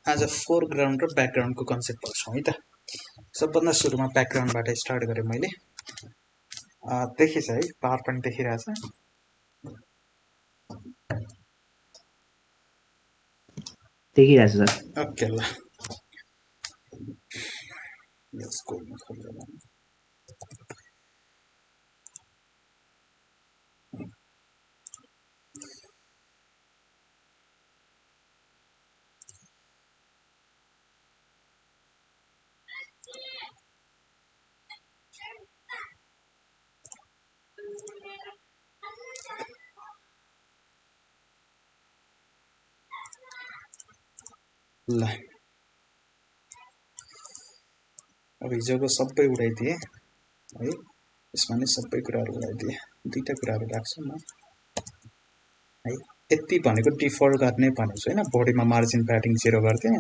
आज फोरग्राउन्ड र ब्याकग्राउन्डको कन्सेप्ट पढ्छौँ है त। सबभन्दा सुरुमा ब्याकग्राउन्डबाट स्टार्ट गरेँ मैले। देखिछ है, पावर पोइन्ट देखिरहेछ? देखिरहेछ सर। ओके ल, यसको खोलेर ल, अब हिजोको सबै उडाइदिए है, यसमा नै सबै कुराहरू उडाइदिए। दुईटा कुराहरू राख्छु म है। यति भनेको डिफल्ट गर्ने भनेको छु हैन, बडीमा मार्जिन प्याडिङ 0 गरिदिए।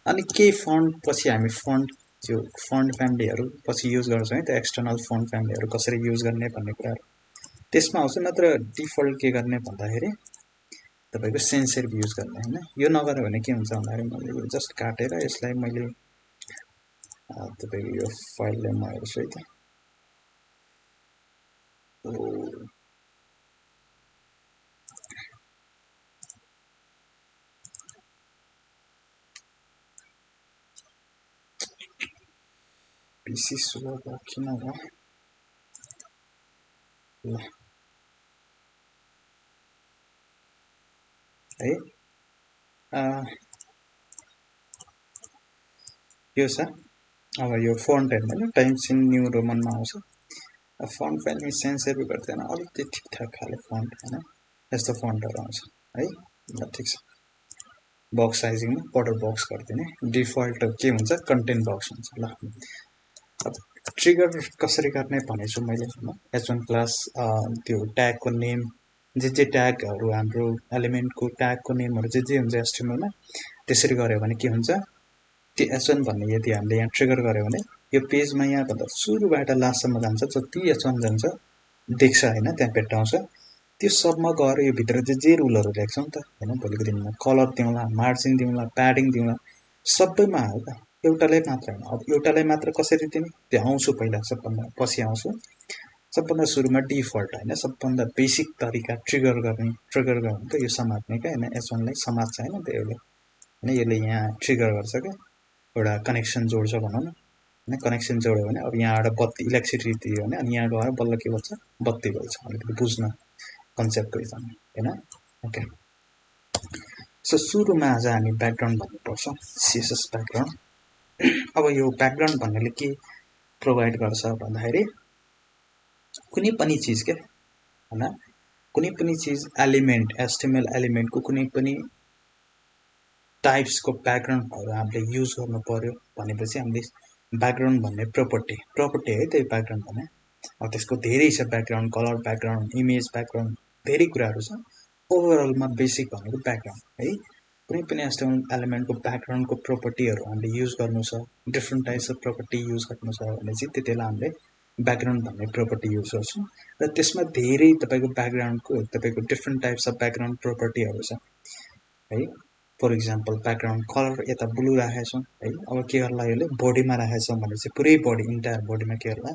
अनि केही फन्ट पछि हामी फन्ट त्यो फन्ट फ्यामिलीहरू पछि युज गर्छौँ है, त्यो एक्सटर्नल फन्ट फ्यामिलीहरू कसरी युज गर्ने भन्ने कुराहरू त्यसमा आउँछ। नत्र डिफल्ट के गर्ने भन्दाखेरि तपाईको सेन्स सेरिफ युज गर्ने हैन। यो नगर्यो भने के हुन्छ भन्दाखेरि मैले यो जस्ट काटेर यसलाई मैले तपाईको यो फाइललाई म हेर्छु है त। पिसी स्लो भयो किन भयो? ल है, यो छ। अब यो फन्ट हेर्नु न, टाइम्स इन न्यू रोमनमा आउँछ। फन्ट फ्यामिली सेन्स सेरिफ गर्दैन, अलिकति ठिकठाक खाले फन्ट हैन, यस्तो फन्टहरू आउँछ है। ल ठिक छ, बक्स साइजिङमा बर्डर बक्स गरिदिने। डिफल्ट के हुन्छ, कन्टेन्ट बक्स हुन्छ। ल, अब ट्रिगर कसरी गर्ने भनेछु मैले हैन। एच1 क्लास त्यो ट्यागको नेम जे ट्यागहरू हाम्रो एलिमेन्टको ट्यागको नेमहरू जे हुन्छ एचटिएमएलमा, त्यसरी गर्यो भने के हुन्छ, त्यो एच1 भन्ने यदि हामीले यहाँ ट्रिगर गर्यो भने यो पेजमा यहाँभन्दा सुरुबाट लास्टसम्म जान्छ, जति एच1 जान्छ देख्छ हैन, त्यहाँ भेट्टाउँछ। त्यो सबमा गएर यो भित्र जे रुलहरू लेख्छौँ त हैन, भोलिको दिनमा कलर दिउँला, मार्जिन दिउँला, प्याडिङ दिउँला, सबैमा हो त। एउटालाई मात्र हैन। अब एउटालाई मात्र कसरी दिने त्यो आउँछु, पहिला सबभन्दा पछि आउँछु। सबभन्दा सुरुमा डिफल्ट हैन, सबभन्दा बेसिक तरिका ट्रिगर गर्ने त यो समात्ने क्या हैन, एच1लाई समात्छ हैन, त्यसले हैन, यसले यहाँ ट्रिगर गर्छ क्या, एउटा कनेक्सन जोड्छ भनौँ न हैन। कनेक्सन जोड्यो भने अब यहाँबाट बत्ती इलेक्ट्रिसिटी दियो भने अनि यहाँ गएर बल्ल के बल्छ, बत्ती बल्छ। अलिकति बुझ्न कन्सेप्ट हैन हैन। ओके, सो सुरुमा आज हामी ब्याकग्राउन्ड भन्ने पढ्छौँ, सिएसएस ब्याकग्राउन्ड। अब यो ब्याकग्राउन्ड भन्नेले के प्रोभाइड गर्छ भन्दाखेरि कुनै पनि चिज के हैन, कुनै पनि चिज एलिमेन्ट एचटिएमएल एलिमेन्टको कुनै पनि टाइप्सको ब्याकग्राउन्डहरू हामीले युज गर्नु पर्यो भनेपछि हामीले ब्याकग्राउन्ड भन्ने प्रपर्टी है त्यही ब्याकग्राउन्ड भन्ने। अब त्यसको धेरै छ, background colour, background image, background धेरै कुराहरू छ। ओभरअलमा बेसिक भनेको ब्याकग्राउन्ड है। कुनै पनि एचटिएमएल एलिमेन्टको ब्याकग्राउन्डको प्रपर्टीहरू हामीले युज गर्नु छ, different types of property use गर्नु छ भने चाहिँ त्यतिबेला हामीले ब्याकग्राउन्ड भन्ने प्रपर्टी युज गर्छौँ। र त्यसमा धेरै तपाईको ब्याकग्राउन्डको तपाईको डिफ्रेन्ट टाइप्स अफ ब्याकग्राउन्ड प्रपर्टीहरू छ है। फर इक्जाम्पल ब्याकग्राउन्ड कलर यता ब्लू राखेछौँ है। अब के गर्ला, यसले बडीमा राखेछौँ भने चाहिँ पुरै बडी इन्टायर बडीमा के गर्ला,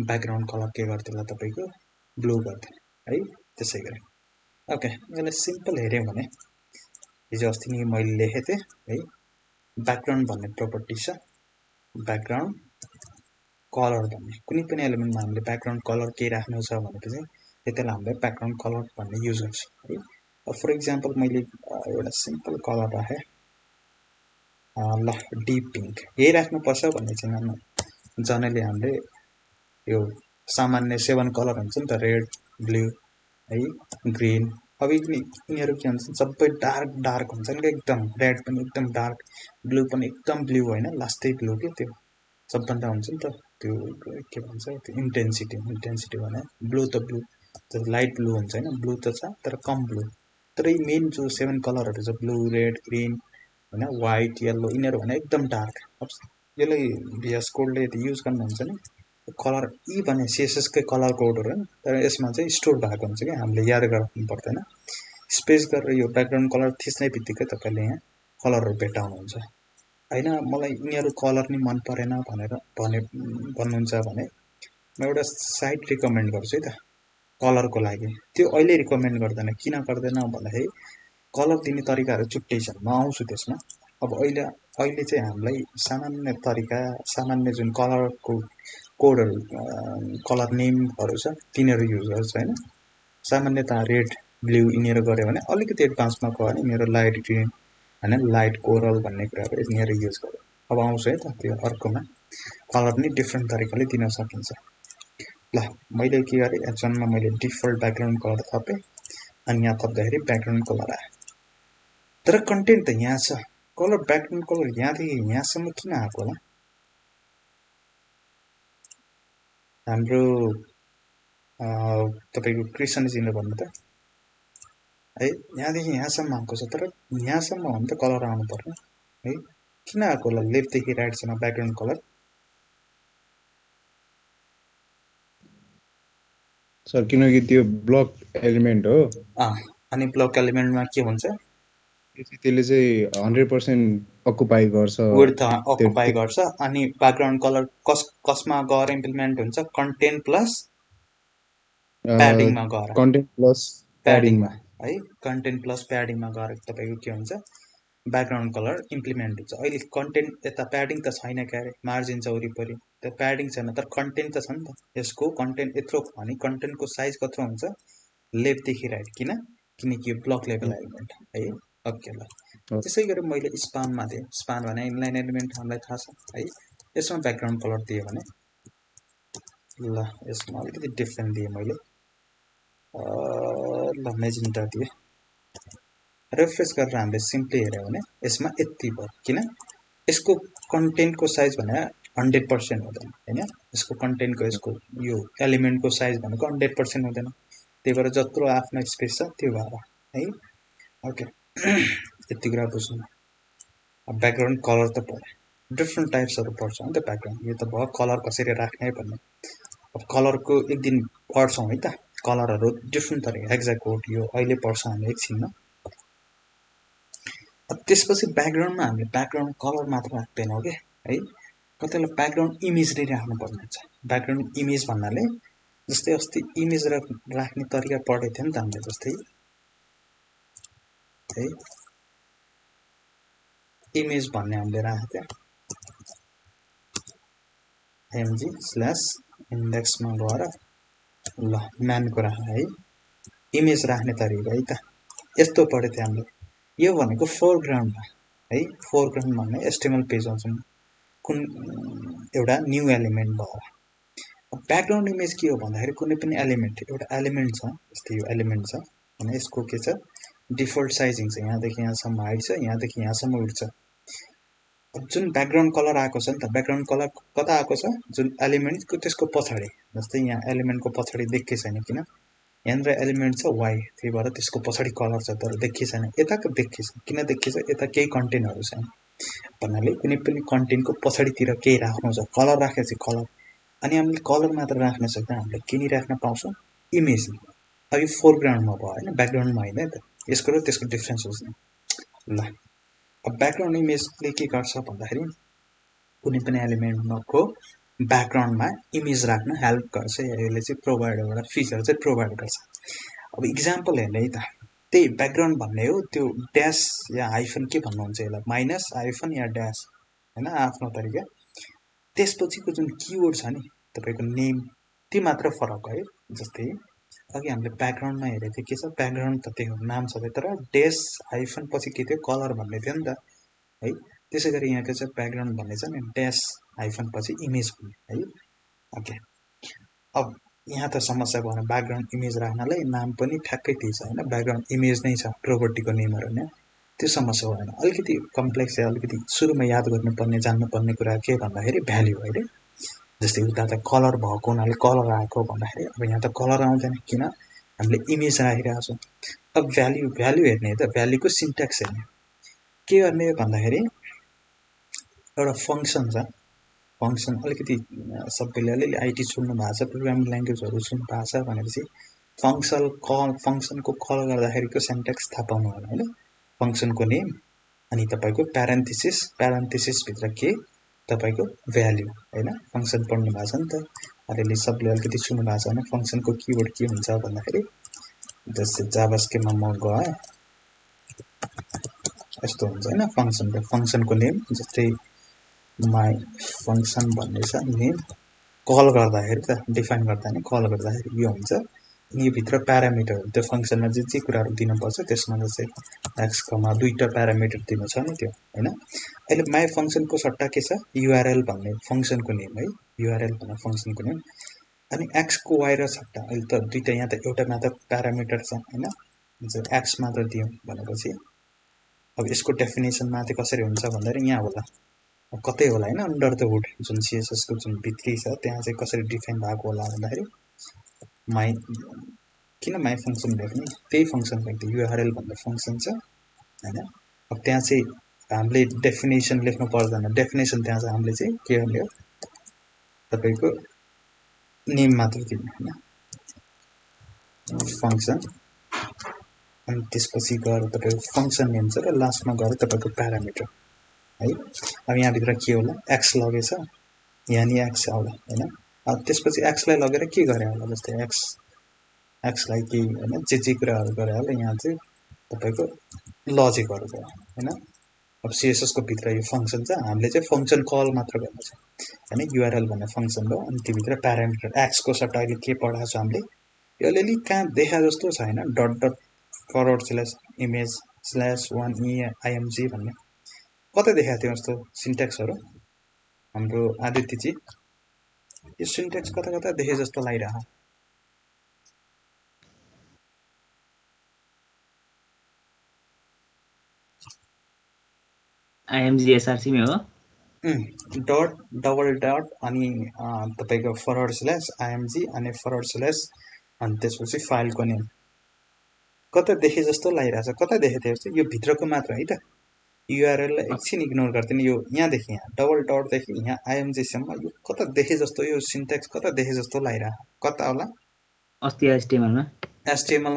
ब्याकग्राउन्ड कलर के गर्दिला तपाईको ब्लू गरिदिने है, त्यसै गरी। ओके, यसलाई सिम्पल हेऱ्यौँ भने हिजो अस्ति नै मैले लेखेको थिएँ है, ब्याकग्राउन्ड भन्ने प्रपर्टी छ, ब्याकग्राउन्ड कलर भन्ने। कुनै पनि एलिमेन्टमा हामीले ब्याकग्राउन्ड कलर के राख्नु छ भनेपछि त्यतिबेला हामीले ब्याकग्राउन्ड कलर भन्ने युज गर्छौँ है। फर इक्जाम्पल मैले एउटा सिम्पल कलर राखेँ, ल डिप पिङ्क, यही राख्नुपर्छ भन्ने छैन। जनरली हामीले यो सामान्य 7 कलर हुन्छ नि त, रेड, ब्लू है, ग्रिन। अब यिनीहरू के भन्छन्, सबै डार्क हुन्छन् कि एकदम, रेड पनि एकदम डार्क, ब्लू पनि एकदम ब्लू होइन, लास्टै ब्लू के त्यो सबभन्दा हुन्छ नि त, त्यो के भन्छ, त्यो इन्टेन्सिटी भने ब्लू त लाइट ब्लू हुन्छ होइन, ब्लू त छ तर कम ब्लू। तर यी मेन जो 7 कलरहरू छ, ब्लू, रेड, ग्रिन होइन, व्हाइट, येल्लो, यिनीहरू भने एकदम डार्क। अब यसलाई भिएस कोडले यदि युज गर्नुहुन्छ नि, कलर यी भने सिएसएसकै कलर कोडहरू होइन, तर यसमा चाहिँ स्टोर भएको हुन्छ कि हामीले याद गर्नु पर्दैन। स्पेस गरेर यो ब्याकग्राउन्ड कलर थिच्ने बित्तिकै तपाईँले यहाँ कलरहरू भेट्टाउनुहुन्छ होइन मलाई यिनीहरू कलर नि मन परेन भनेर भन्नुहुन्छ भने म एउटा साइट रिकमेन्ड गर्छु है त कलरको लागि। त्यो अहिले रिकमेन्ड गर्दैन, किन गर्दैन भन्दाखेरि कलर दिने तरिकाहरू छुट्टै छन्, म आउँछु त्यसमा। अब अहिले चाहिँ हामीलाई सामान्य जुन कलरको कोडहरू कलर नेमहरू छ तिनीहरू युज गर्छ होइन। सामान्यतः रेड ब्लू यिनीहरू गऱ्यो भने अलिकति एडभान्समा गयो भने यिनीहरू लाइट ग्रिन होइन लाइट कोरल भन्ने कुराहरू यिनीहरू युज गर्यो। अब आउँछ है त त्यो अर्कोमा कलर नि डिफ्रेन्ट तरिकाले दिन सकिन्छ। ल मैले के गरेँ एक्सनमा मैले डिफल्ट ब्याकग्राउन्ड कलर थपेँ अनि यहाँ थप्दाखेरि ब्याकग्राउन्ड कलर आयो। तर कन्टेन्ट त यहाँ छ, कलर ब्याकग्राउन्ड कलर यहाँदेखि यहाँसम्म किन आएको होला? हाम्रो तपाईँको कृष्णजीले भन्नु त है यहाँदेखि यहाँसम्म आएको छ, तर यहाँसम्म हो भने त कलर आउनु पर्ने है, किन आएको होला लेफ्टदेखि राइटसम्म ब्याकग्राउन्ड कलर? सर किनकि त्यो ब्लक एलिमेन्ट हो। अनि ब्लक एलिमेन्टमा के हुन्छ? त्यसले चाहिँ 100% अकुपाई गर्छ, विड्थ अकुपाई गर्छ। अनि ब्याकग्राउन्ड कलर कसमा गएर इम्प्लिमेन्ट हुन्छ? कन्टेन्ट प्लस प्याडिङमा गएर, कन्टेन्ट प्लस प्याडिङमा है, कन्टेन्ट प्लस प्याडिङमा गएर तपाईँको के हुन्छ? ब्याकग्राउन्ड कलर इम्प्लिमेन्ट हुन्छ। अहिले कन्टेन्ट यता प्याडिङ त छैन, क्यारे मार्जिन छ वरिपरि, त्यो प्याडिङ छैन, तर कन्टेन्ट त छ नि त। यसको कन्टेन्ट यत्रो भने कन्टेन्टको साइज कत्रो हुन्छ? लेफ्टदेखि राइट, किनकि यो ब्लक लेभल एलिमेन्ट है। ओके ल, त्यसै गरी मैले स्पानमा दिएँ, स्पान भने इनलाइन एलिमेन्ट हामीलाई थाहा छ है। यसमा ब्याकग्राउन्ड कलर दिएँ भने ल यसमा अलिकति डिफ्रेन्ट दिएँ मैले, ल मेजेन्टा दिएँ। रिफ्रेस गरेर हामीले सिम्पली हेऱ्यो भने यसमा यति भयो, किन यसको कन्टेन्टको साइज भने 100% हुँदैन होइन। यसको कन्टेन्टको यसको यो एलिमेन्टको साइज भनेको 100% हुँदैन, त्यही भएर जत्रो आफ्नो स्पेस छ त्यो भएर है। ओके यति कुरा बुझ्नु। अब ब्याकग्राउन्ड कलर त पऱ्यो, डिफ्रेन्ट टाइप्सहरू पर्छ नि त ब्याकग्राउन्ड। यो त भयो कलर कसरी राख्ने भन्ने। अब कलरको एक दिन पढ्छौँ है त, कलरहरू डिफ्रेन्ट तरिका एक्ज्याक्ट कोड यो अहिले पढ्छौँ हामी एकछिनमा। अब त्यसपछि ब्याकग्राउन्डमा हामीले ब्याकग्राउन्ड कलर मात्र राख्दैनौँ कि है, कतिले ब्याकग्राउन्ड इमेज नै राख्नुपर्ने हुन्छ। ब्याकग्राउन्ड इमेज भन्नाले जस्तै अस्ति इमेज राख्ने तरिका पढेको थियो नि त हामीले, जस्तै है इमेज भन्ने हामीले राखेको थियो mg/इन्डेक्समा गएर ल म्यानको राख है, इमेज राख्ने तरिका है त यस्तो पढेको थियो हामीले। यो भनेको फोरग्राउन्डमा है, फोरग्राउन्ड भन्ने एचटिएमएल पेज आउँछ कुन एउटा न्यू एलिमेन्ट भएर। ब्याकग्राउन्ड इमेज के हो भन्दाखेरि कुनै पनि एलिमेन्ट, एउटा एलिमेन्ट छ, जस्तै यो एलिमेन्ट छ भने यसको के छ डिफल्ट साइजिङ छ, यहाँदेखि यहाँसम्म हाइट छ, यहाँदेखि यहाँसम्म उठ छ। जुन ब्याकग्राउन्ड कलर आएको छ नि त, ब्याकग्राउन्ड कलर कता आएको छ? जुन एलिमेन्टको त्यसको पछाडि, जस्तै यहाँ एलिमेन्टको पछाडि देखिए छैन, किन यहाँनिर एलिमेन्ट छ वाइ, त्यही भएर त्यसको पछाडि कलर छ, तर देखिए छैन। यताको देखिए छ, किन देखिए छ? यता केही कन्टेन्टहरू छैन भन्नाले कुनै पनि कन्टेन्टको पछाडितिर केही राख्नु छ, कलर राखेपछि कलर। अनि हामीले कलर मात्र राख्न सक्दा हामीले के नि राख्न पाउँछौँ? इमेज। अब यो फोरग्राउन्डमा भयो होइन, ब्याकग्राउन्डमा होइन त, यसको र त्यसको डिफ्रेन्स बुझ्ने। ल अब ब्याकग्राउन्ड इमेजले के गर्छ भन्दाखेरि कुनै पनि एलिमेन्टको ब्याकग्राउन्डमा इमेज राख्न हेल्प गर्छ, यसले चाहिँ प्रोभाइड एउटा फिचर चाहिँ प्रोभाइड गर्छ। अब इक्जाम्पल हेर्ने है त, त्यही ब्याकग्राउन्ड भन्ने हो, त्यो ड्यास या हाइफन के भन्नुहुन्छ यसलाई, माइनस हाइफन या ड्यास होइन आफ्नो तरिका। त्यसपछिको जुन किवर्ड छ नि तपाईँको नेम, त्यो मात्र फरक है। जस्तै अघि हामीले ब्याकग्राउन्डमा हेरेको थियो, के छ ब्याकग्राउन्ड त त्यो नाम छ, तर ड्यास हाइफन पछि के थियो? कलर भन्ने थियो नि त है। त्यसै गरी यहाँ के छ ब्याकग्राउन्ड भन्ने छ नि ड्यास हाइफन पछि इमेज भन्ने है। ओके अब यहाँ त समस्या भएन, ब्याकग्राउन्ड इमेज राख्नलाई नाम पनि ठ्याक्कै त्यही छ होइन, ब्याकग्राउन्ड इमेज नै छ प्रोपर्टीको नेमहरू होइन, त्यो समस्या भएन। अलिकति कम्प्लेक्स चाहिँ अलिकति सुरुमा याद गर्नुपर्ने जान्नुपर्ने कुरा के भन्दाखेरि भ्याल्यु होइन। जस्तै उता त कलर भएको हुनाले कलर आएको भन्दाखेरि अब यहाँ त कलर आउँदैन, किन हामीले इमेज राखिरहेको छौँ। अब भ्याल्यु हेर्ने त भ्याल्युको सिन्ट्याक्स हेर्ने के गर्ने भन्दाखेरि एउटा फङ्सन छ, फङ्सन अलिकति सबैले अलिअलि आइटी सुन्नु भएको छ, प्रोग्रामिङ ल्याङ्ग्वेजहरू सुन्नु भएको छ भनेपछि फङ्सनको कल गर्दाखेरिको सिन्ट्याक्स थाहा पाउनु होला होइन। फङ्सनको नेम अनि तपाईको प्यारेन्थेसिस भित्र के तपाईको भ्याल्यु हैन फंक्सन पढ्नु भएको छ नि त अलिअलि सबले अलिकति सुन्नु भएको छ भने फंक्सनको किवर्ड के हुन्छ भन्दाखेरि जस्तै जाभास्क्रिप्टमा म गए यस्तो हुन्छ हैन फंक्सनको नेम जस्तै माई फंक्सन भन्ने छ नेम कल गर्दाखेरि त डिफाइन गर्दा नि कल गर्दाखेरि यो हुन्छ अनि यो भित्र प्यारामिटर त्यो फंक्सनमा जे कुराहरु दिनुपर्छ त्यसमा चाहिँ x, दुईटा प्यारामिटर दिनु छ नि त्यो हैन अहिले माई फंक्सनको सट्टा के छ url भन्ने फंक्सनको नेम है url भन्ने फंक्सनको नेम अनि x को y र सट्टा अहिले त दुईटा यहाँ त एउटा मात्र प्यारामिटर छ हैन x मात्र दियौ भनेपछि अब यसको डेफिनेसन माथि कसरी हुन्छ भन्दाखेरि यहाँ होला कतै होला हैन अन्डर द हुड जुन CSS को जुन भित्री छ त्यहाँ चाहिँ कसरी डिफाइन भएको होला भन्दाखेरि माई किन माई फंक्सन लेख्ने त्यही फंक्सन लेख्दै url भन्ने फंक्सन छ हैन अब त्यहाँ चाहिँ हामीले डेफिनेसन लेख्नु पर्दैन डेफिनेसन त्यहाँ चाहिँ हामीले चाहिँ के गर्ने हो तपाईको नेम मात्र दिने हैन फंक्सन अनि त्यसपछि गएर तपाईको फंक्सन नेम छ र लास्टमा गएर तपाईको प्यारामिटर है अब यहाँ भित्र के होला x लगेछ यहाँ नि x आउला हैन अब त्यसपछि x लाई लगेर के गरे होला जस्तै x लाई के हैन जे कुराहरु गरे होला यहाँ चाहिँ तपाईको लजिकहरु भयो हैन अब CSS को भित्र यो फंक्सन छ हामीले चाहिँ फंक्सन कल मात्र गर्नु छ हैन url भन्ने फंक्सन हो अनि त्यो भित्र प्यारामिटर x को सट्टा अहिले के पढाएको छ हामीले यो अलिअलि कहाँ देखा जस्तो छ हैन डट .image/1img भन्ने कतै देखाएको थियो जस्तो सिन्ट्याक्सहरु हाम्रो आदित्यजी यो सिन्ट्याक्स कता देखे जस्तो लागिरहा IMG SRC मै हो डट अनि तपाईको /img अनि / अनि त्यसपछि फाइलको नेम कता देखे जस्तो लागिरहेछ कता देखे थियो जस्तो यो भित्रको मात्र है त URL लाई एकछिन इग्नोर गर्दिन यो यहाँ देखि यहाँ डबल डट देखि यहाँ IMG सम्म यो कता देखे जस्तो यो सिन्ट्याक्स कता देखे जस्तो लागिरहा कता होला अस्ति HTML मा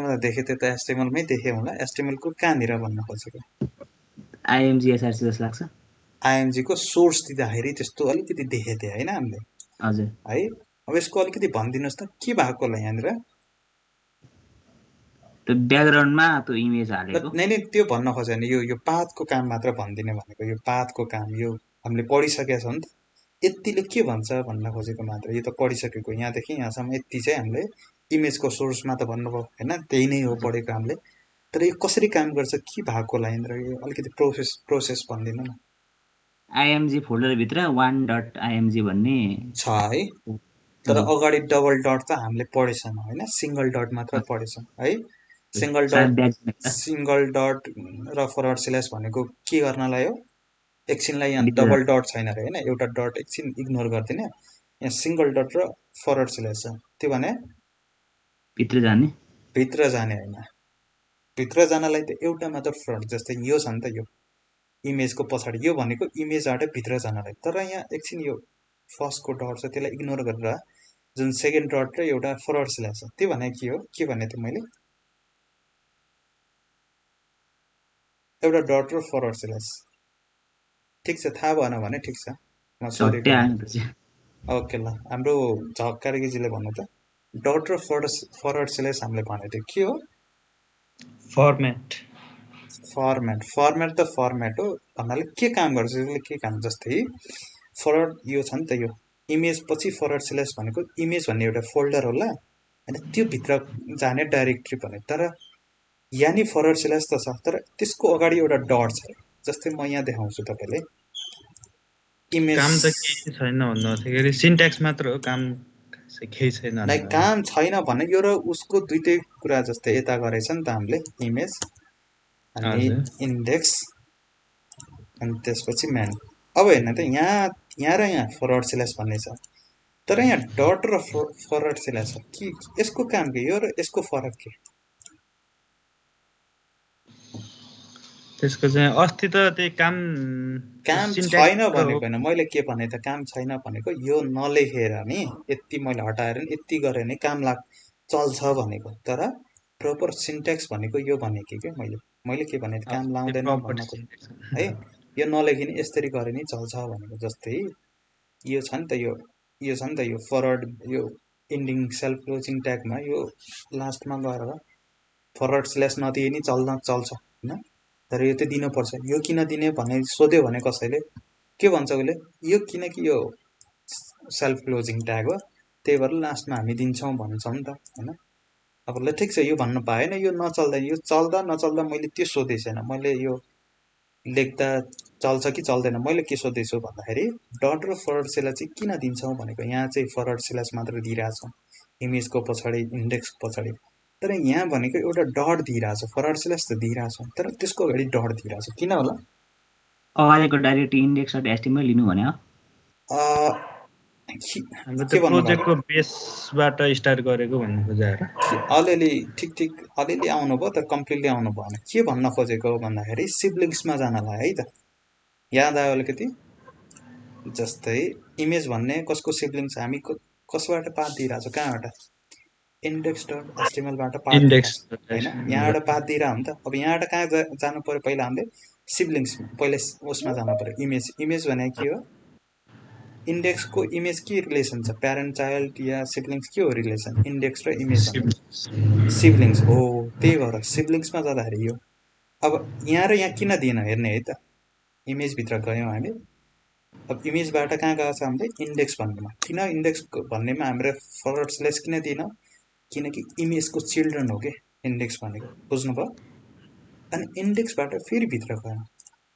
मा देखे त्यो त HTML मै देखे होला HTML को कहाँनिर भन्न खोजेको IMG SRC जस्तो लाग्छ IMG को सोर्स दिँदाखेरि त्यस्तो अलिकति देखे थिए हैन हामीले हजुर है अब यसको अलिकति भनिदिनुस् त के भएको होला यहाँनिर त्यो ब्याकग्राउन्डमा त्यो इमेज हालेको नै त्यो भन्न खोजेन यो पाथको काम मात्र भनिदिने भनेको यो पाथको काम यो हामीले पढिसकेका छौं नि त यतिले के भन्छ भन्न खोजेको मात्र यो त पढिसकेको यहाँदेखि यहाँसम्म यति चाहिँ हामीले इमेजको सोर्समा त भन्नुभयो हैन त्यही नै हो पढेको हामीले तर यो कसरी काम गर्छ के भएको होला यहाँनिर यो अलिकति प्रोसेस भनिदिनु न IMG फोल्डर भित्र 1.img भन्ने छ है तर अगाडि डबल डट त हामीले पढेछौं हैन सिंगल डट मात्र पढेछौं है सिंगल डट र / भनेको के गर्नलाई हो एकछिनलाई यहाँ डबल डट छैन रे हैन एउटा डट एकछिन इग्नोर गर्दिने यहाँ सिंगल डट र / छ त्यो भने भित्र जाने हैन भित्र जानलाई त एउटा मात्र फ्रन्ट जस्तै यो छ नि त यो इमेजको पछाडी यो भनेको इमेजबाट भित्र जानलाई तर यहाँ एकछिन यो फर्स्ट को डट छ त्यसलाई इग्नोर गरेर जुन सेकेन्ड डट र एउटा / छ त्यो भने के हो के भने त मैले एउटा डट र / ठीक छ थाहा भएन भने ठीक छ म सरी ओके ल हाम्रो झक्कारीजीले भन्नु त डट र / हामीले भने थियो के हो फर्मेट त फर्मेट हो भन्नाले के काम गर्छ यसले के काम जस्तै यो छ नि त यो इमेज पछि / भनेको इमेज भन्ने एउटा फोल्डर होला अनि त्यो भित्र जाने डाइरेक्टरी भने तर यानी / त छ तर त्यसको अगाडि एउटा डट छ जस्तै म यहाँ देखाउँछु तपाईले इमेज काम त केही छैन भन्दाखेरि सिन्ट्याक्स मात्र हो काम केही छैन लाइक काम छैन भने यो र उसको दुईटै कुरा जस्तै यता गरेछ नि त हामीले इमेज अनि इन्डेक्स अनि त्यसपछि मेन अब हेर्न त यहाँ र यहाँ / भन्ने छ तर यहाँ डट र / छ कि यसको काम के यो र यसको फरक के त्यसको चाहिँ अस्ति त त्यही काम छैन भनेको हैन मैले के भने त काम छैन भनेको यो नलेखेर नि यति मैले हटाएर नि यति गरे नि काम चल्छ भनेको तर प्रोपर सिन्ट्याक्स भनेको यो भनेको के मैले मैले के भने काम लाउँदैन भन्न खोजेँ है। यो नलेखि नि यसरी गरे नि चल्छ भनेको जस्तै यो छ नि त यो छ नि त यो फरवर्ड यो इन्डिङ सेल्फ क्लोजिङ ट्यागमा यो लास्टमा गएर फरवर्ड स्ल्यास नदिए नि चल्छ होइन। तर यो चाहिँ दिनुपर्छ। यो किन दिने भने सोध्यो भने कसैले के भन्छ उसले यो किनकि यो सेल्फ क्लोजिङ ट्याग हो त्यही भएर लास्टमा हामी दिन्छौँ भन्छौँ नि त होइन। अब ल ठिक छ यो भन्नु पाएन यो नचल्दा यो चल्दा नचल्दा मैले त्यो सोधेको छैन। मैले यो लेख्दा चल्छ कि चल्दैन मैले के सोध्दैछु भन्दाखेरि डट र फरवर्ड स्ल्यास चाहिँ किन दिन्छौँ भनेको यहाँ चाहिँ फरवर्ड स्ल्यास मात्र दिइरहेछौँ इमेजको पछाडि इन्डेक्सको पछाडि। तर यहाँ भनेको एउटा डट दिइरहेछ फरवर्ड स्ल्यास त दिइरहेछौँ तर त्यसको अगाडि डट दिइरहेछ किन होला? अगाडिको डाइरेक्ट इन्डेक्स डट एचटिएमएल लिनु भने के प्रोजेक्टको बेसबाट स्टार्ट गरेको भन्नु खोजेर अलिअलि ठिक अलिअलि आउनुभयो तर कम्प्लिटली आउनु भएन। के भन्न खोजेको भन्दाखेरि सिब्लिङ्समा जानलाई है त याद आयो अलिकति। जस्तै इमेज भन्ने कसको सिब्लिङ्स हामी कसबाट पाथ दिइरहेछौँ कहाँबाट इन्डेक्स डट एचटिएमएलबाट पाथ दिइरहेछौँ होइन। यहाँबाट पाथ दिइरह नि त। अब यहाँबाट कहाँ जानु पर्यो पहिला हामीले सिब्लिङ्समा पहिला उसमा जानु पर्यो इमेज भनेको के हो इन्डेक्स को इमेज के रिलेसन छ प्यारेन्ट चाइल्ड या सिब्लिङ्स के हो रिलेसन इन्डेक्स र इमेज सिब्लिङ्स हो। त्यही भएर सिब्लिङ्समा जाँदाखेरि यो अब यहाँ र यहाँ किन दिएन हेर्ने है त इमेजभित्र गयौँ हामी। अब इमेजबाट कहाँ गएको छ हामीले इन्डेक्स भन्नेमा किन इन्डेक्स भन्नेमा हाम्रो फरवर्ड स्ल्यास किन दिएन किनकि इमेजको चिल्ड्रन हो कि इन्डेक्स भनेको बुझ्नुभयो। अनि इन्डेक्सबाट फेरि भित्र गयौँ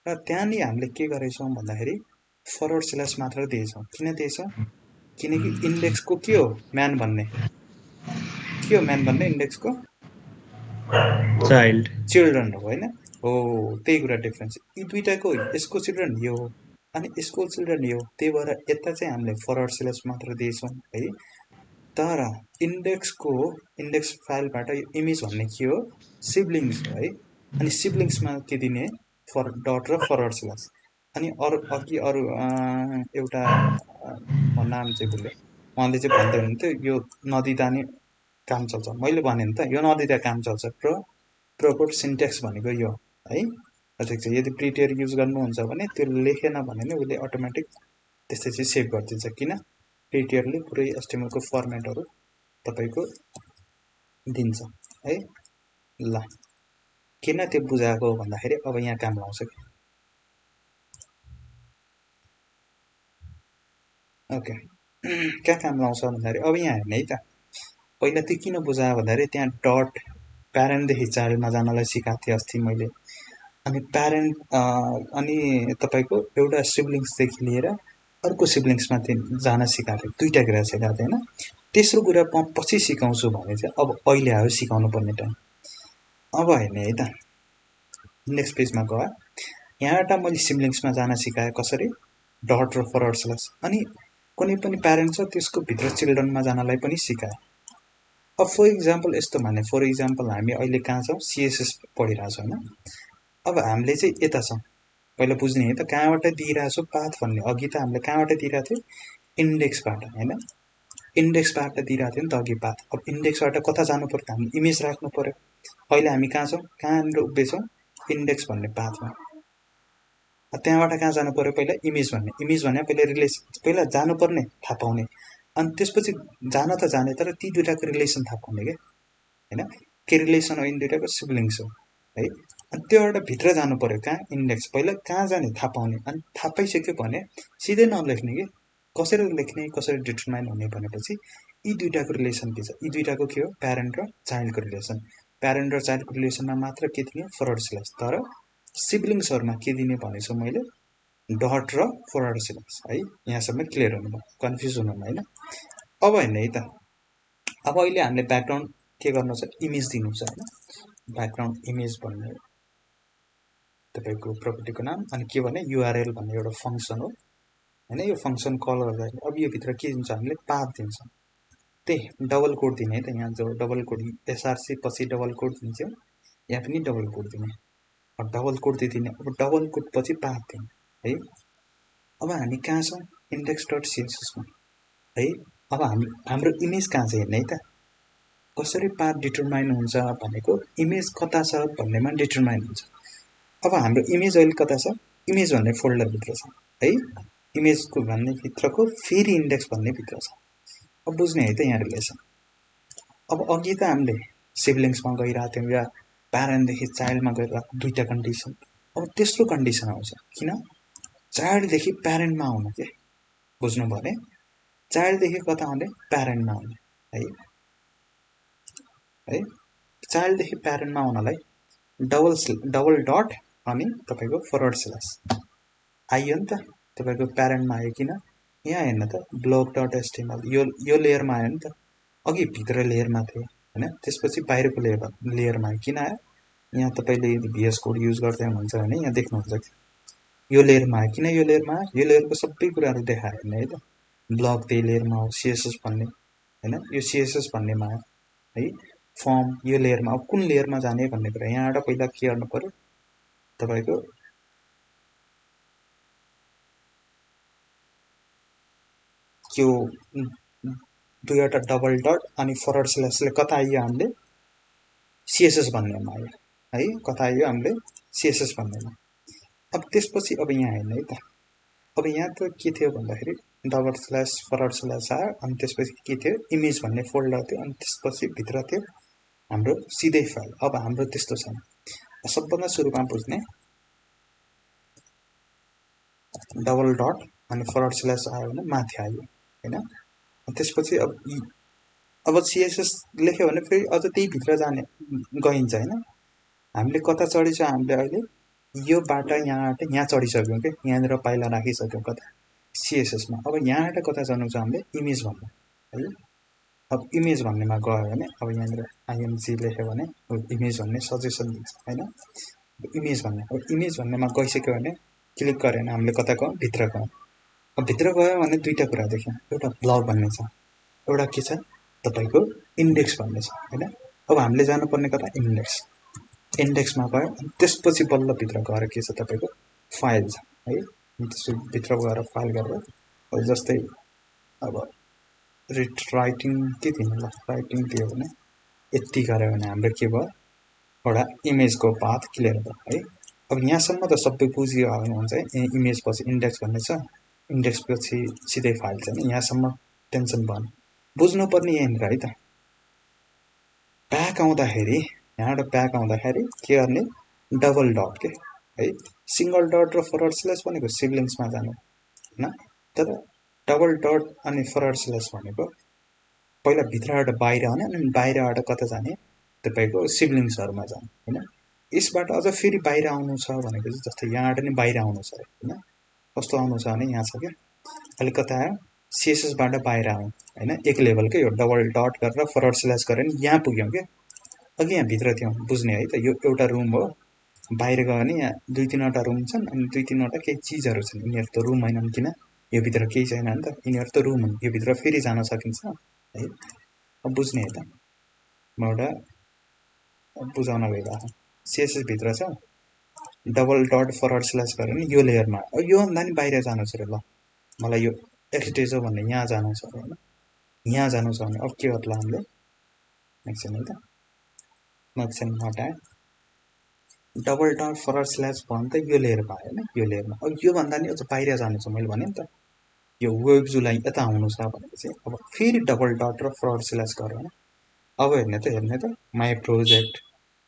र त्यहाँनिर हामीले के गरेछौँ भन्दाखेरि फरवर्ड स्ल्यास मात्र दिएछौँ। किन दिएछौँ किनकि इन्डेक्सको के हो म्यान भन्ने के हो म्यान भन्ने इन्डेक्सको चाइल्ड चिल्ड्रन हो होइन हो। त्यही कुरा डिफ्रेन्स यी दुइटाको यसको चिल्ड्रन यो अनि यसको चिल्ड्रन यो। त्यही भएर यता चाहिँ हामीले फरवर्ड स्ल्यास मात्र दिएछौँ है। तर इन्डेक्स फाइलबाट यो इमेज भन्ने के हो सिब्लिङ्स हो है। अनि सिब्लिङ्समा के दिने डट र फरवर्ड स्ल्यास। अनि अघि अरू एउटा नाम चाहिँ भुल्यो उहाँले चाहिँ भन्दै हुनुहुन्थ्यो यो नदिँदा नि काम चल्छ। मैले भने नि त यो नदिँदा काम चल्छ प्रोपोर्ट सिन्ट्याक्स भनेको यो है। ठिक छ यदि प्रिटियर युज गर्नुहुन्छ भने त्यो लेखेन भने नि उसले अटोमेटिक त्यस्तै चाहिँ सेभ गरिदिन्छ किन प्रिटियरले पुरै एचटिएमएलको फर्मेटहरू तपाईँको दिन्छ है। ल किन त्यो बुझाएको भन्दाखेरि अब यहाँ काम लाउँछ कि ओके कहाँ काम लाउँछ भन्दाखेरि अब यहाँ हेर्ने है त पहिला त्यो किन बुझायो भन्दाखेरि त्यहाँ डट प्यारेन्टदेखि चाइल्डमा जानलाई सिकाएको थिएँ अस्ति मैले। अनि प्यारेन्ट अनि तपाईँको एउटा सिब्लिङ्सदेखि लिएर अर्को सिब्लिङ्समा जान सिकाएको थिएँ दुईवटा कुरा सिकाएको थिएँ होइन। तेस्रो कुरा म पछि सिकाउँछु भने चाहिँ अब अहिले आयो सिकाउनु पर्ने टाइम। अब हेर्ने है त नेक्स्ट पेजमा गयो यहाँबाट मैले सिब्लिङ्समा जान सिकाएँ कसरी डट र फरवर्ड स्ल्यास। अनि कुनै पनि प्यारेन्ट छ त्यसको भित्र चिल्ड्रनमा जानलाई पनि सिकाएँ। अब फर इक्जाम्पल यस्तो भने फर इक्जाम्पल हामी अहिले कहाँ छौँ सिएसएस पढिरहेछौँ होइन। अब हामीले चाहिँ यता छौँ पहिला बुझ्ने है त कहाँबाट दिइरहेछौँ पाथ भन्ने अघि त हामीले कहाँबाट दिइरहेको थियो इन्डेक्सबाट होइन। इन्डेक्सबाट दिइरहेको थियो नि त अघि पाथ। अब इन्डेक्सबाट कता जानु पर्यो हामी इमेज राख्नु पर्यो। अहिले हामी कहाँ छौँ कहाँनिर उभिएछौँ इन्डेक्स भन्ने पाथमा। त्यहाँबाट कहाँ जानु पर्यो पहिला इमेज भने पहिला रिलेसन पहिला जानुपर्ने थाहा पाउने अनि त्यसपछि जान त जाने तर ती दुइटाको रिलेसन थाहा पाउने क्या होइन। के रिलेसन हो यिनी दुइटाको सिब्लिङ्स हो है। अनि त्योबाट भित्र जानु पर्यो कहाँ इन्डेक्स पहिला कहाँ जाने थाहा पाउने अनि थाहा पाइसक्यो भने सिधै नलेख्ने कि कसरी लेख्ने कसरी डिटरमाइन हुने भनेपछि यी दुइटाको रिलेसन के छ यी दुइटाको के हो प्यारेन्ट र चाइल्डको रिलेसन। प्यारेन्ट र चाइल्डको रिलेसनमा मात्र के दिने फरवर्ड स्ल्यास। तर सिब्लिङ्सहरूमा के दिने भनेछु मैले डट र फरवर्ड स्ल्यास है। यहाँसम्म क्लियर हुनुभयो कन्फ्युज हुनुहुन्न होइन। अब हेर्ने है त अब अहिले हामीले ब्याकग्राउन्ड के गर्नु छ इमेज दिनु छ होइन। ब्याकग्राउन्ड इमेज भन्ने तपाईँको प्रपर्टीको नाम अनि के भने युआरएल भन्ने एउटा फङ्सन हो होइन। यो फङ्सन कल गर्दाखेरि अब यो भित्र के दिन्छ हामीले पाथ दिन्छौँ। त्यही डबल कोड दिने है त यहाँ जो डबल कोड एसआरसी पछि डबल कोड दिन्छौँ यहाँ पनि डबल कोड दिने डबल कोड दिने। अब डबल कोड पछि पाथ दिने है। अब हामी कहाँ छौँ इन्डेक्स डट सिएसएसमा है। अब हाम्रो इमेज कहाँ छ हेर्ने है त कसरी पाथ डिटरमाइन हुन्छ भनेको इमेज कता छ भन्नेमा डिटरमाइन हुन्छ। अब हाम्रो इमेज अहिले कता छ, इमेज भन्ने फोल्डरभित्र छ है, इमेजको भन्ने भित्रको फेरि इन्डेक्स भन्ने भित्र छ। अब बुझ्ने है त यहाँ रिलेसन। अब अघि त हामीले सिब्लिङ्समा गइरहेको थियौँ या प्यारेन्टदेखि चाइल्डमा गइरहेको दुईवटा कन्डिसन। अब तेस्रो कन्डिसन आउँछ, किन चाइल्डदेखि प्यारेन्टमा आउनु के, बुझ्नु भने चाइल्डदेखि कता आउने, प्यारेन्टमा आउने है। चाइल्डदेखि प्यारेन्टमा आउनलाई डबल डट अनि तपाईँको फरवर्ड स्ल्यास आइयो नि त। तपाईँको प्यारेन्टमा आयो, किन यहाँ हेर्नु त ब्लक डट एचटिएमएल यो लेयरमा आयो नि त। अघि भित्र लेयरमा थियो होइन, त्यसपछि बाहिरको लेयरमा आयो। किन आयो, यहाँ तपाईँले यदि भिएस कोड युज गर्दै हुनुहुन्छ भने यहाँ देख्नुहुन्छ कि यो लेयरमा आयो। किन यो लेयरमा आयो, यो लेयरको सबै कुराहरू देखायो होइन है त। ब्लक त्यही लेयरमा हो, सिएसएस भन्ने होइन, यो सिएसएस भन्नेमा आयो है। फर्म यो लेयरमा, अब कुन लेयरमा जाने भन्ने कुरा यहाँबाट पहिला के गर्नु पर्यो, तपाईँको त्यो दुईवटा डबल डट अनि फरवर्ड स्ल्यासले कता आइयो, हामीले सिएसएस भन्नेमा आयो है। कता आइयो, हामीले सिएसएस भन्नेमा। अब त्यसपछि अब यहाँ हेर्नु है त। अब यहाँ त के थियो भन्दाखेरि डबल स्ल्यास फरवर्ड स्ल्यास आयो, अनि त्यसपछि के थियो, इमेज भन्ने फोल्डर थियो, अनि त्यसपछि भित्र थियो हाम्रो सिधै फाइल। अब हाम्रो त्यस्तो छैन। सबभन्दा सुरुमा बुझ्ने डबल डट अनि फरवर्ड स्ल्यास आयो भने माथि आयो होइन। त्यसपछि अब सिएसएस लेख्यो भने फेरि अझ त्यही भित्र जाने गइन्छ होइन। हामीले कता चढिन्छ, हामीले अहिले यो बाटा यहाँबाट यहाँ चढिसक्यौँ कि, यहाँनिर पाइला राखिसक्यौँ कता, सिएसएसमा। अब यहाँबाट कता जानु छ, हामीले इमेज भन्ने है। अब इमेज भन्नेमा गयो भने अब यहाँनिर आइएमजी लेख्यो भने इमेज भन्ने सजेसन दिन्छ होइन। इमेज भन्ने, अब इमेज भन्नेमा गइसक्यो भने क्लिक गऱ्यो भने हामीले कता गयौँ, भित्र गयौँ। अब भित्र गयो भने दुईवटा कुरा देख्यौँ, एउटा ब्लक भन्ने छ, एउटा के छ तपाईँको इन्डेक्स भन्ने छ होइन। अब हामीले जानुपर्ने कता, इन्डेक्समा गयो, त्यसपछि बल्ल भित्र गएर के छ, तपाईँको फाइल छ है। त्यसपछि भित्र गएर फाइल गरेर जस्तै अब राइटिङ के दिनु ल, राइटिङ दियो भने यति गऱ्यो भने हाम्रो के भयो, एउटा इमेजको पाथ क्लियर भयो है। अब यहाँसम्म त सबै बुझियो हुन्छ है। इमेज पछि इन्डेक्स भन्ने छ, इन्डेक्स पछि सिधै फाइल छ नि, यहाँसम्म टेन्सन भएन। बुझ्नुपर्ने यहाँनिर है त, ब्याक आउँदाखेरि यहाँबाट ब्याक आउँदाखेरि के गर्ने, डबल डट के है। सिङ्गल डट र फरवर्ड स्ल्यास भनेको सिब्लिङ्समा जाने होइन, तर डबल डट अनि फरवर्ड स्ल्यास भनेको पहिला भित्रबाट बाहिर आउने अनि बाहिरबाट कता जाने, तपाईँको सिब्लिङ्सहरूमा जाने होइन। यसबाट अझ फेरि बाहिर आउनु छ भनेको चाहिँ जस्तै यहाँबाट नि बाहिर आउनु छ होइन। कस्तो आउनु छ भने यहाँ छ क्या, अहिले कता आयो, सिएसएसबाट बाहिर आउँ होइन। एक लेभलकै यो डबल डट गरेर फरवर्ड स्ल्यास गरेर यहाँ पुग्यौँ क्या। अघि यहाँ भित्र थियौँ, बुझ्ने है त। यो एउटा रुम हो, बाहिर गयो भने यहाँ दुई तिनवटा रुम छन् अनि दुई तिनवटा केही चिजहरू छन्। यिनीहरू त रुम होइनन्, किन यो भित्र केही छैन नि त, यिनीहरू त रुम हुन्। यो भित्र फेरि जान सकिन्छ है। अब बुझ्ने है त, म एउटा बुझाउन गइरहेको। सिएसएस भित्र छ, डबल डट फरवर्ड स्ल्यास गरेर नि यो लेयरमा, अब योभन्दा नि बाहिर जानु छ अरे। ल मलाई यो एक्सटेजो भन्ने यहाँ जानु छ होइन, यहाँ जानु छ भने अब के गर्ला, हामीले एकछिन है त, म एकछिन हटाएँ। डबल डट फरवर्ड स्ल्यास भयो भने त यो लेयरमा आयो होइन, यो लेयरमा। अब योभन्दा नि अझ बाहिर जानु छ, मैले भने नि त यो वेब जुलाई यता आउनु छ भनेपछि अब फेरि डबल डट र फरवर्ड स्ल्यास गऱ्यो भने अब हेर्ने त my project,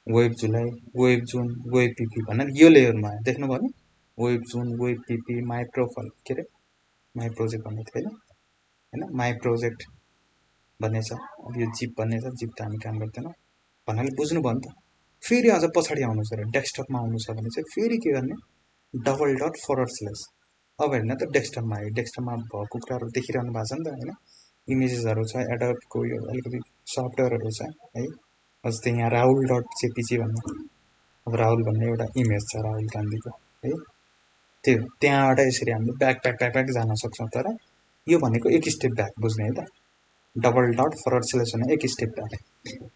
web July, web जुन, वेब पिपी भनेर यो लेयरमा आयो। देख्नुभयो नि, वेब जुन, वेब पिपी, माई प्रोफाइल के अरे माई प्रोजेक्ट भन्ने थियो होइन, माई प्रोजेक्ट भन्ने छ। अब यो जिप भन्ने छ, जिप त हामी काम गर्दैनौँ भन्नाले बुझ्नुभयो नि त। फेरि अझ पछाडि आउनु छ अरे, डेस्कटपमा आउनु छ भने चाहिँ फेरि के गर्ने, डबल डट फरवर्ड स्ल्यास। अब हेर्न त डेस्कटपमा आयो, डेस्कटपमा भएको कुराहरू देखिरहनु भएको छ नि त होइन। इमेजेसहरू छ, एडोबको यो अलिकति सफ्टवेयरहरू छ है। जस्तै यहाँ राहुल डट जेपिजी भन्ने, अब राहुल भन्ने एउटा इमेज छ राहुल गान्धीको है। त्यो त्यहाँबाट यसरी हामीले ब्याक ब्याक ब्याक ब्याक जान सक्छौँ। तर यो भनेको एक स्टेप ब्याक, बुझ्ने है त। डबल डट फरवर्ड स्ल्यास भने एक स्टेप ब्याक।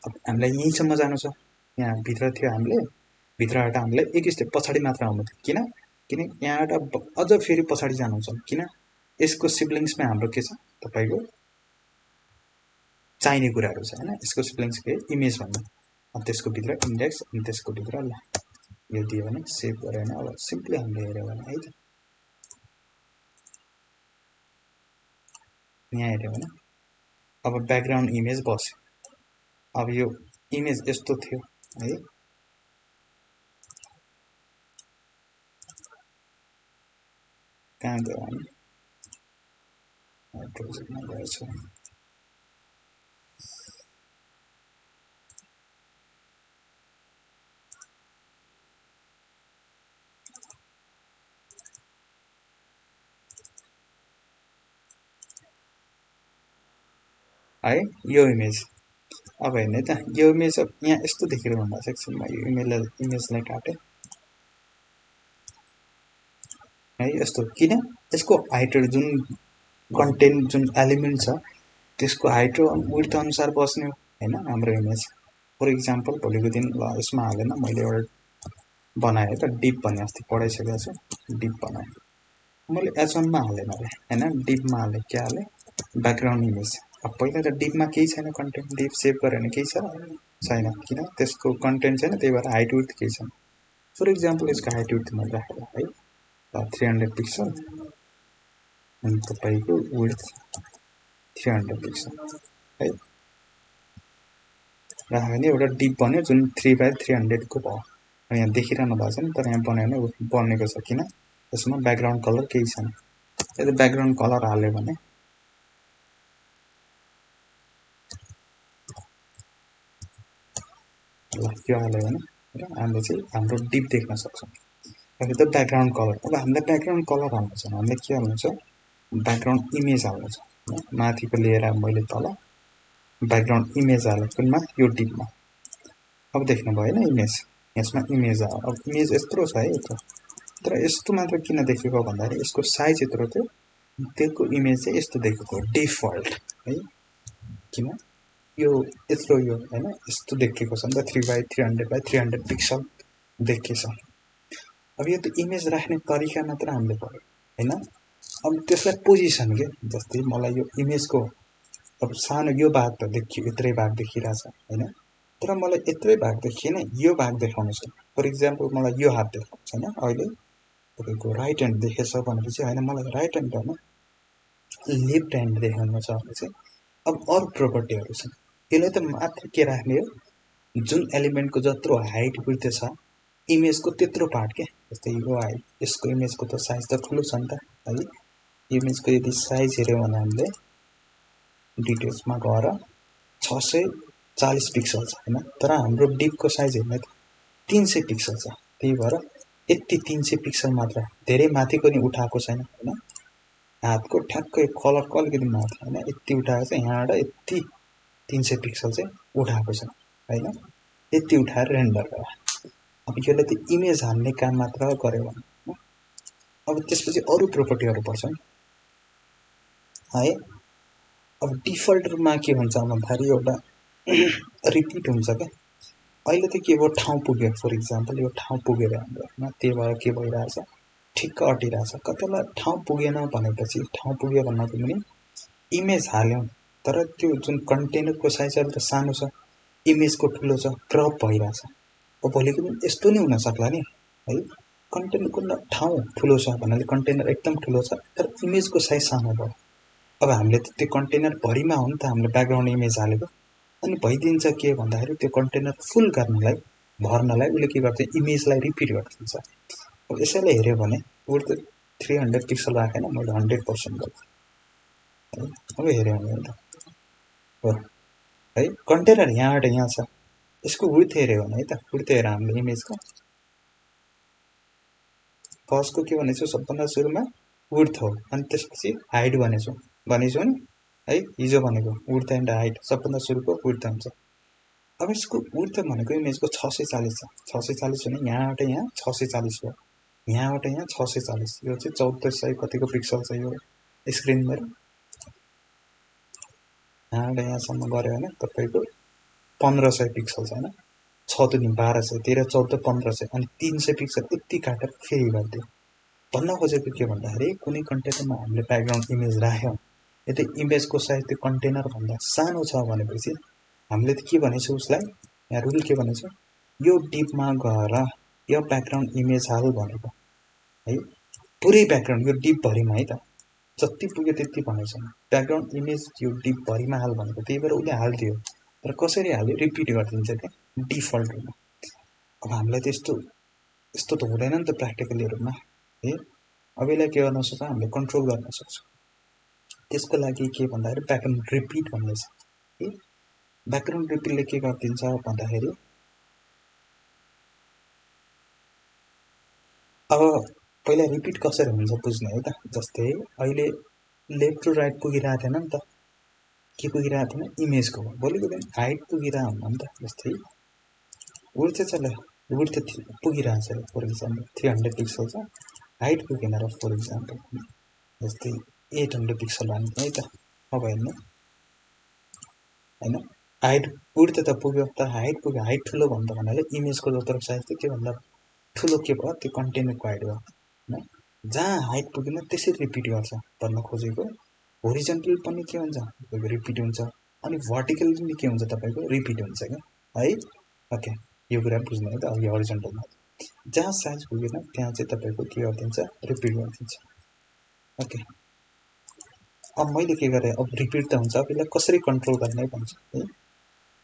अब हामीलाई यहीँसम्म जानु छ, यहाँ भित्र थियो, हामीले भित्रबाट हामीले एक स्टेप पछाडि मात्र आउनु थियो। किन यहाँबाट अझ फेरि पछाडि जानु छ, किन यसको सिब्लिङ्समा हाम्रो के छ, तपाईँको चाहिने कुराहरू छ हैन यसको स्पेलिङ के इमेज भन्नु अब त्यसको भित्र इन्डेक्स अनि त्यसको भित्र ल यो दियो भने सेभ गरे भने अब सिम्पली हामीले हेर्यो भने है त यहाँ हेर्यो भने अब ब्याकग्राउन्ड इमेज बस्यो अब यो इमेज यस्तो थियो है कहाँ गयो हामी प्रोजेक्टमा गएछ है यो इमेज अब हेर्ने त यो इमेज यहाँ यस्तो देखिरहनु भएको छ एकछिन म यो इमेजलाई काटेँ है यस्तो किन यसको हाइट जुन कन्टेन्ट जुन एलिमेन्ट छ त्यसको हाइट र विड्थ अनुसार बस्ने हो हैन हाम्रो इमेज फर इक्जाम्पल भोलिको दिन ल यसमा हालेन मैले एउटा बनाएँ त डिप भन्ने अस्ति पढाइसकेको छु डिप बनाएँ मैले H1 मा हालेन रे हैन डिप मा हाले के हाले ब्याकग्राउन्ड इमेज अब पहिला त डिप मा केही छैन कन्टेन्ट डिप सेभ गरे भने केही छैन किन त्यसको कन्टेन्ट छैन त्यही भएर हाइट विड्थ केही छैन फर इक्जाम्पल यसको हाइट विड्थ मैले राखेँ है 300 पिक्सल अनि तपाईको विड्थ 300 पिक्सल है राख्यो भने एउटा डिप बन्यो जुन 3/300 को भयो यहाँ देखिरहनु भएको छ नि तर यहाँ बनायो भने बनेको छ किन यसमा ब्याकग्राउन्ड कलर केही छैन यदि ब्याकग्राउन्ड कलर हाल्यो भने ल यो हाल्यो भने हामीले चाहिँ हाम्रो डिप देख्न सक्छौँ अहिले त ब्याकग्राउन्ड कलर अब हामीलाई ब्याकग्राउन्ड कलर हाल्नु छ हामीले के हाल्नु छ ब्याकग्राउन्ड इमेज हाल्नु छ माथिको लिएर मैले तल ब्याकग्राउन्ड इमेज हालेँ कुनमा यो डिपमा अब देख्नुभयो हैन इमेज यसमा इमेज आयो अब इमेज यत्रो छ है यत्रो तर यस्तो मात्र किन देखेको भन्दाखेरि यसको साइज यत्रो थियो त्यसको इमेज चाहिँ यस्तो देखेको डिफल्ट है किन यो यत्रो यो हैन यस्तो देखेको छ नि त 3/300 पिक्सल देखेछ अब यो त इमेज राख्ने तरिका मात्र हामीले पढ्यो हैन अब त्यसलाई पोजिसन के जस्तै मलाई यो इमेजको अब सानो यो भाग त देखियो यत्रै भाग देखिरहेछ हैन तर मलाई यत्रै भाग देखिएन यो भाग देखाउनु छ फर इक्जाम्पल मलाई यो हात देखाउनु छैन अहिले तपाईको राइट ह्यान्ड देखेछ भनेपछि हैन मलाई राइट ह्यान्ड हैन लेफ्ट ह्यान्ड देखाउनु छ भने चाहिँ अब अरु प्रोपर्टीहरु छन् यसलाई त मात्र के राख्ने हो जुन एलिमेन्टको जत्रो हाइट विड्थ छ इमेजको त्यत्रो पार्ट के जस्तै यो हाइट यसको इमेजको त साइज त ठुलो छ नि त है इमेजको यदि साइज हेर्यो भने हामीले डिटेल्समा गएर 640 पिक्सल छ हैन तर हाम्रो डिपको साइज हेर्ने त 300 पिक्सल छ त्यही भएर यति 300 पिक्सल मात्र धेरै माथिको नि उठाएको छैन हैन हातको ठ्याक्कै कलरको अलिकति माथि हैन यति उठाएको छ यहाँबाट यति 300 पिक्सल चाहिँ उठाएको छ हैन यति उठाएर रेन्डर गरे अब यसले त इमेज हाल्ने काम मात्र गर्यो भने अब त्यसपछि अरु प्रोपर्टीहरु पर्छन् है अब डिफल्टमा के हुन्छ भन्दाखेरि एउटा रिपिट हुन्छ के अहिले त के भयो ठाउँ पुग्यो फर इक्जाम्पल यो ठाउँ पुगेर हाम्रो त्यही भएर के भइरहेछ ठिक्क अटिरहेछ कतिलाई ठाउँ पुगेन भनेपछि ठाउँ पुग्यो भन्नको पनि इमेज हाल्यौं तर त्यो जुन कन्टेनरको साइज अलि त सानो छ इमेजको ठुलो छ क्रप भइरहेछ अब भोलिको दिन यस्तो नै हुन सक्ला नि है कन्टेनरको ठाउँ ठुलो छ भन्नाले कन्टेनर एकदम ठुलो छ तर इमेजको साइज सानो भयो अब हामीले त त्यो कन्टेनर भरिमा हो नि त हामीले ब्याकग्राउन्ड इमेज हालेको अनि भइदिन्छ के भन्दाखेरि त्यो कन्टेनर फुल गर्नलाई भर्नलाई उले के गर्छ इमेजलाई रिपिट गर्छ अब यसैले हेर्यो भने विड्थ 300 पिक्सल राखेन मैले 100% गरेँ अब हेर्यो भने त हो है कन्टेनर यहाँबाट यहाँ छ यसको विड्थ हेर्यो भने है त विड्थ हेरेर हामीले इमेजको फर्स्टको के भनेछु सबभन्दा सुरुमा विड्थ हो अनि त्यसपछि हाइट भनेछु नि है हिजो भनेको विड्थ एन्ड हाइट सबभन्दा सुरुको विड्थ हुन्छ अब यसको विड्थ भनेको इमेजको 640 छ 640 भने यहाँबाट यहाँ 640 हो यहाँबाट यहाँ 640 यो चाहिँ 1400 कतिको पिक्सल छ यो स्क्रिन मेरो यहाँबाट यहाँसम्म गऱ्यो भने तपाईको 1500 पिक्सल छ हैन 6 दुनी 1200 13 14 1500 अनि 300 पिक्सल यति काटेर फेरि गर्दियो भन्न खोजेको के भन्दाखेरि कुनै कन्टेन्टमा हामीले ब्याकग्राउन्ड इमेज राख्यौं यदि इमेजको साइज त्यो कन्टेनर भन्दा सानो छ भनेपछि हामीले त के भनेछौँ उसलाई, यहाँ रुल के भनेछ, यो डिपमा गएर यो ब्याकग्राउन्ड इमेज हाल भनेको है, पुरै ब्याकग्राउन्ड यो डिपभरिमा है त, जति पुग्यो त्यति भनेछ। ब्याकग्राउन्ड इमेज यो डिपभरिमा हाल भनेको, त्यही भएर उसले हालिदियो। तर कसरी हाल्यो, रिपिट गरिदिन्छ क्या डिफल्टमा। अब हामीलाई त यस्तो त हुँदैन नि त प्र्याक्टिकलीहरूमा है। अब यसलाई के गर्न सक्छ, हामीले कन्ट्रोल गर्न सक्छौँ। त्यसको लागि के भन्दाखेरि ब्याकग्राउन्ड रिपिट भन्ने छ है। ब्याकग्राउन्ड रिपिटले के गरिदिन्छ भन्दाखेरि, अब पहिला रिपिट कसरी हुन्छ बुझ्ने है त। जस्तै अहिले लेफ्ट टु राइट पुगिरहेको थिएन नि त, के पुगिरहेको थिएन, इमेजको भोलिको दिन हाइट पुगिरहेको हुन्न नि त। जस्तै विड्थ चाहिँ विड्थ पुगिरहेको छ, फर इक्जाम्पल 300 पिक्सल छ, हाइट पुगेन र फर इक्जाम्पल जस्तै 800 पिक्सल हाल्नु है त। अब हेर्नु होइन, हाइट विड्थ त पुग्यो तर हाइट पुग्यो, हाइट ठुलो भन्दा भन्नाले इमेजको जत्रो साइज थियो त्योभन्दा ठुलो के भयो, त्यो कन्टेनरको हाइट भयो होइन। जहाँ हाइट पुगेन त्यसरी रिपिट गर्छ भन्न खोजेको। होरिजेन्टल पनि के हुन्छ तपाईँको रिपिट हुन्छ, अनि भर्टिकल पनि के हुन्छ तपाईँको रिपिट हुन्छ क्या है। ओके, यो कुरा बुझ्नु है त। अघि होरिजेन्टलमा जहाँ साइज पुगेन त्यहाँ चाहिँ तपाईँको के गरिदिन्छ, रिपिट गरिदिन्छ। ओके, अब मैले के गरेँ, अब रिपिट त हुन्छ, अब यसलाई कसरी कन्ट्रोल गर्ने भन्छु है।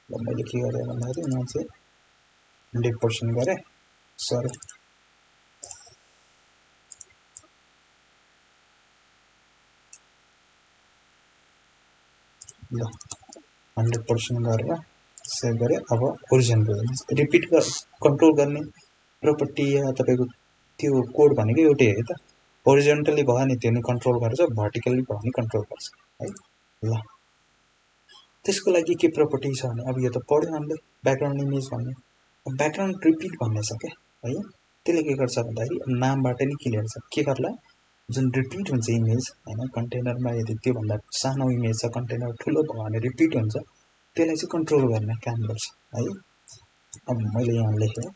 अब मैले के गरेँ भन्दाखेरि यहाँ चाहिँ 100% गरेँ, सरी ल 100% गरेर सेभ गरेँ। अब होरिजेन्टल रिपिट कन्ट्रोल गर्ने प्रोपर्टी या तपाईँको त्यो कोड भनेको एउटै हो त। होरिजेन्टली भयो नि त्यो नि कन्ट्रोल गर्छ, भर्टिकल्ली भयो नि कन्ट्रोल गर्छ है। ल त्यसको लागि के प्रोपर्टी छ भने, अब यो त पढ्यो हामीले ब्याकग्राउन्ड इमेज भन्ने। ब्याकग्राउन्ड रिपिट भन्ने छ क्या है। त्यसले के गर्छ भन्दाखेरि नामबाट नि क्लियर छ, के गर्ला, जुन रिपिट हुन्छ इमेज होइन कन्टेनरमा, यदि त्योभन्दा सानो इमेज छ, कन्टेनर ठुलो भयो भने रिपिट हुन्छ, त्यसलाई चाहिँ कन्ट्रोल गर्ने काम गर्छ है। अब मैले यहाँ लेखेँ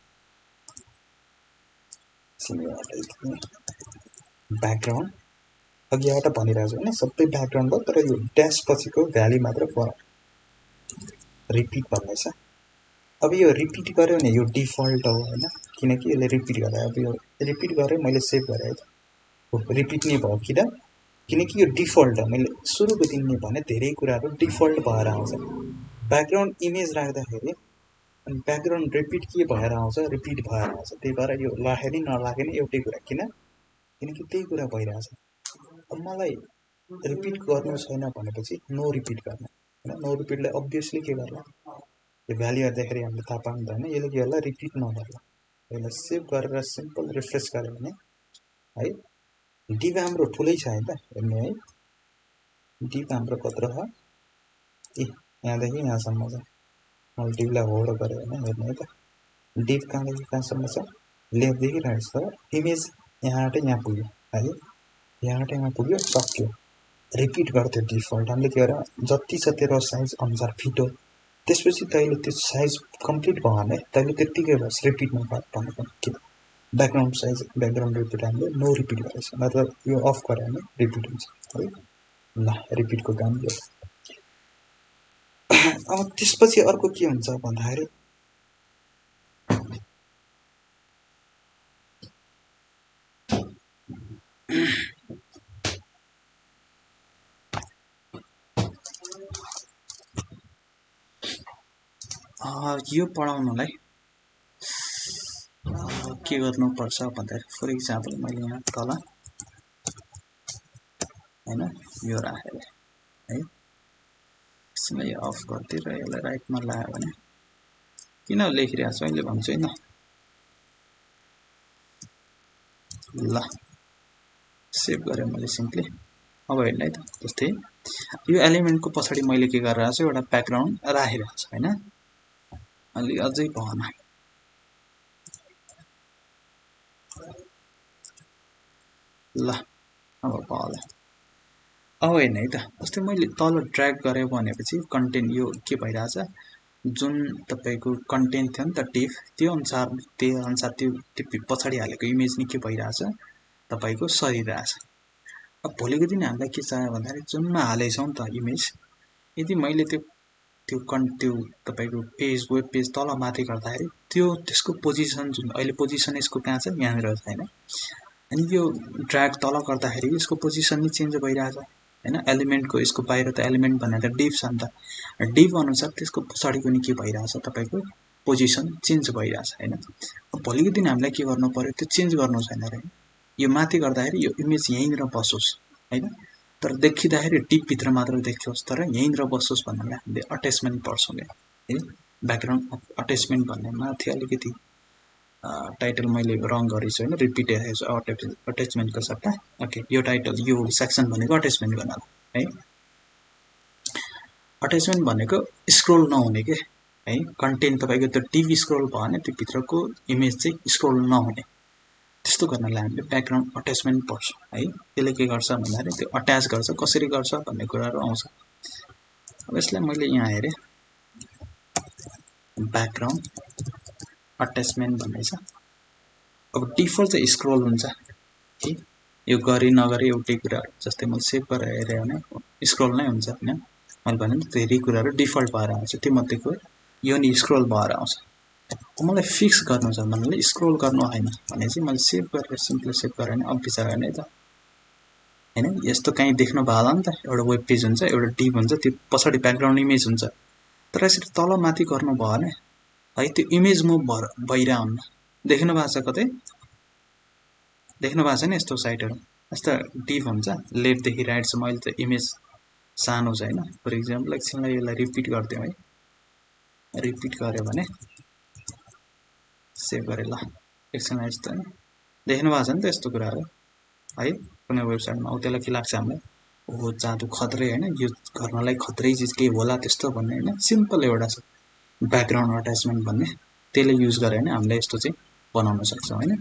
ब्याकग्राउन्ड, अघिबाट भनिरहेको छु होइन, सबै ब्याकग्राउन्ड भयो, तर यो ड्यास पछिको भ्याली मात्र फरक रिपिट भन्ने छ। अब यो रिपिट गर्यो भने यो डिफल्ट हो होइन, किनकि यसले रिपिट गरेँ। अब यो रिपिट गरेँ, मैले सेभ गरेँ है त, रिपिट नै भयो किनकि यो डिफल्ट हो। मैले सुरुको दिनमै भने धेरै कुराहरू डिफल्ट भएर आउँछ। ब्याकग्राउन्ड इमेज राख्दाखेरि अनि ब्याकग्राउन्ड रिपिट के भएर आउँछ, रिपिट भएर आउँछ। त्यही भएर यो लागे नि नलागे नि एउटै कुरा, किनकि त्यही कुरा भइरहेछ। अब मलाई रिपिट गर्नु छैन भनेपछि नो रिपिट गर्ने होइन। नो रिपिटलाई अभियसली के गर्ला, यो भ्याल्यु हेर्दाखेरि हामीले थाहा पाउनु त होइन, यसले के गर्ला, रिपिट नगर्ला। यसलाई सेभ गरेर सिम्पल रिफ्रेस गऱ्यो भने है, डिप हाम्रो ठुलै छ है त, हेर्ने है। डिप हाम्रो कत्रो छ, यहाँदेखि यहाँसम्म छ। मैले डिपलाई होल्ड गरेँ होइन, हेर्ने है त, डिप कहाँदेखि कहाँसम्म छ, लेफ्टदेखि राइटसम्म। इमेज यहाँबाट यहाँ पुग्यो है, यहाँबाट यहाँ पुग्यो, सक्यो। रिपिट गर्थ्यो डिफल्ट, हामीले के गरेर जति छ तेरो साइज अनुसार फिट हो। त्यसपछि तैँले त्यो साइज कम्प्लिट भयो भने तैँले त्यत्तिकै बस रिपिट नगर भनेको किन। ब्याकग्राउन्ड साइज ब्याकग्राउन्ड रिपिट हामीले नो रिपिट गरेछ, मतलब यो अफ गऱ्यो भने रिपिट हुन्छ है। ल रिपिटको काम यो। अब त्यसपछि अर्को के हुन्छ भन्दाखेरि, यो पढाउनलाई के गर्नुपर्छ भन्दाखेरि, फर इक्जाम्पल मैले यहाँ तल होइन यो राखेर है, यसलाई यो अफ गरिदिएर यसलाई राइटमा लगायो भने किन लेखिरहेको छु अहिले भन्छु होइन। ल सेभ गरेँ मैले सिम्पली। अब हेर्नु है त, जस्तै यो एलिमेन्टको पछाडि मैले के गरिरहेको छु, एउटा ब्याकग्राउन्ड राखिरहेको छु होइन। अलि अझै भएन, ल अब भयो होला। अब हेर्नु है त, जस्तै मैले तल ड्र्याग गरेँ भनेपछि कन्टेन्ट यो के भइरहेछ, जुन तपाईँको कन्टेन्ट थियो नि त डिफ, त्यो अनुसार त्यो पछाडि हालेको इमेज नि के भइरहेछ, तपाईँको सरिरहेछ। अब भोलिको दिन हामीलाई के चाहियो भन्दाखेरि जुनमा हालेछौँ नि त इमेज, यदि मैले त्यो तपाईँको वेब पेज तल माथि गर्दाखेरि त्यसको पोजिसन जुन अहिले पोजिसन यसको कहाँ छ, यहाँनिर छ होइन। अनि यो ड्र्याग तल गर्दाखेरि यसको पोजिसन नि चेन्ज भइरहेछ होइन। एलिमेन्टको यसको बाहिर त एलिमेन्ट भनेर डिभ छ नि त, डिभ अनुसार त्यसको पछाडिको नि के भइरहेछ, तपाईँको पोजिसन चेन्ज भइरहेछ होइन। भोलिको दिन हामीलाई के गर्नु पर्यो, त्यो चेन्ज गर्नु छैन र यो माथि गर्दाखेरि यो इमेज यहीँनिर बसोस् होइन, तर देखिँदाखेरि डिपभित्र मात्र देखियोस्, तर यहीँनिर बसोस् भन्नाले हामीले अट्याचमेन्ट पढ्छौँ क्या है। ब्याकग्राउन्ड अट्याचमेन्ट भन्ने माथि अलिकति टाइटल मैले रङ गरेछु होइन, रिपिट हेरेको छु अट्याचमेन्टको सट्टा। ओके, यो टाइटल यो सेक्सन भनेको अट्याचमेन्ट गर्नाको है। अट्याचमेन्ट भनेको स्क्रोल नहुने के है, कन्टेन्ट तपाईँको त्यो टिभी स्क्रोल भयो भने त्यो भित्रको इमेज चाहिँ स्क्रोल नहुने, त्यस्तो गर्नलाई हामीले ब्याकग्राउन्ड अट्याचमेन्ट पढ्छौँ है। त्यसले के गर्छ भन्दाखेरि त्यो अट्याच गर्छ, कसरी गर्छ भन्ने कुराहरू आउँछ। अब यसलाई मैले यहाँ हेरेँ, ब्याकग्राउन्ड अट्याचमेन्ट भन्ने छ। अब डिफल्ट चाहिँ स्क्रोल हुन्छ है, यो गरे नगरे एउटै कुराहरू, जस्तै मैले सेभ गरेर हेरेँ भने स्क्रोल नै हुन्छ होइन। मैले भने धेरै कुराहरू डिफल्ट भएर आउँछ, त्यो मध्येको यो नि स्क्रोल भएर आउँछ। मलाई फिक्स गर्नु छ भन्नाले स्क्रोल गर्नु होइन भने चाहिँ मैले सेभ गरेर सिम्पली सेभ गरेर भने अब विचार गर्ने त होइन। यस्तो कहीँ देख्नु भयो होला नि त, एउटा वेब पेज हुन्छ, एउटा डिभ हुन्छ, त्यो पछाडि ब्याकग्राउन्ड इमेज हुन्छ, तर यसरी तल माथि गर्नुभयो भने है त्यो इमेज मुभ भइरहन्न। देख्नु भएको छ कतै, देख्नु भएको छ नि यस्तो साइटहरू, यस्तो डिभ हुन्छ लेफ्टदेखि राइटसम्म। अहिले त इमेज सानो छ होइन। फर इक्जाम्पल एकछिनलाई यसलाई रिपिट गरिदिउँ है, रिपिट गऱ्यो भने सेभ गरेँ ल, एकछिनलाई यस्तो होइन, देख्नु भएको छ नि त यस्तो कुराहरू है। कुनै वेबसाइटमा अब त्यसलाई के लाग्छ हामीलाई, ओहो जादु खत्रै होइन, यो गर्नलाई खत्रै चिज केही होला त्यस्तो भन्ने होइन। सिम्पल एउटा छ ब्याकग्राउन्ड अट्याचमेन्ट भन्ने, त्यसले युज गरेर होइन हामीले यस्तो चाहिँ बनाउन सक्छौँ होइन।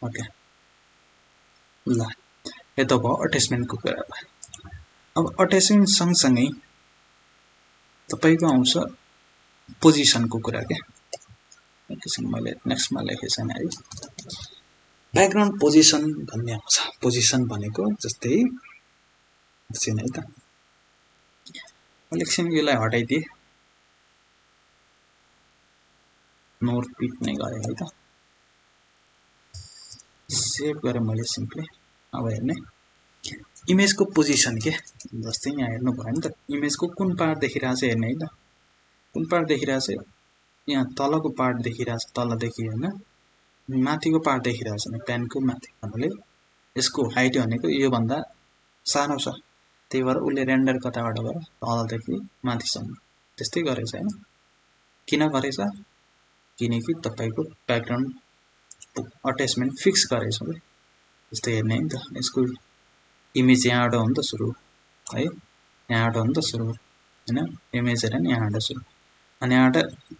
ओके ल, यो त भयो अट्याचमेन्टको कुरा। अब अट्याचमेन्ट सँगसँगै तपाईँको आउँछ पोजिसनको कुरा क्या। एकैछिन मैले नेक्स्टमा लेखेको छैन है, ब्याकग्राउन्ड पोजिसन भन्ने आउँछ। पोजिसन भनेको जस्तै एकछिन है त, मैले एकछिन यसलाई हटाइदिएँ, नो रिपिट नै गरेँ है त, सेभ गरेँ मैले सिम्पली। अब हेर्ने इमेजको पोजिसन के, जस्तै यहाँ हेर्नु भयो नि त, इमेजको कुन पार्ट देखिरहेछ हेर्ने है त, कुन पार्ट देखिरहेछ, यहाँ तलको पार्ट देखिरहेछ तलदेखि होइन, माथिको पार्ट देखिरहेछ भने पेनको माथि भन्नाले यसको हाइट भनेको योभन्दा सानो छ, त्यही भएर उसले रेन्डर कताबाट गर्यो तलदेखि माथिसम्म त्यस्तै गरेछ होइन। किन गरेछ, किनकि तपाईँको ब्याकग्राउन्ड अट्याचमेन्ट फिक्स गरेछ कि, जस्तै हेर्ने नि त, यसको इमेज यहाँबाट हो नि त सुरु है, यहाँबाट हो नि त सुरु होइन, इमेज हेर नि यहाँबाट सुरु, अनि यहाँबाट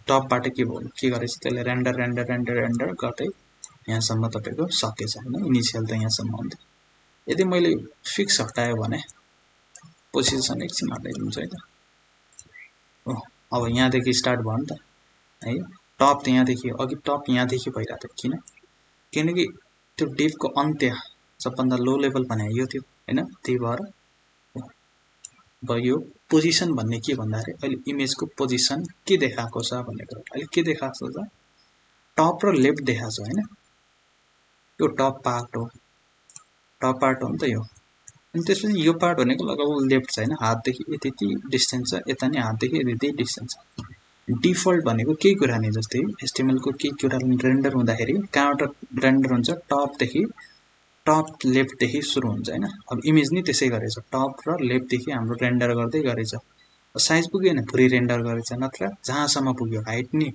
टपबाट के भयो के गरेछ त्यसले रेन्डर रेन्डर रेन्डर रेन्डर गर्दै यहाँसम्म तपाईँको सकेछ होइन। इनिसियल त यहाँसम्म हुन्थ्यो। यदि मैले फिक्स हटायो भने पोजिसन एकछिन हटाइदिन्छु है त। अब यहाँदेखि स्टार्ट भयो नि त है, टप त यहाँदेखि, अघि टप यहाँदेखि भइरहेको थियो, किनकि त्यो डिभको अन्त्य सबभन्दा लो लेभल भने यो थियो होइन, त्यही भएर यो पोजिसन भन्ने के भन्दाखेरि अहिले इमेजको पोजिसन के देखाएको छ भन्ने कुरा। अहिले के देखाएको छ, टप र लेफ्ट देखाएको छ होइन, यो टप पार्ट हो नि त यो, अनि त्यसपछि यो पार्ट भनेको लगभग लेफ्ट छ होइन, हातदेखि यति डिस्टेन्स छ, यता नि हातदेखि यति डिस्टेन्स छ। डिफल्ट भनेको केही कुरा नै, जस्तै एचटिएमएलको केही कुरा रेन्डर हुँदाखेरि कहाँबाट रेन्डर हुन्छ, टप लेफ्टदेखि सुरु हुन्छ होइन। अब इमेज नि त्यसै गरेछ, टप र लेफ्टदेखि हाम्रो रेन्डर गर्दै गरेछ, साइज पुग्यो भने पुरै रेन्डर गरेछ, नत्र जहाँसम्म पुग्यो हाइट नि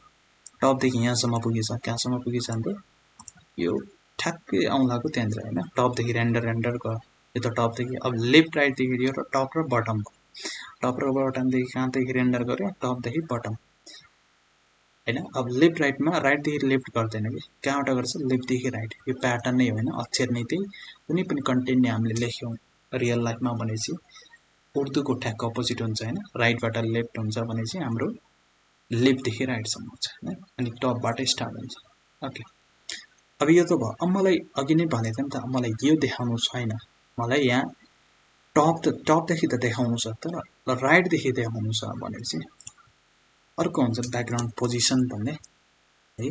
टपदेखि यहाँसम्म पुगेछ, कहाँसम्म पुगेछ हाम्रो यो ठ्याक्कै आउँलाको त्यहाँनिर होइन, टपदेखि रेन्डर गयो यो त टपदेखि। अब लेफ्ट राइटदेखि यो टप र बटमदेखि कहाँदेखि रेन्डर गर्यो, टपदेखि बटम होइन। अब लेफ्ट राइटमा राइटदेखि लेफ्ट गर्दैन कि, कहाँबाट गर्छ लेफ्टदेखि राइट, यो प्याटर्न नै होइन, अक्षर नै त्यही। कुनै पनि कन्टेन्ट नै हामीले लेख्यौँ रियल लाइफमा भनेपछि उर्दूको ठ्याक्क अपोजिट हुन्छ होइन, राइटबाट लेफ्ट हुन्छ भनेपछि हाम्रो लेफ्टदेखि राइटसम्म हुन्छ होइन, अनि टपबाटै स्टार्ट हुन्छ। ओके, अब यो त भयो। अब मलाई अघि नै भनेको नि त, मलाई यो देखाउनु छैन, मलाई यहाँ टपदेखि त देखाउनु छ तर राइटदेखि देखाउनु छ भनेपछि अर्को हुन्छ ब्याकग्राउन्ड पोजिसन भन्ने है।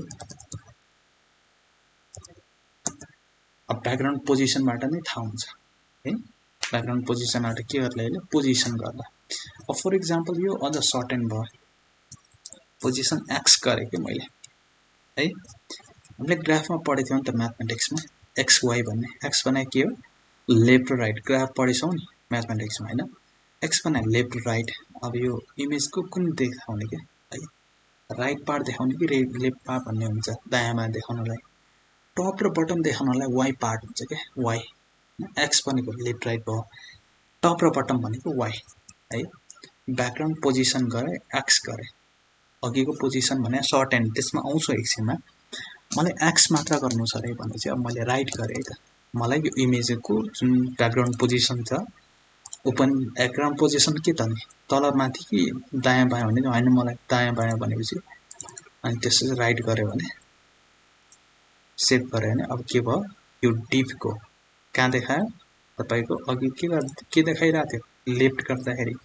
अब ब्याकग्राउन्ड पोजिसनबाट नै थाहा हुन्छ है, ब्याकग्राउन्ड पोजिसनबाट के गर्दा अहिले पोजिसन गर्दा। अब फर इक्जाम्पल यो अझ सर्ट एन्ड भयो, पोजिसन एक्स गरेँ कि मैले है। हामीले ग्राफमा पढेको थियौँ नि त म्याथमेटिक्समा एक्स वाइ भन्ने। एक्स भने के हो, लेफ्ट र राइट। ग्राफ पढेछौँ नि म्याथमेटिक्समा होइन, एक्स भने लेफ्ट राइट। अब यो इमेजको कुन देखाउने क्या है, राइट पार्ट देखाउने कि लेफ्ट पार्ट भन्ने हुन्छ दायाँमा देखाउनलाई। टप र बटम देखाउनलाई वाइ पार्ट हुन्छ क्या, वाइ। एक्स भनेको लेफ्ट राइट भयो, टप र बटम भनेको वाइ है। ब्याकग्राउन्ड पोजिसन गरेँ, एक्स गरेँ। अघिको पोजिसन भने सर्ट एन्ड, त्यसमा आउँछ एकछिनमा। मलाई एक्स मात्र गर्नु छ अरे भने चाहिँ अब मैले राइट गरेँ है त। मलाई यो इमेजको जुन ब्याकग्राउन्ड पोजिसन छ ओपन ब्याकग्राउन्ड पोजिसन के त नि तल माथि कि दायाँ बायाँ भने होइन, मलाई दायाँ बायाँ भनेपछि अनि त्यसपछि राइट गऱ्यो भने सेभ गऱ्यो भने अब के भयो, यो डिपको कहाँ देखायो तपाईँको, अघि के देखाइरहेको थियो लेफ्ट गर्दाखेरि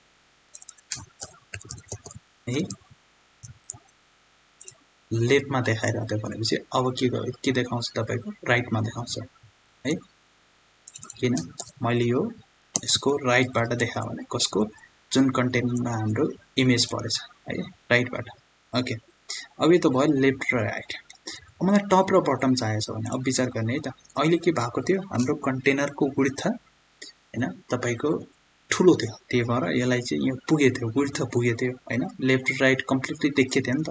है, लेफ्टमा देखाइरहेको थियो भनेपछि अब के देखाउँछ तपाईँको राइटमा देखाउँछ है। किन मैले यो यसको राइटबाट देखाएँ भने कसको, जुन कन्टेन्टमा हाम्रो इमेज परेछ है, राइटबाट। ओके, अब यो त भयो लेफ्ट र राइट। अब मलाई टप र बटम चाहिएको छ भने अब विचार गर्ने है त। अहिले के भएको थियो, हाम्रो कन्टेनरको विड्थ होइन तपाईँको ठुलो थियो, त्यही भएर यसलाई चाहिँ यो पुगेको थियो, विड्थ पुगेको थियो होइन। लेफ्ट र राइट कम्प्लिटली देखिएको थियो नि त,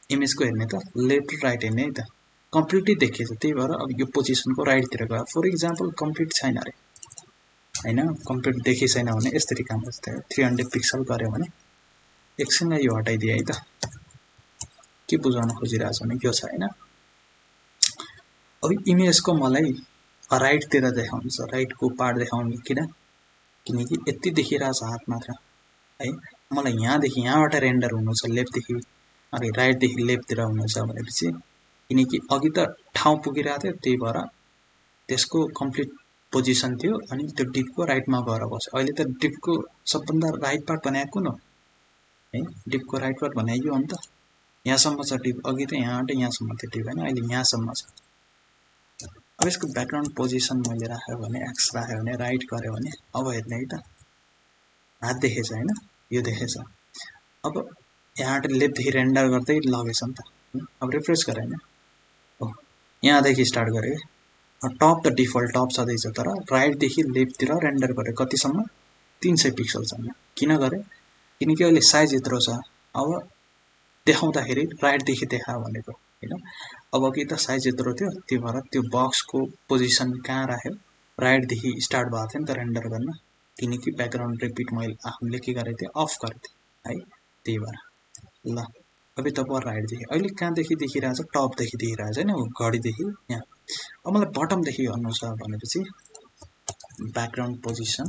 इमेजको हेर्ने त लेफ्ट र राइट हेर्ने है त, कम्प्लिटली देखिएछ। त्यही भएर अब यो पोजिसनको राइटतिर गयो। फर इक्जाम्पल कम्प्लिट छैन अरे होइन, कम्प्लिट देखि छैन भने यसरी काम गर्छ। 300 पिक्सल गऱ्यो भने एकछिनलाई यो हटाइदिए है त। के बुझाउन खोजिरहेको छ भने यो छ होइन। अब इमेजको मलाई राइटतिर देखाउनु छ, राइटको पार्ट देखाउनु किनकि यति देखिरहेको छ हात मात्र है। मलाई यहाँदेखि यहाँबाट रेन्डर हुनु छ लेफ्टदेखि, अनि राइटदेखि लेफ्टतिर हुनु छ भनेपछि किनकि अघि त ठाउँ पुगिरहेको थियो, त्यही भएर त्यसको कम्प्लिट पोजिसन थियो अनि त्यो डिपको राइटमा गएर बस्यो। अहिले त डिपको सबभन्दा राइट पार्ट बनाएको कुन हो है, डिपको राइट पार्ट बनाएको यो हो नि त। यहाँसम्म छ डिप, अघि त यहाँबाट यहाँसम्म थियो डिप होइन, अहिले यहाँसम्म छ। अब यसको ब्याकग्राउन्ड पोजिसन मैले राख्यो भने एक्स राख्यो भने राइट गऱ्यो भने अब हेर्ने है त, हात देखेछ होइन, यो देखेछ। अब यहाँबाट लेफ्टदेखि रेन्डर गर्दै लगेछ नि त। अब रिफ्रेस गरेँ होइन, हो यहाँदेखि स्टार्ट गरेँ। टप त डिफल्ट टप छँदैछ, तर राइटदेखि लेफ्टतिर रेन्डर गरेँ कतिसम्म, 300 पिक्सलसम्म। किन गरेँ, किनकि अहिले साइज यत्रो छ। अब देखाउँदाखेरि राइटदेखि देखायो भनेको होइन। अब अघि त साइज यत्रो थियो, त्यही भएर त्यो बक्सको पोजिसन कहाँ राख्यो, राइटदेखि स्टार्ट भएको थियो नि त रेन्डर गर्न, किनकि ब्याकग्राउन्ड रिपिट मैले आफूले के गरेको थिएँ, अफ गरेको थिएँ है, त्यही भएर। ल अब त भयो राइटदेखि, अहिले कहाँदेखि देखिरहेछ, टपदेखि देखिरहेछ होइन, घडीदेखि यहाँ। अब मलाई बटमदेखि गर्नु छ भनेपछि ब्याकग्राउन्ड पोजिसन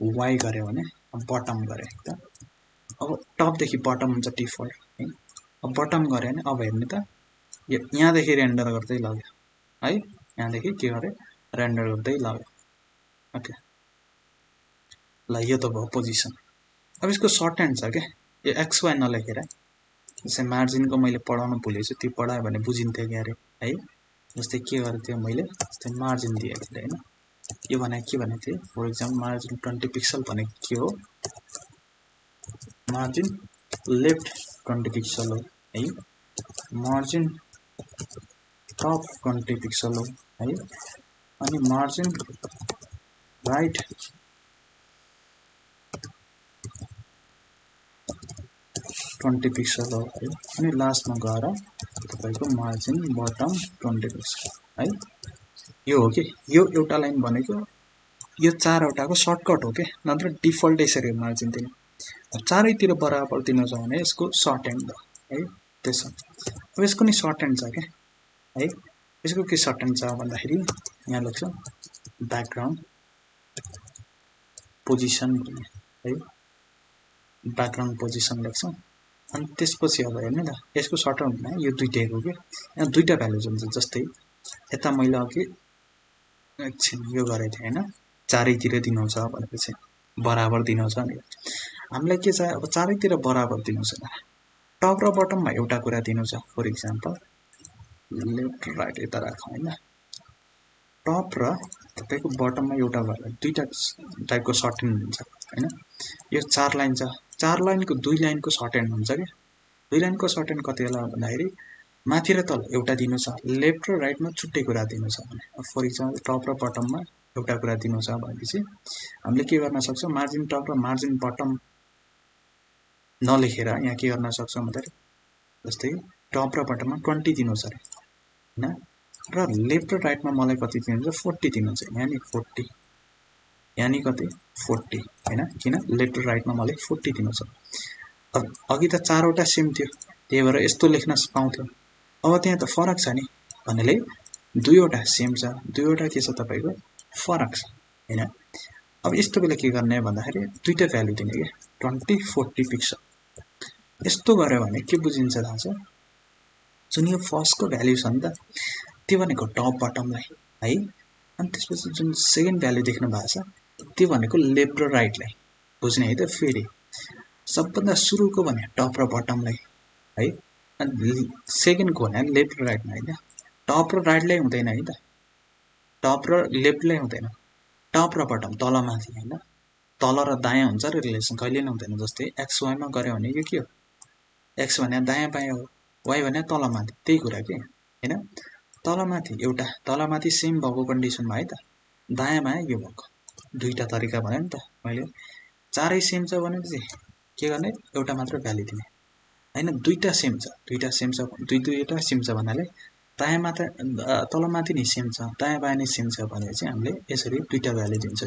वाइ गऱ्यो भने बटम गरेँ त। अब टपदेखि बटम हुन्छ डिफल्ट है। अब बटम गऱ्यो भने अब हेर्ने त यो यहाँदेखि रेन्डर गर्दै लग्यो है, यहाँदेखि के गरेँ रेन्डर गर्दै लग्यो। ओके ल यो त भयो पोजिसन। अब यसको सर्ट ह्यान्ड छ क्या, यो एक्स वाइ नलेखेर जस्तै मार्जिनको मैले पढाउनु भुलेछु, त्यो पढायो भने बुझिन्थ्यो क्या अरे है। जस्तै के गरेको थियो मैले, जस्तै मार्जिन दिएको थिएँ होइन, यो भने के भनेको थिएँ, फर इक्जाम्पल मार्जिन 20 पिक्सल भनेको के हो, मार्जिन लेफ्ट 20 पिक्सल हो है, मार्जिन टप 20 पिक्सल हो है, अनि मार्जिन राइट 20 पिक्सल हो है, अनि लास्टमा गएर तपाईँको मार्जिन बटम 20 पिक्सल है। यो हो कि यो एउटा लाइन भनेको यो 4वटाको सर्टकट हो क्या, नत्र डिफल्ट यसरी मार्जिन दिने। चारैतिर बराबर दिनु छ भने यसको सर्ट ह्यान्ड हो है, त्यसो। अब यसको नि सर्ट ह्यान्ड छ क्या है। यसको के सर्ट ह्यान्ड छ भन्दाखेरि यहाँ लेख्छौँ ब्याकग्राउन्ड पोजिसन भन्ने है, ब्याकग्राउन्ड पोजिसन लेख्छौँ। अनि त्यसपछि अब हेर्ने त यसको सर्ट ह्यान्ड भने यो दुइटैको क्या, यहाँ दुईवटा भ्यालु हुन्छ। जस्तै यता मैले अघि एकछिन यो गरेको थिएँ होइन, चारैतिर दिनु छ भनेपछि बराबर दिनु छ नि हामीलाई के छ अब चारैतिर बराबर दिनु छ टप र बटममा एउटा कुरा दिनु छ फर इक्जाम्पल लेफ्ट राइट यता राखौँ होइन टप र तपाईँको बटममा एउटा भएर दुईवटा टाइपको सर्ट ह्यान्ड हुन्छ होइन यो 4 लाइन छ 4 लाइनको 2 लाइनको सर्ट ह्यान्ड हुन्छ कि 2 लाइनको सर्ट ह्यान्ड कति होला भन्दाखेरि माथि र तल एउटा दिनु छ लेफ्ट र राइटमा छुट्टै कुरा दिनु छ भने फर इक्जाम्पल टप र बटममा एउटा कुरा दिनु छ भनेपछि हामीले के गर्न सक्छौँ मार्जिन टप र मार्जिन बटम नलेखेर यहाँ के गर्न सक्छौँ भन्दाखेरि जस्तै टप र बटममा 20 दिनु छ हैन र लेफ्ट र राइटमा मलाई कति दिनु छ 40 दिनु छ यानी 40 यानी कति 40 हैन किन लेफ्ट र राइटमा मलाई 40 दिनु छ अघि त 4 वटा सेम थियो त्यही भएर यस्तो लेख्न पाउँथ्यो अब त्यहाँ त फरक छ नि भन्नाले 2 वटा सेम छ 2 वटा के छ तपाईको फरक छ हैन अब यस्तो बेला के गर्ने भन्दाखेरि दुईटा भ्यालु दिने के 20 40 पिक्सल यस्तो गर्यो भने के बुझिन्छ थाहा छ जुन यो फर्स्टको भ्यालु छ नि त त्यो भनेको टप बटमलाई है अनि त्यसपछि जुन सेकेन्ड भ्यालु देख्नु भएको छ त्यो भनेको लेफ्ट र राइटलाई बुझ्ने है त फेरि सबभन्दा सुरुको भने टप र बटमलाई है अनि सेकेन्डको भने लेफ्ट र राइटमा हैन टप र राइटलाई हुँदैन है त टप र लेफ्टलाई हुँदैन टप र बटम तल माथि हैन तल र दायाँ हुन्छ र रिलेसन कहिले नै हुँदैन जस्तै एक्स वाइ मा गर्यो भने यो के हो एक्स भने दायाँ बायाँ हो वाइ भने तल माथि त्यही कुरा के हैन तल माथि एउटा तल माथि सेम भएको कन्डिसनमा है त दायाँ बायाँ यो भएको दुईटा तरिका भने नि त मैले चारै सेम छ भनेपछि के गर्ने एउटा मात्र भ्यालु दिने हैन दुईटा सेम छ दुईटा सेम छ भन्नाले दायाँ माथि तल माथि नि सेम छ दायाँ बायाँ नि सेम छ भने चाहिँ हामीले यसरी दुईटा भ्यालु दिन्छ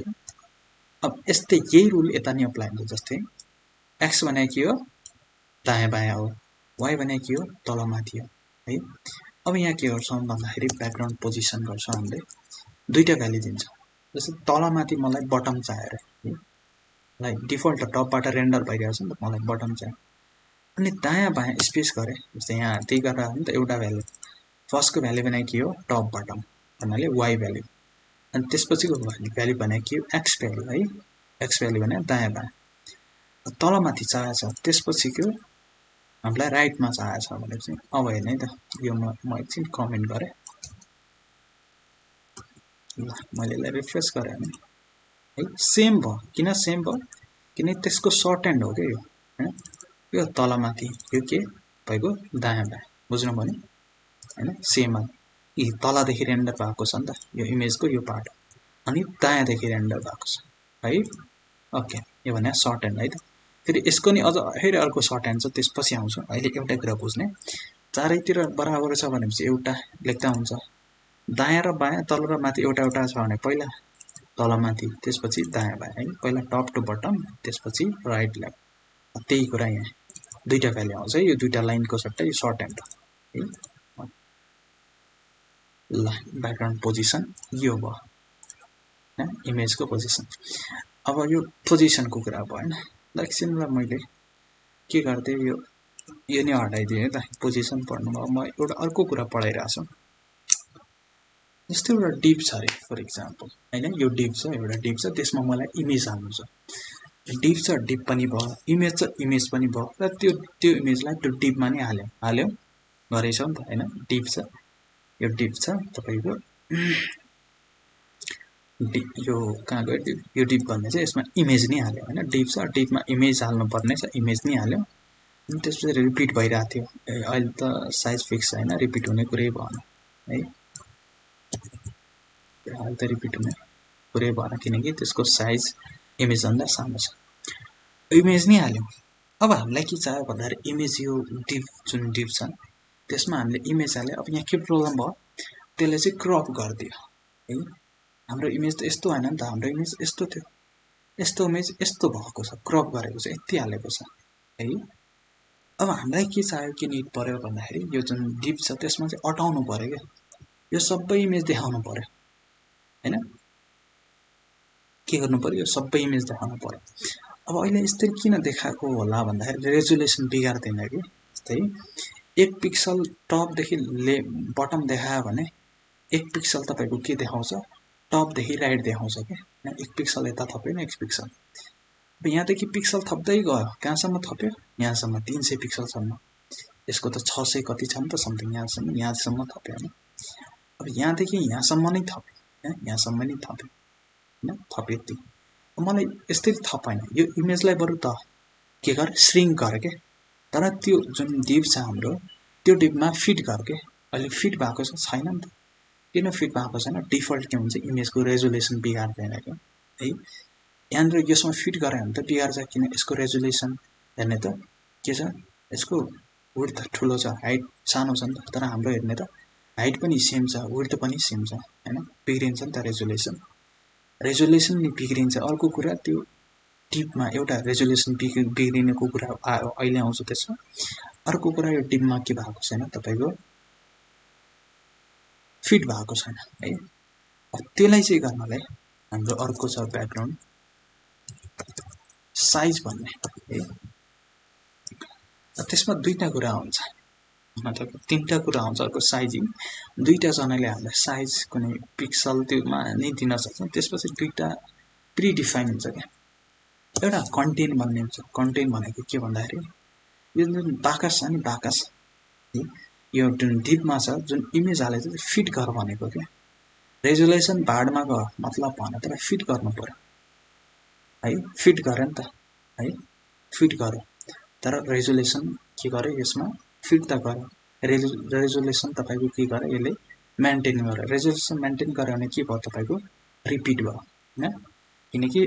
अब यस्तै यही रुल यता नि अप्लाई हुन्छ जस्तै एक्स भने के हो दायाँ बायाँ हो वाइ भने के हो तल माथि हो है अब यहाँ के गर्छौँ भन्दाखेरि ब्याकग्राउन्ड पोजिसन गर्छौँ हामीले दुईटा भ्यालु दिन्छ जस्तै तल माथि मलाई बटम चाहिएर है लाइक डिफल्ट टपबाट रेन्डर भइरहेको छ नि त मलाई बटम चाहियो अनि दायाँ बायाँ स्पेस गरे जस्तै यहाँ त्यही गरेर हो नि त एउटा भ्यालु फर्स्टको भ्यालु भने के हो टप बटम भन्नाले वाइ भ्यालु अनि त्यसपछिको भ्यालु भने के हो एक्स भ्यालु है एक्स भ्यालु भने दायाँ बायाँ तल माथि चाहिएको छ त्यसपछिको हामीलाई राइटमा चाहिएको छ भने चाहिँ अब हेर्नु है त यो म एकछिन कमेन्ट गरेँ ल मैले यसलाई रिफ्रेस गरेँ भने है सेम भयो किन सेम भयो किन त्यसको सर्ट ह्यान्ड हो क्या यो हैन यो तल माथि यो के भएको दायाँ बायाँ बुझ्नुभयो नि हैन सेम यी तलदेखि रेन्डर भएको छ नि त यो इमेजको यो पार्ट अनि दायाँदेखि रेन्डर भएको छ है ओके यो भने सर्ट ह्यान्ड है त फेरि यसको नि अझ फेरि अर्को सर्ट ह्यान्ड छ त्यसपछि आउँछु अहिले एउटा कुरा बुझ्ने चारैतिर बराबर छ भनेपछि एउटा लेख्दा हुन्छ दायाँ र बायाँ तल र माथि एउटा एउटा छ भने पहिला तल माथि त्यसपछि दायाँ बायाँ है पहिला टप टु बटम त्यसपछि राइट लेफ्ट त्यही कुरा यहाँ दुईटा भ्यालु आउँछ यो दुईटा लाइनको सट्टा यो सर्ट ह्यान्ड है ल ब्याकग्राउन्ड पोजिसन यो भयो हैन इमेजको पोजिसन अब यो पोजिसनको कुरा भयो हैन एकछिनलाई मैले के गर्दै यो नि हटाइदिएँ है त पोजिसन पढ्नुमा म एउटा अर्को कुरा पढाइरहेको छु जस्तै एउटा डिप छ अरे फर इक्जाम्पल हैन यो डिप छ एउटा डिप छ त्यसमा मलाई इमेज हाल्नु छ डिप छ डिप पनि भयो इमेज छ इमेज पनि भयो र त्यो इमेजलाई त्यो डिपमा नै हाल्यो गरेछौँ नि त हैन डिप छ यो डिप छ तपाईको यो कहाँ गयो यो डिप भन्ने चाहिँ यसमा इमेज नै हाल्यो हैन डिप छ डिपमा इमेज हाल्नु पर्ने छ इमेज नै हाल्यो अनि त्यसपछि रिपिट भइरहेको थियो अहिले त साइज फिक्स छैन रिपिट हुने कुरै भएन है अहिले त रिपिट हुने कुरै भएन किनकि त्यसको साइज इमेज भन्दा सानो छ इमेज नै हाल्यो अब हामीलाई के चाहियो भन्दाखेरि इमेज यो डिप जुन डिप छ त्यसमा हामीले इमेज हाल्यो अब यहाँ के प्रब्लम भयो त्यसले चाहिँ क्रप गरिदियो है हाम्रो इमेज त यस्तो हैन नि त हाम्रो इमेज यस्तो थियो यस्तो इमेज यस्तो भएको छ क्रप गरेको छ यति हालेको छ है अब हामीलाई के चाहियो के निड पर्यो भन्दाखेरि यो जुन डिप छ त्यसमा चाहिँ अटाउनु पर्यो क्या यो सबै इमेज देखाउनु पर्यो हैन के गर्नु पर्यो यो सबै इमेज देखाउनु पर्यो अब अहिले यस्तै किन देखाएको होला भन्दाखेरि रेजोल्युसन बिगार्दैन कि जस्तै 1 पिक्सल टपदेखि बटम देखायो भने 1 पिक्सल तपाईको के देखाउँछ टपदेखि राइट देखाउँछ क्या, एक पिक्सल यता थप्यो एक पिक्सल। अब यहाँदेखि पिक्सल थप्दै गयो, कहाँसम्म थप्यो, यहाँसम्म 300 पिक्सलसम्म। यसको त 600 कति छ नि त समथिङ, यहाँसम्म थप्यो होइन। अब यहाँदेखि यहाँसम्म नै थप्यो, यहाँसम्म नै थप्यो होइन, थप्यो यति। मलाई यस्तै थपाएन, यो इमेजलाई बरु त के गर श्रिङ्क गर के, तर त्यो जुन डिप छ हाम्रो त्यो डिपमा फिट गर के। अहिले फिट भएको छैन नि त, किन फिट भएको छैन, डिफल्ट के हुन्छ इमेजको रेजोल्युसन बिगार्दैन क्या है। यहाँनिर यसमा फिट गरायो भने त बिगार्छ, किन यसको रेजोल्युसन हेर्ने त के छ, यसको विड्थ ठुलो छ हाइट सानो छ नि त। तर हाम्रो हेर्ने त हाइट पनि सेम छ विड्थ पनि सेम छ होइन, बिग्रिन्छ नि त रेजोल्युसन। रेजोल्युसन नि बिग्रिन्छ। अर्को कुरा त्यो डिपमा एउटा रेजोल्युसन बिग्रिनेको कुरा अहिले आउँछ त्यसमा। अर्को कुरा यो डिपमा के भएको छैन तपाईँको, फिट भएको छैन है। त्यसलाई चाहिँ गर्नलाई हाम्रो अर्को छ ब्याकग्राउन्ड साइज भन्ने है। त्यसमा दुईटा कुरा हुन्छ, मतलब तीनटा कुरा आउँछ। अर्को साइजिङ, दुईटा जनाले हामीलाई साइज कुनै पिक्सल त्योमा नै दिन सक्छ। त्यसपछि दुईटा प्रिडिफाइन हुन्छ क्या, एउटा कन्टेन्ट भन्ने हुन्छ। कन्टेन्ट भनेको के भन्दाखेरि यो जुन बाकस छ नि, बाकस है, यो जुन डिपमा छ जुन इमेज हालेको छ फिट गर भनेको क्या। रेजोल्युसन भाडमा गयो मतलब भएन, तर फिट गर्नु पर्यो है, फिट गर नि त है, फिट गर। तर रेजोल्युसन के गर्यो यसमा फिट त गर्यो, रेजोल्युसन तपाईँको के गर्यो यसले मेन्टेन गर्यो। रेजोल्युसन मेन्टेन गर्यो भने के भयो तपाईँको रिपिट भयो होइन। किनकि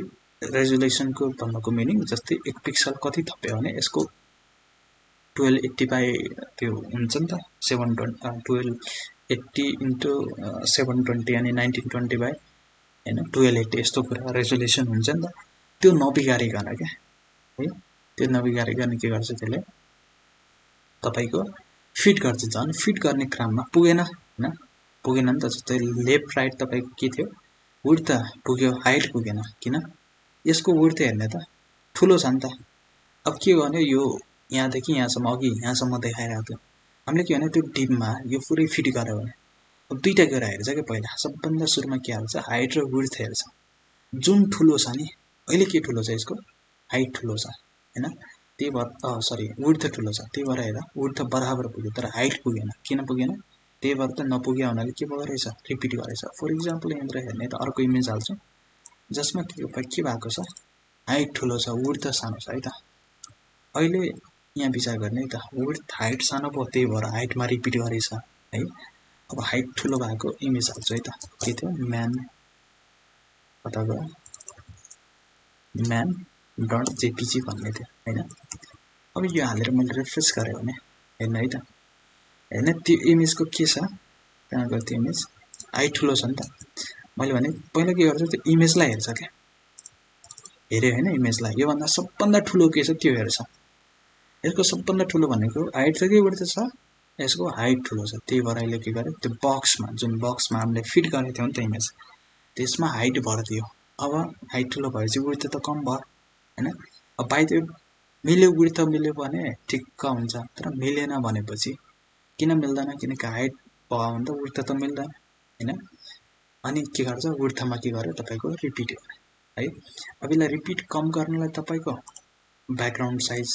रेजोल्युसनको भन्नुको मिनिङ जस्तै एक पिक्सल कति थप्यो भने यसको 1280 बाई त्यो हुन्छ नि त 1280 इन्टु 720 अनि 1920 बाई होइन 1280 यस्तो कुरा रेजोल्युसन हुन्छ नि त। त्यो नबिगारिकन क्या है, त्यो नबिगारिकन के गर्छ त्यसले तपाईँको फिट गर्छ। झन् फिट गर्ने क्रममा पुगेन होइन, पुगेन नि त। जस्तै लेफ्ट राइट तपाईँको के थियो, विड्थ त पुग्यो, हाइट पुगेन। किन, यसको विड्थ हेर्ने त ठुलो छ नि त। अब के गर्ने, यो यहाँदेखि यहाँसम्म अघि यहाँसम्म देखाइरहेको थियो, हामीले के भने त्यो डिपमा यो पुरै फिट गऱ्यो भने अब दुईटा कुरा हेर्छ क्या। पहिला सबभन्दा सुरुमा के हाल्छ, हाइट र विड्थ हेर्छ। जुन ठुलो छ नि, अहिले के ठुलो छ यसको, हाइट ठुलो छ होइन, त्यही भएर सरी विड्थ ठुलो छ, त्यही भएर हेर विड्थ बराबर पुग्यो तर हाइट पुगेन। किन पुगेन, त्यही भएर त नपुग्यो हुनाले के भयो रहेछ, रिपिट गरेछ। फर इक्जाम्पल यहाँनिर हेर्ने त अर्को इमेज हाल्छु जसमा के भएको छ, हाइट ठुलो छ विड्थ सानो छ है त। अहिले यहाँ विचार गर्ने त, विड्थ हाइट सानो भयो त्यही भएर हाइटमा रिपिट गरेछ है। अब हाइट ठुलो भएको इमेज हाल्छु है त, के थियो म्यान कता गयो, म्यान डट जेपिजी भन्ने थियो होइन। अब यो हालेर मैले रिफ्रेस गरेँ भने हेर्नु है त, हेर्ने त्यो इमेजको के छ, त्यहाँ गयो त्यो इमेज हाइट ठुलो छ नि त। मैले भने पहिला के गर्छु, त्यो इमेजलाई हेर्छ क्या, हेऱ्यो होइन इमेजलाई, योभन्दा सबभन्दा ठुलो के छ त्यो हेर्छ। यसको सबभन्दा ठुलो भनेको हाइट छ कि विड्थ छ, यसको हाइट ठुलो छ। त्यही भएर अहिले के गर्यो, त्यो बक्समा जुन बक्समा हामीले फिट गरेको थियौँ नि त इमेज, त्यसमा हाइट भरिदियो। अब हाइट ठुलो भएपछि विड्थ त कम भयो होइन। अब बाइ त्यो मिल्यो, विड्थ मिल्यो भने ठिक्क हुन्छ, तर मिलेन भनेपछि किन मिल्दैन, किनकि हाइट भयो भने त विड्थ त मिल्दैन होइन। अनि के गर्छ, विड्थमा के गर्यो तपाईँको रिपिट गर्यो है। अब यसलाई रिपिट कम गर्नलाई तपाईँको background size,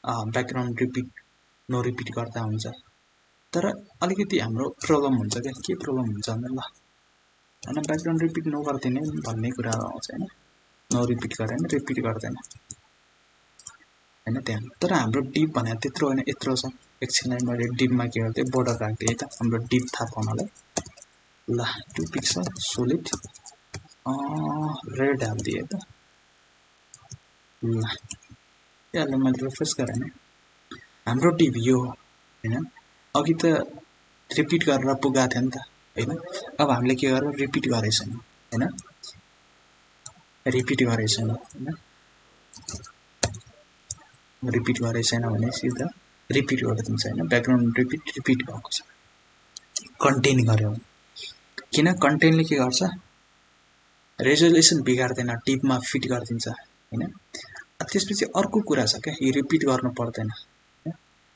background repeat no repeat गर्दा हुन्छ। तर अलिकति हाम्रो प्रब्लम हुन्छ क्या, के प्रब्लम हुन्छ भने ल होइन, ब्याकग्राउन्ड रिपिट नगरिदिने भन्ने कुराहरू आउँछ होइन, नो रिपिट गरेन रिपिट गर्दैन होइन त्यहाँ। तर हाम्रो डिप भने त्यत्रो होइन, यत्रो छ। एकछिनलाई मैले डिपमा के गर्थेँ, बोर्डर राख्दिएँ है त हाम्रो डिप थाहा पाउनलाई। ल 2 पिक्सल सोलिड रेड हालिदिएँ है त। ल त्यसले मैले रिफ्रेस गरेँ नि, हाम्रो डिप यो होइन। अघि त रिपिट गरेर पुगाएको थियो नि त होइन। अब हामीले के गर्यो, रिपिट गरेछौँ होइन, रिपिट गरेछौँ होइन, रिपिट गरेछौँ भने सिधा रिपिट गरिदिन्छ होइन। ब्याकग्राउन्ड रिपिट भएको छ, कन्टेन गऱ्यो। किन कन्टेनले के गर्छ, रेजोल्युसन बिगार्दैन, डिपमा फिट गरिदिन्छ होइन। त्यसपछि अर्को कुरा छ क्या, यो रिपिट गर्नु पर्दैन,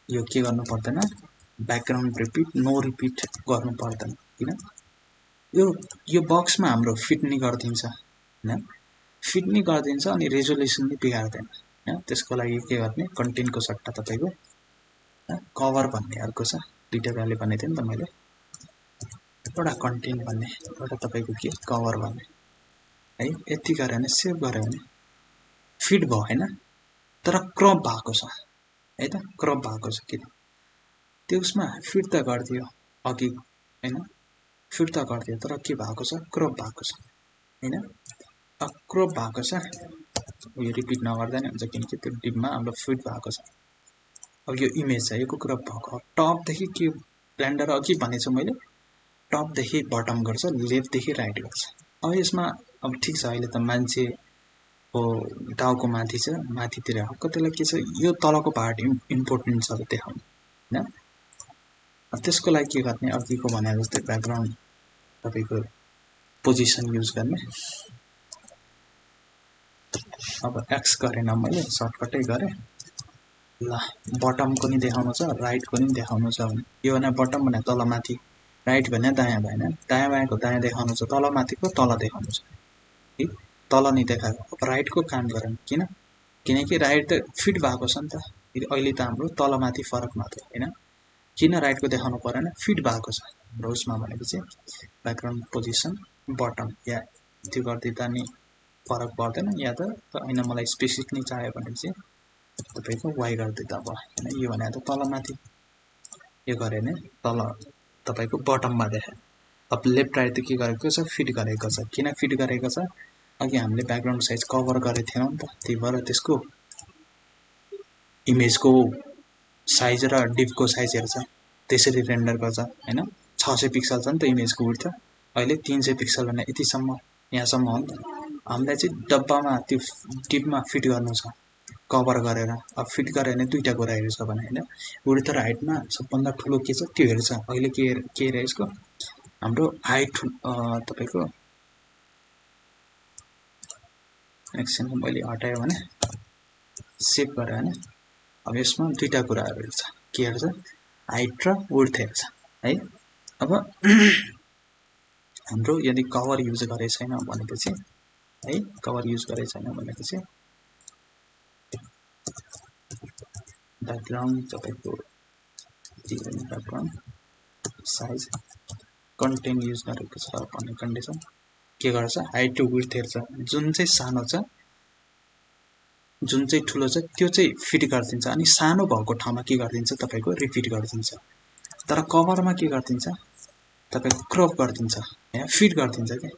यो के गर्नु पर्दैन, ब्याकग्राउन्ड रिपिट नो रिपिट गर्नु पर्दैन। किन, यो बक्समा हाम्रो फिट नि गरिदिन्छ हैन, फिट नि गरिदिन्छ अनि रेजोल्युसन नि बिगार्दैन हैन। त्यसको लागि के गर्ने, कन्टेन्टको सट्टा तपाईको कभर भन्ने अर्को छ, दुईटा भ्यालु भनेको थिएँ नि त मैले, एउटा कन्टेन्ट भन्ने, एउटा तपाईको के कभर भन्ने है। यति गरे भने सेभ गर्यो भने फिट भयो हैन, तर क्रप भएको छ है त, क्रप भएको छ। किन त्यसमा फिट त गरिदियो अघि हैन, फिट त गरिदियो तर के भएको छ, क्रप भएको छ हैन। क्रप भएको छ, यो रिपिट नगर्दा नि हुन्छ किनकि त्यो डिपमा हाम्रो फिट भएको छ। अब यो इमेज छ, यो क्रप भएको, टपदेखि के ब्लेन्डर अघि भनेछु मैले, टपदेखि बटम गर्छ, लेफ्टदेखि राइट गर्छ। अब यसमा अब ठिक छ, अहिले त मान्छे हो टाउको माथि छ, माथितिर आएको, त्यसलाई के छ, यो तलको पार्ट इम्पोर्टेन्ट छ देखाउनु हैन। त्यसको लागि के गर्ने, अघिको भने जस्तै ब्याकग्राउन्ड तपाईको पोजिसन युज गर्ने। अब एक्स गरेन मैले, सर्टकटै गरेँ ल। बटमको नि देखाउनु छ, राइटको नि देखाउनु छ भने यो भने बटम भने तल माथि, राइट भने दायाँ भएन, दायाँ बायाँको दायाँ देखाउनु छ, तल माथिको तल देखाउनु छ है, तल नि देखाएको। अब राइटको काम गरेन, किनकि राइट त फिट भएको छ नि त, अहिले त हाम्रो तल माथि फरक मात्र हैन। किन राइटको देखाउनु परेन, फिट भएको छ हाम्रो उसमा भनेपछि ब्याकग्राउन्ड पोजिसन बटम, या त्यो गर्दिँदा नि फरक पर्दैन, या त हैन मलाई स्पेसिफिक नै चाहियो भनेपछि तपाईको वाइ गर्दिँदा भयो हैन। यो भने त तल माथि, यो गरे भने तल तपाईको बटममा देखायो। अब लेफ्ट राइट त के गरेको छ, फिट गरेको छ। किन फिट गरेको छ, अघि हामीले ब्याकग्राउन्ड साइज कभर गरेको थिएनौँ नि त, त्यही भएर त्यसको इमेजको साइज र डिपको साइज हेर्छ, त्यसरी रेन्डर गर्छ हैन। 600 पिक्सल छ नि त इमेजको विड्थ, अहिले 300 पिक्सल भने यतिसम्म, यहाँसम्म हो नि त। हामीलाई चाहिँ डब्बामा त्यो डिपमा फिट गर्नु छ कभर गरेर। अब फिट गरे भने दुईटा कुरा हेर्छ भने हैन, विड्थ र हाइटमा सबभन्दा ठुलो के छ त्यो हेर्छ। अहिले के हेरे यसको, हाम्रो हाइट तपाईको एकछिन मैले हटायो भने सेभ गरे भने अब यसमा दुईटा कुराहरु हेर्छ, के हेर्छ, हाइट र विड्थ हेर्छ है। अब हाम्रो यदि कभर युज गरे छैन भनेपछि है, कभर युज गरे छैन भनेपछि ब्याकग्राउन्ड तपाईको ब्याकग्राउन्ड साइज कन्टेन्ट युज गरेको छ भन्ने कन्डिसन के गर्छ, हाइट टु विड्थ हेर्छ। जुन चाहिँ सानो छ, जुन चाहिँ ठुलो छ त्यो चाहिँ फिट गरिदिन्छ, अनि सानो भएको ठाउँमा के गरिदिन्छ तपाईको रिपिट गरिदिन्छ। तर कभरमा के गरिदिन्छ तपाईको क्रप गरिदिन्छ हैन, फिट गरिदिन्छ के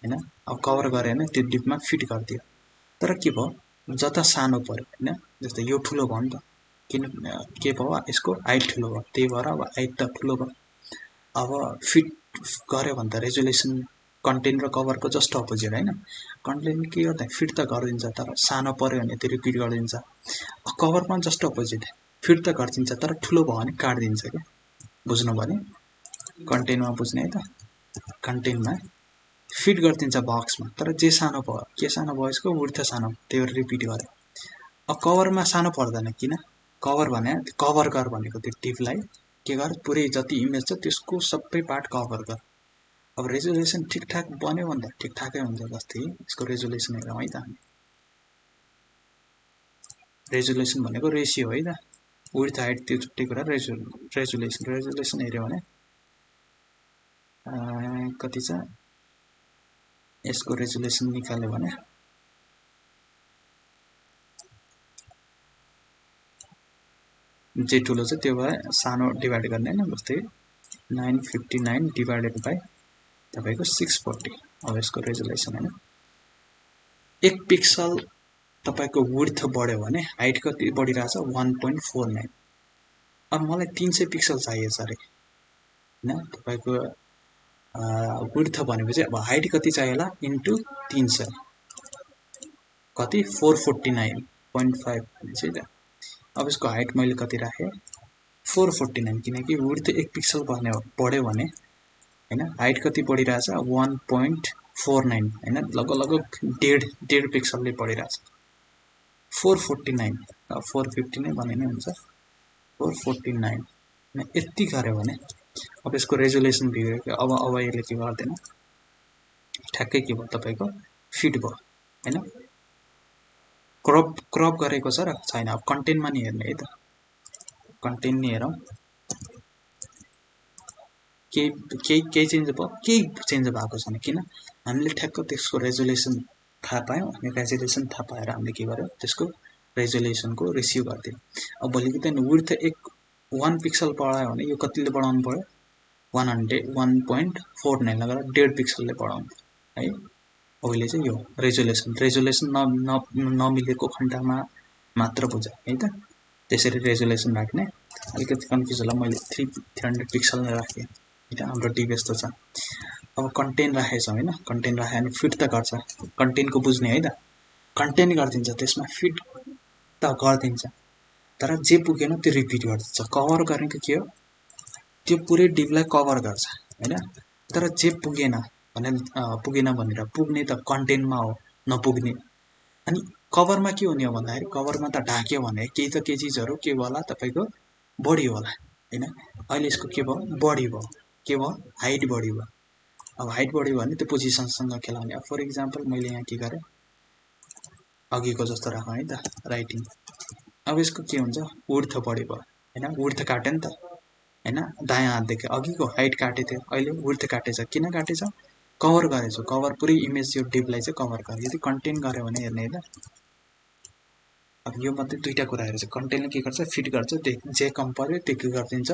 हैन। अब कभर गरे हैन, त्यो डिपमा फिट गरिदियो, तर के भयो, जता सानो पर्यो हैन, जस्तै यो ठुलो भयो नि त, किन के भयो, यसको हाइट ठुलो भयो, त्यही भएर अब हाइट त ठुलो भयो। अब फिट गर्यो भने त रेजोल्युसन कन्टेन्ट र कभरको जस्ट अपोजिट हैन। कन्टेन्ट के गर्दा फिट त गरिदिन्छ, तर सानो पर्यो भने त्यो रिपिट गरिदिन्छ। कभरमा जस्ट अपोजिट, फिट त गरिदिन्छ तर ठुलो भयो भने काट्दिन्छ के, बुझ्नु भने कन्टेन्टमा बुझ्ने है त। कन्टेन्टमा फिट गरिदिन्छ बक्समा, तर जे सानो भयो, के सानो भयो, यसको विड्थ सानो, त्यही भएर रिपिट गर्यो। अब कभरमा सानो पर्दैन, किन, कभर भने कभर गर भनेको, त्यो टिपलाई के गर, पुरै जति इमेज छ त्यसको सबै पार्ट कभर गर। अब रेजोल्युसन ठिकठाक बन्यो भने त ठिकठाकै हुन्छ। जस्तै यसको रेजोल्युसन हेरौँ है त, हामी रेजोल्युसन भनेको रेसियो है त, विड्थ हाइट त्यो छुट्टै कुरा, रेजोल्युसन हेऱ्यो भने कति छ, यसको रेजोल्युसन निकाल्यो भने जे ठुलो छ त्यो भए सानो डिभाइड गर्ने हैन। जस्तै 959 डिभाइडेड बाइ तपाईको 640। अब यसको रेजोल्युसन हैन, 1 पिक्सल तपाईको विड्थ बढ्यो भने हाइट कति बढिरहेछ, 1.49। अब मलाई 300 पिक्सल चाहिएको छ अरे हैन, तपाईको विड्थ भनेपछि अब हाइट कति चाहियो होला, इन्टु 300 कति, 449.5 भनेपछि त। अब यसको हाइट मैले कति राखेँ, 449, किनकि विड्थ 1 पिक्सल बढ्यो भने हैन, हाइट कति बढिरहेछ, 1.49 हैन, लगभग डेढ पिक्सलले बढिरहेछ। 449 450 नै भने नि हुन्छ, 449 यति गर्यो भने अब यसको रेजोल्युसन बिग्रियो कि अब यसले के गर्दैन, ठ्याक्कै के भयो तपाईँको फिट भयो होइन। क्रप गरेको छ र छैन। अब कन्टेन्टमा नि हेर्ने है त, कन्टेन्ट नि हेरौँ, केही चेन्ज भयो, केही चेन्ज भएको छैन। किन? हामीले ठ्याक्क त्यसको रेजोल्युसन थाहा पायौँ अनि रेजोल्युसन थाहा पाएर हामीले के गर्यो, त्यसको रेजोल्युसनको रेसियो गरिदियो। अब भोलिको दिन विड्थ 1 पिक्सल बढायो भने यो कतिले बढाउनु पऱ्यो, 1.4 लगेर 1.5 पिक्सलले बढाउनु है। अहिले चाहिँ यो रेजोल्युसन नमिलेको खण्डमा मात्र बुझ है त, त्यसरी रेजोल्युसन राख्ने। अलिकति कन्फ्युज होला, मैले 300 पिक्सल नै राखेँ होइन। हाम्रो डिभ यस्तो छ। अब कन्टेन्ट राखेछौँ होइन, कन्टेन्ट राख्यो भने फिट त गर्छ, कन्टेन्टको बुझ्ने है त, कन्टेन्ट गरिदिन्छ, त्यसमा फिट त गरिदिन्छ, तर जे पुगेन त्यो रिपिट गरिदिन्छ। कभर गरेको के हो, त्यो पुरै डिभलाई कभर गर्छ होइन। तर जे पुगेन भनेर पुग्ने त कन्टेन्टमा हो, नपुग्ने। अनि कभरमा के हुने हो भन्दाखेरि, कभरमा त ढाक्यो भने केही त केही चिजहरू के भयो होला, तपाईँको बढी होला होइन। अहिले यसको के भयो, बढी भयो, के भयो, हाइट बढी भयो। अब हाइट बढी भयो भने त्यो पोजिसनसँग खेलाउने। अब फर इक्जाम्पल मैले यहाँ के गरेँ, अघिको जस्तो राखौँ है त, राइटिङ। अब यसको के हुन्छ, विड्थ बढी भयो होइन, विड्थ काट्यो नि त होइन। दायाँ हातदेखि अघिको हाइट काटेको थियो, अहिले विड्थ काटेछ। किन काटेछ, कभर गरेछ, कभर पुरै इमेज यो डिभलाई चाहिँ कभर गर्यो। यदि कन्टेन्ट गऱ्यो भने हेर्ने है त, अब यो मात्रै दुईवटा कुराहरू छ। कन्टेन्टले के गर्छ, फिट गर्छ, जे कम पर्यो त्यो के गरिदिन्छ,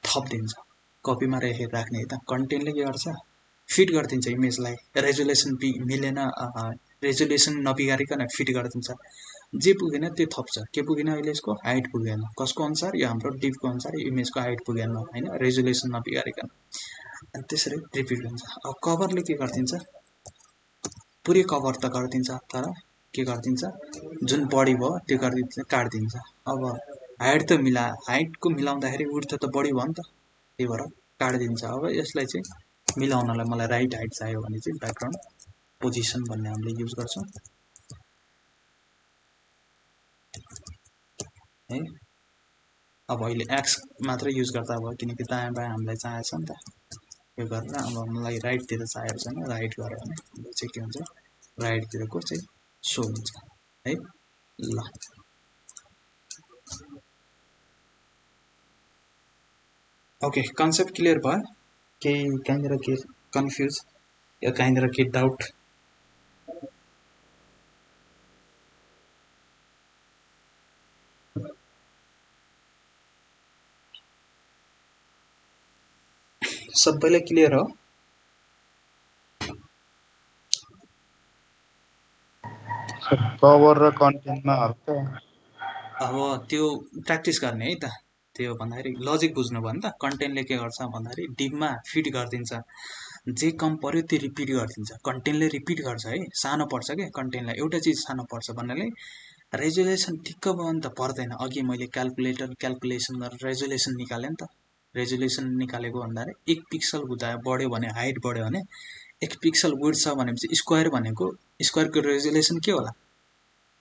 थपिदिन्छ, कपीमा राख्ने है त। कन्टेन्टले के गर्छ, फिट गरिदिन्छ इमेजलाई, रेजोल्युसन मिलेन, रेजोल्युसन नबिगारिकन फिट गरिदिन्छ। जे पुगेन त्यो थप्छ। के पुगेन, अहिले यसको हाइट पुगेन, कसको अनुसार, यो हाम्रो डिभको अनुसार इमेजको हाइट पुगेन होइन, रेजोल्युसन नबिगारिकन, अनि त्यसरी रिपिट हुन्छ। अब कभरले के गरिदिन्छ, पुरै कभर त गरिदिन्छ, तर के गरिदिन्छ, जुन बढी भयो त्यो गरिदिन्छ, काटिदिन्छ। अब हाइट त हाइटको मिलाउँदाखेरि विड्थ त बढी भयो नि त, त्यही भएर काटिदिन्छ। अब यसलाई चाहिँ मिलाउनलाई मलाई राइट हाइट चाहियो भने चाहिँ ब्याकग्राउन्ड पोजिसन भन्ने हामीले युज गर्छौँ है। अब अहिले एक्स मात्र युज गर्दा भयो, किनकि दायाँ बायाँ हामीलाई चाहिएको छ नि त। यो गरेर अब मलाई राइटतिर चाहिएको छैन, राइट गऱ्यो भने हाम्रो चाहिँ के हुन्छ, राइटतिरको चाहिँ सो हुन्छ है। ल ओके, कन्सेप्ट क्लियर भयो? केही कहीँनिर के कन्फ्युज या कहीँनिर के डाउट? सबैलाई क्लियर हो? कभर र कन्टेन्टमा हल्का अब त्यो प्र्याक्टिस गर्ने है त। त्यो भन्दाखेरि लजिक बुझ्नु भयो नि त। कन्टेन्टले के गर्छ भन्दाखेरि डिपमा फिट गरिदिन्छ, जे कम पर्यो त्यो रिपिट गरिदिन्छ। कन्टेन्टले रिपिट गर्छ है, सानो पर्छ क्या कन्टेन्टलाई, एउटा चिज सानो पर्छ भन्नाले रेजोल्युसन ठिक्क भयो नि त, पर्दैन। अघि मैले क्यालकुलेसन गरेर रेजोल्युसन निकालेँ नि त। रेजोल्युसन निकालेको भन्दाखेरि 1 पिक्सल बढ्यो भने, हाइट बढ्यो भने 1 पिक्सल विड्थ छ भनेपछि स्क्वायर भनेको, स्क्वायरको रेजोल्युसन के होला,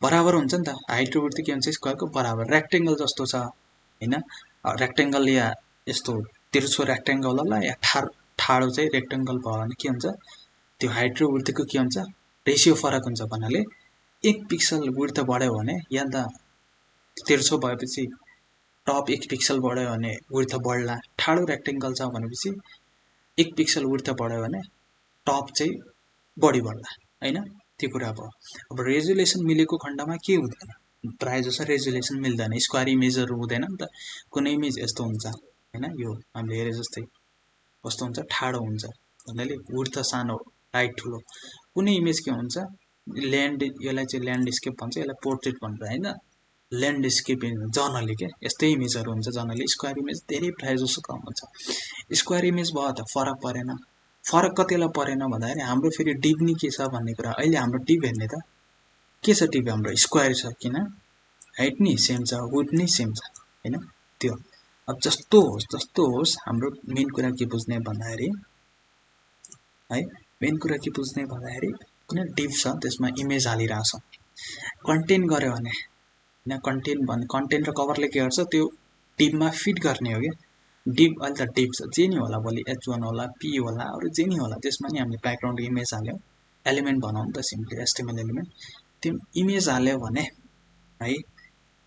बराबर हुन्छ नि त। हाइट र विड्थ के हुन्छ, स्क्वायरको बराबर। रेक्टेङ्गल जस्तो छ होइन, रेक्टेङ्गल या यस्तो तिर्छो रेक्टेङ्गल होला, या ठाडो चाहिँ रेक्टेङ्गल भयो भने के हुन्छ, त्यो हाइट र विड्थको के हुन्छ, रेसियो फरक हुन्छ। भन्नाले 1 पिक्सल विड्थ बढ्यो भने, या त तिर्छो भएपछि टप 1 पिक्सल बढ्यो भने विड्थ बढ्ला, ठाडो रेक्टेङ्गल छ भनेपछि 1 पिक्सल विड्थ बढ्यो भने टप चाहिँ बढी बढ्ला होइन, त्यो कुरा भयो। अब रेजोल्युसन मिलेको खण्डमा के हुँदैन, प्रायः जसो रेजोल्युसन मिल्दैन, स्क्वायर इमेजहरू हुँदैन नि त। कुनै इमेज यस्तो हुन्छ होइन, यो हामीले हेरे जस्तै कस्तो हुन्छ, ठाडो हुन्छ, भन्नाले विड्थ सानो, हाइट ठुलो। कुनै इमेज के हुन्छ, यसलाई चाहिँ ल्यान्डस्केप भन्छ, यसलाई पोर्ट्रेट भन्छ होइन, ल्यान्डस्केप जनरली के यस्तै इमेजहरू हुन्छ। जनरली स्क्वायर इमेज धेरै प्रायः जसो कम हुन्छ। स्क्वायर इमेज भयो त फरक परेन। फरक कतिलाई परेन भन्दाखेरि हाम्रो फेरि डिप नि के छ भन्ने कुरा। अहिले हाम्रो डिप हेर्ने त के छ, डिप हाम्रो स्क्वायर छ, किन हाइट नि सेम छ, विड्थ नि सेम छ होइन, त्यो। अब जस्तो होस् हाम्रो मेन कुरा के बुझ्ने भन्दाखेरि है, मेन कुरा के बुझ्ने भन्दाखेरि कुनै डिप छ, त्यसमा इमेज हालिरहेछ, कन्टेन्ट गऱ्यो भने होइन, कन्टेन्ट र कभरले के गर्छ, त्यो डिपमा फिट गर्ने हो क्या। डिप अहिले त डिप छ जे नि होला भोलि H1 होला P होला अरू जे नि होला त्यसमा नि हामीले ब्याकग्राउन्ड इमेज हाल्यौँ एलिमेन्ट बनाउँ त सिम्पली HTML एलिमेन्ट त्यो इमेज हाल्यो भने है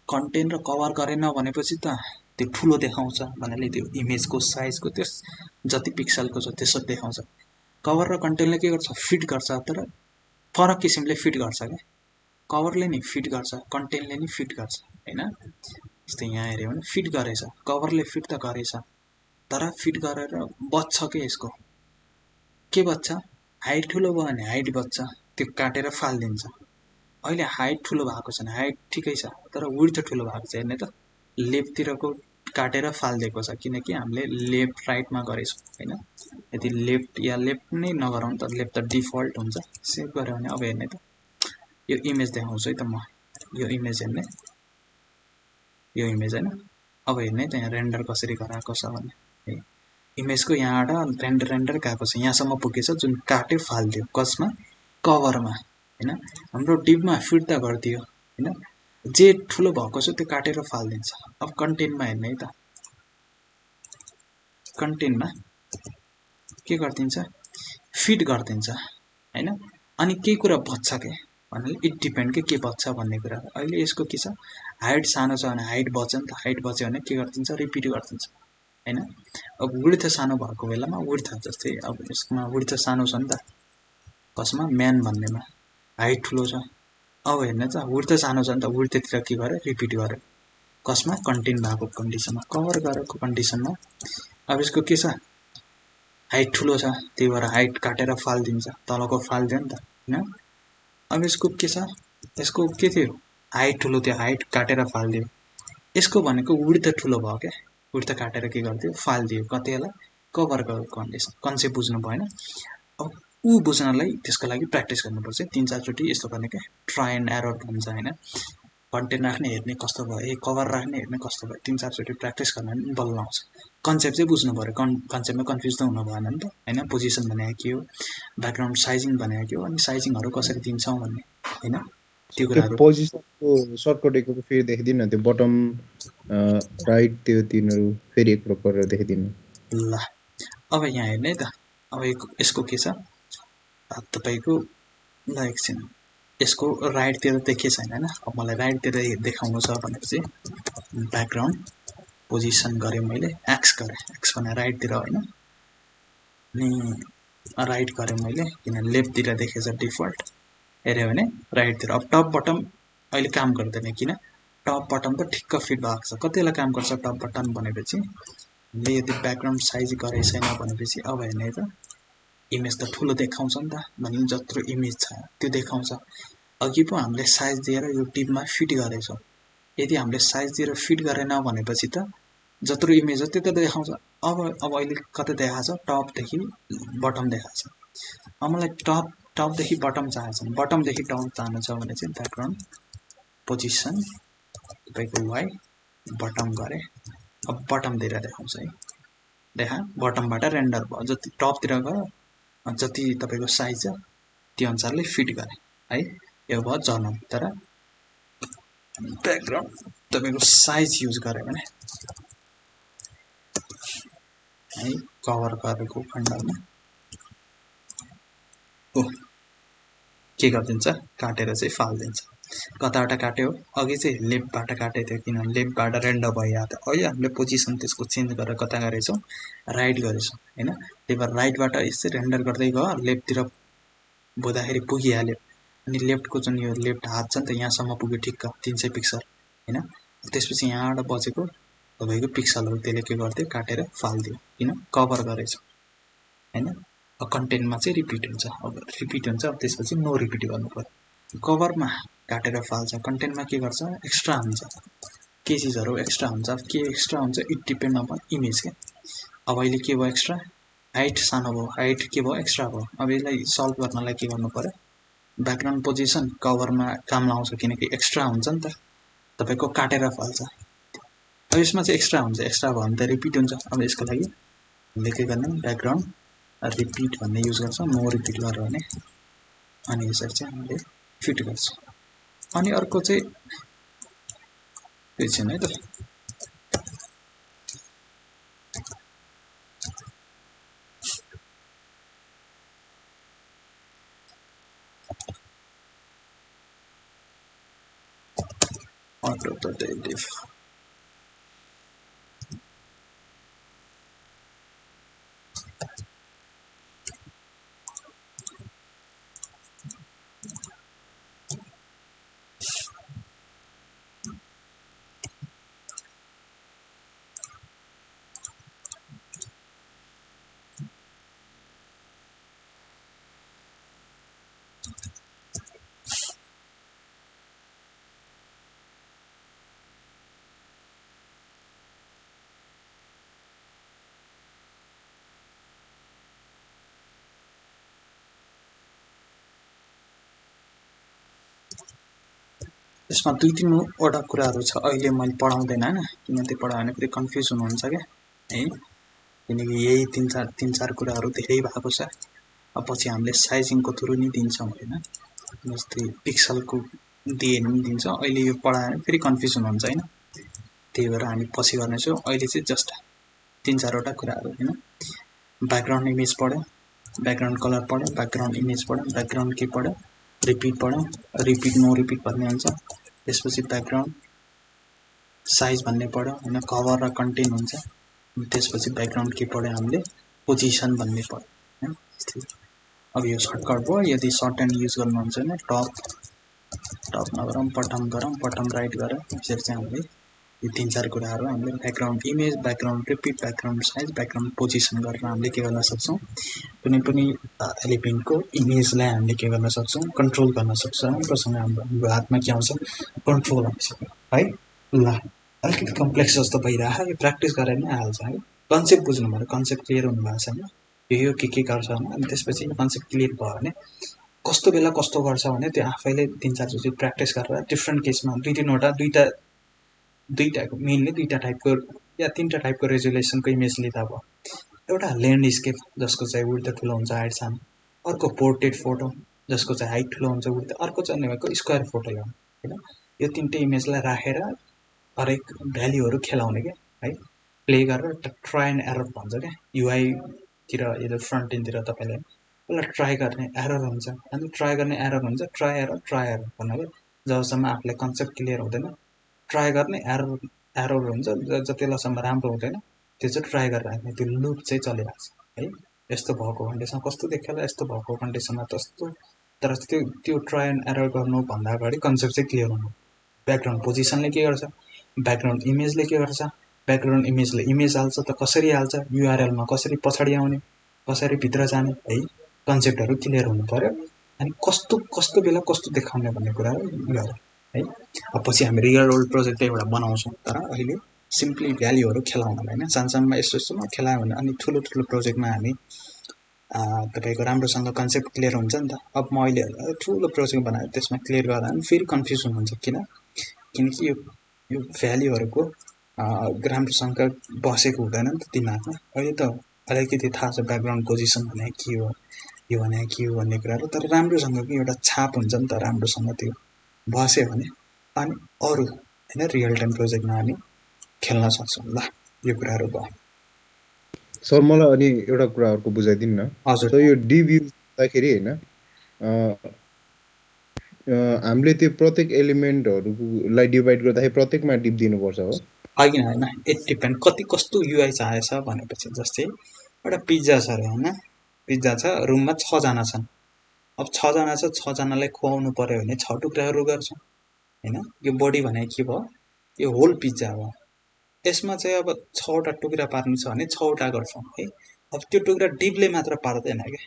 कन्टेन्ट र कभर गरेन भनेपछि त त्यो ठुलो देखाउँछ भन्नाले त्यो इमेजको साइजको त्यस जति पिक्सलको छ त्यसो देखाउँछ कभर र कन्टेन्टले के गर्छ फिट गर्छ तर फरक किसिमले फिट गर्छ क्या कभरले नि फिट गर्छ कन्टेन्टले नि फिट गर्छ हैन जस्तै यहाँ हेऱ्यो भने फिट गरेछ कभरले फिट त गरेछ तर फिट गरेर बच्छ के यसको के बच्छ हाइट ठुलो भयो भने हाइट बच्छ त्यो काटेर फालिदिन्छ अहिले हाइट ठुलो भएको छैन हाइट ठिकै छ तर विड्थ ठुलो भएको छ हेर्ने त लेफ्टतिरको काटेर फालिदिएको छ किनकि हामीले लेफ्ट राइटमा गरेछौँ हैन यदि लेफ्ट या लेफ्ट नै नगरौँ त लेफ्ट त डिफल्ट हुन्छ सेभ गऱ्यो भने अब हेर्ने त यो इमेज देखाउँछु है त म यो इमेज हेर्ने यो इमेज हैन अब हेर्ने त यहाँ रेन्डर कसरी गराएको छ भने इमेजको यहाँबाट रेन्डर गएको छ यहाँसम्म पुगेछ जुन काट्यो फालिदियो कसमा कभरमा हैन हाम्रो डिपमा फिट त गरिदियो हैन जे ठुलो भएको छ त्यो काटेर फालिदिन्छ अब कन्टेन्टमा हेर्ने है त कन्टेन्टमा के गरिदिन्छ फिट गरिदिन्छ हैन अनि केही कुरा बच्छ के भन्नाले इट डिपेन्ड के बच्छ भन्ने कुरा अहिले यसको के छ हाइट सानो छ भने हाइट बच्छ नि त हाइट बच्यो भने के गरिदिन्छ रिपिट गरिदिन्छ हैन अब विड्थ सानो भएको बेलामा विड्थ जस्तै अब यसमा विड्थ सानो छ नि त कसमा म्यान भन्नेमा हाइट ठुलो छ अब हेर्ने त विड्थ सानो छ नि त विड्थतिर के गर्यो रिपिट गर्यो कसमा कन्टेन्ट भएको कन्डिसनमा कभर गरेको कन्डिसनमा अब यसको के छ हाइट ठुलो छ त्यही भएर हाइट काटेर फालिदिन्छ तलको फालिदियो नि त हैन अब यसको के छ यसको के थियो हाइट ठुलो थियो हाइट काटेर फालिदियो यसको भनेको विड्थ ठुलो भयो क्या विड्थ काटेर के गरिदियो फालिदियो कतिलाई कभर गरेको कन्डिसन कन्सेप्ट बुझ्नु भएन अब ऊ बुझ्नलाई त्यसको लागि प्र्याक्टिस गर्नुपर्छ 3-4 चोटि यस्तो गर्ने क्या ट्राई एन्ड एरर भन्छ हैन कन्टेन्ट राख्ने हेर्ने कस्तो भयो कभर राख्ने हेर्ने कस्तो भयो 3-4 चोटि प्र्याक्टिस गर्न नि बल्ल आउँछ कन्सेप्ट चाहिँ बुझ्नु पर्यो कन्सेप्टमा कन्फ्युज त हुनु भएन नि त हैन पोजिसन भनेको के हो ब्याकग्राउन्ड साइजिङ भनेको के हो अनि साइजिङहरू कसरी दिन्छौँ भन्ने हैन त्यो कुराहरू पोजिसनको सर्टकट एक फेरि देखिदिनु न त्यो बटम राइट त्यो तिनीहरू फेरि एकपल्ट गरेर देखिदिनु ल अब यहाँ हेर्ने त अब यसको के छ तपाईको ल एकछिन यसको राइटतिर देखिए छैन हैन अब मलाई राइटतिर देखाउनु छ भनेपछि ब्याकग्राउन्ड पोजिसन गरे मैले एक्स गरे एक्स भने राइटतिर हैन अनि राइट गरे मैले किन लेफ्टतिर देखेछ डिफल्ट हेर्यो भने राइटतिर अब टप बटम अहिले काम गर्दैन किन टप बटम त ठिक्क फिट भएको छ कतिलाई काम गर्छ टप बटम भनेपछि ले यदि ब्याकग्राउन्ड साइज गरे छैन भनेपछि अब हेर्ने त इमेज त ठुलो देखाउँछ नि त भने जत्रो इमेज छ त्यो देखाउँछ अघि पो हामीले साइज दिएर यो टिपमा फिट गरेछौँ यदि हामीले साइज दिएर फिट गरेन भनेपछि त जत्रो इमेज हो त्यो त देखाउँछ अब अहिले कतै देखाछ टपदेखि बटम देखाछ अब मलाई टपदेखि बटम चाहिन्छ बटमदेखि टप जानु छ भने चाहिँ ब्याकग्राउन्ड पोजिसन तपाईको वाइ बटम गरे अब बटमतिर देखाउँछ है देखा बटमबाट रेन्डर भयो जति टपतिर गयो जति तपाईको साइज छ त्यो अनुसारले फिट गरे है यो भयो जर्नल तर ब्याकग्राउन्ड तपाईको साइज युज गरे भने है कभर गरेको खण्डमा के गरिदिन्छ काटेर चाहिँ फालिदिन्छ कताबाट काट्यो अघि चाहिँ लेफ्टबाट काटेको थियो किनभने लेफ्टबाट रेन्डर भइरहेको थियो अहिले हामीले पोजिसन त्यसको चेन्ज गरेर कता गरेछौँ राइट गरेछौँ हैन त्यही भएर राइटबाट यसै रेन्डर गर्दै गयो लेफ्टतिर बोल्दाखेरि पुगिहाल्यो अनि लेफ्टको जुन यो लेफ्ट हात छ नि त यहाँसम्म पुग्यो ठिक्क 300 पिक्सल हैन त्यसपछि यहाँबाट बचेको तपाईको पिक्सलहरू त्यसले के गर्थ्यो काटेर फालिदियो किन कभर गरेछ हैन कन्टेन्टमा चाहिँ रिपिट हुन्छ अब रिपिट हुन्छ अब त्यसपछि नो रिपिट गर्नु पर्यो कभरमा काटेर फाल्छ कन्टेन्टमा के गर्छ एक्स्ट्रा हुन्छ के चीजहरु एक्स्ट्रा हुन्छ के एक्स्ट्रा हुन्छ इट डिपेन्ड अपन इमेज के अब अहिले के भयो एक्स्ट्रा हाइट सानो भयो हाइट के भयो एक्स्ट्रा भयो अब यसलाई सल्भ गर्नलाई के गर्नु पर्यो ब्याकग्राउन्ड पोजिसन कभरमा काम लाउँछ किनकि एक्स्ट्रा हुन्छ नि त तपाईको काटेर फाल्छ अब यसमा चाहिँ एक्स्ट्रा हुन्छ एक्स्ट्रा भयो भने त रिपिट हुन्छ अब यसको लागि हामीले के गर्ने ब्याकग्राउन्ड रिपिट भन्ने युज गर्छ नो रिपिट गर्यो भने अनि यसरी चाहिँ हामीले फिट गर्छ अनि अर्को चाहिँ एकछिन है त अटोटेटिभ यसमा 2-3 वटा कुराहरू छ अहिले मैले पढाउँदैन हैन किन त्यो पढायो भने फेरि कन्फ्युज हुनुहुन्छ क्या है किनकि यही 3-4 कुराहरू धेरै भएको छ अब पछि हामीले साइजिङको थ्रु नि दिन्छौँ हैन जस्तै पिक्सलको दिए नि दिन्छ अहिले यो पढायो भने फेरि कन्फ्युज हुनुहुन्छ हैन त्यही भएर हामी पछि गर्नेछौँ अहिले चाहिँ जस्ट 3-4 वटा कुराहरू हैन ब्याकग्राउन्ड इमेज पढ्यो ब्याकग्राउन्ड कलर पढ्यो ब्याकग्राउन्ड इमेज पढ्यो ब्याकग्राउन्ड के पढ्यो रिपिट पढ्यो रिपिट नो रिपिट भन्ने हुन्छ त्यसपछि ब्याकग्राउन्ड साइज भन्ने पढ्यो हैन कभर र कन्टेन्ट हुन्छ त्यसपछि ब्याकग्राउन्ड के पढ्यो हामीले पोजिसन भन्ने पढ्यो हैन अब यो सर्टकट भयो यदि सर्ट एन्ड युज गर्नुहुन्छ भने टप नगरौँ बटम राइट गरेर यसरी चाहिँ हामीले यो 3-4 कुराहरू हामीले background image background repeat background size background position गरेर हामीले के गर्न सक्छौँ कुनै पनि एलिमेन्टको इमेजलाई हामीले के गर्न सक्छौँ कन्ट्रोल गर्न सक्छौँ राम्रोसँग हाम्रो हातमा के आउँछ कन्ट्रोल आउँछ है ल अलिकति कम्प्लेक्स जस्तो भइरहेको यो प्र्याक्टिस गरेर नै आइहाल्छ है कन्सेप्ट बुझ्नु पर्यो कन्सेप्ट क्लियर हुनुभएको छैन यो के गर्छ भने अनि त्यसपछि कन्सेप्ट क्लियर भयो भने कस्तो बेला कस्तो गर्छ भने त्यो आफैले 3-4 चोटि प्र्याक्टिस गरेर डिफ्रेन्ट केसमा 2-3वटा मेनली 2टा टाइपको या 3टा टाइपको रेजुलेसनको इमेज लिँदा भयो एउटा ल्यान्डस्केप जसको चाहिँ विड्थ ठुलो हुन्छ हाइट सानो अर्को पोर्ट्रेट फोटो जसको चाहिँ हाइट ठुलो हुन्छ विड्थ अर्को चाहिँ भनेको स्क्वायर फोटो ल्याउनु हैन यो 3टा इमेजलाई राखेर हरेक भ्याल्युहरू खेलाउने के है प्ले गरेर ट्राई एन्ड एरर भन्छ क्या युआई तिर यो फ्रन्ट एन्डतिर तपाईले यसलाई ट्राई गर्ने एरर हुन्छ अनि ट्राई गर्ने एरर हुन्छ ट्राई एरर भन्नाले जबसम्म आफूलाई कन्सेप्ट क्लियर हुँदैन ट्राई गर्ने एरर हुन्छ जतिलासम्म राम्रो हुँदैन त्यो चाहिँ ट्राई गरेर राख्ने त्यो लुप चाहिँ चलिरहेको छ है यस्तो भएको कन्डिसनमा कस्तो देख्ला यस्तो भएको कन्डिसनमा त्यस्तो तर त्यो ट्राई एन्ड एरर गर्नु भन्दा अगाडि कन्सेप्ट चाहिँ क्लियर हुनु ब्याकग्राउन्ड पोजिसनले के गर्छ ब्याकग्राउन्ड इमेजले के गर्छ ब्याकग्राउन्ड इमेजले इमेज हाल्छ त कसरी हाल्छ युआरएलमा कसरी पछाडि आउने कसरी भित्र जाने है कन्सेप्टहरू क्लियर हुनु पर्यो अनि कस्तो बेला कस्तो देखाउने भन्ने कुराहरू गरौँ है अब पछि हामी रियल वर्ल्ड प्रोजेक्ट एउटा बनाउँछौँ तर अहिले सिम्पली भ्याल्युहरू खेलाउनलाई हैन सानसानोमा यस्तोमा खेलायो भने अनि ठुलो प्रोजेक्टमा हामी तपाईको राम्रोसँग कन्सेप्ट क्लियर हुन्छ नि त अब म अहिले ठुलो प्रोजेक्ट बनाएर त्यसमा क्लियर गर्दा पनि फेरि कन्फ्युज हुनुहुन्छ किनकि यो भ्याल्युहरूको राम्रोसँग बसेको हुँदैन नि त दिमागमा अहिले त अलिकति थाहा छ ब्याकग्राउन्ड पोजिसन भने के हो यो भने के हो भन्ने कुराहरू तर राम्रोसँग एउटा छाप हुन्छ नि त राम्रोसँग त्यो बस्यो भने अनि अरू हैन रियल टाइम प्रोजेक्टमा हामी खेल्न सक्छौँ ल यो कुराहरू भयो सर मलाई अनि एउटा कुरा अर्को बुझाइदिनु न हजुर सो यो डिभ युज गर्दाखेरि हैन हामीले त्यो प्रत्येक एलिमेन्टहरूलाई डिभाइड गर्दाखेरि प्रत्येकमा डिभ दिनुपर्छ हो होइन इट डिपेन्ड कस्तो युआई चाहेछ भनेपछि जस्तै एउटा पिज्जा छ अरे हैन पिज्जा छ रुममा 6 जना छन् अब 6 जना छ 6 जनालाई खुवाउनु पर्यो भने 6 टुक्राहरू गर्छौँ हैन यो बडी भने के भयो यो होल पिज्जा हो यसमा चाहिँ अब 6वटा टुक्रा पार्नु छ भने 6वटा गर्छौँ है अब त्यो टुक्रा डिपले मात्र पार्दैन के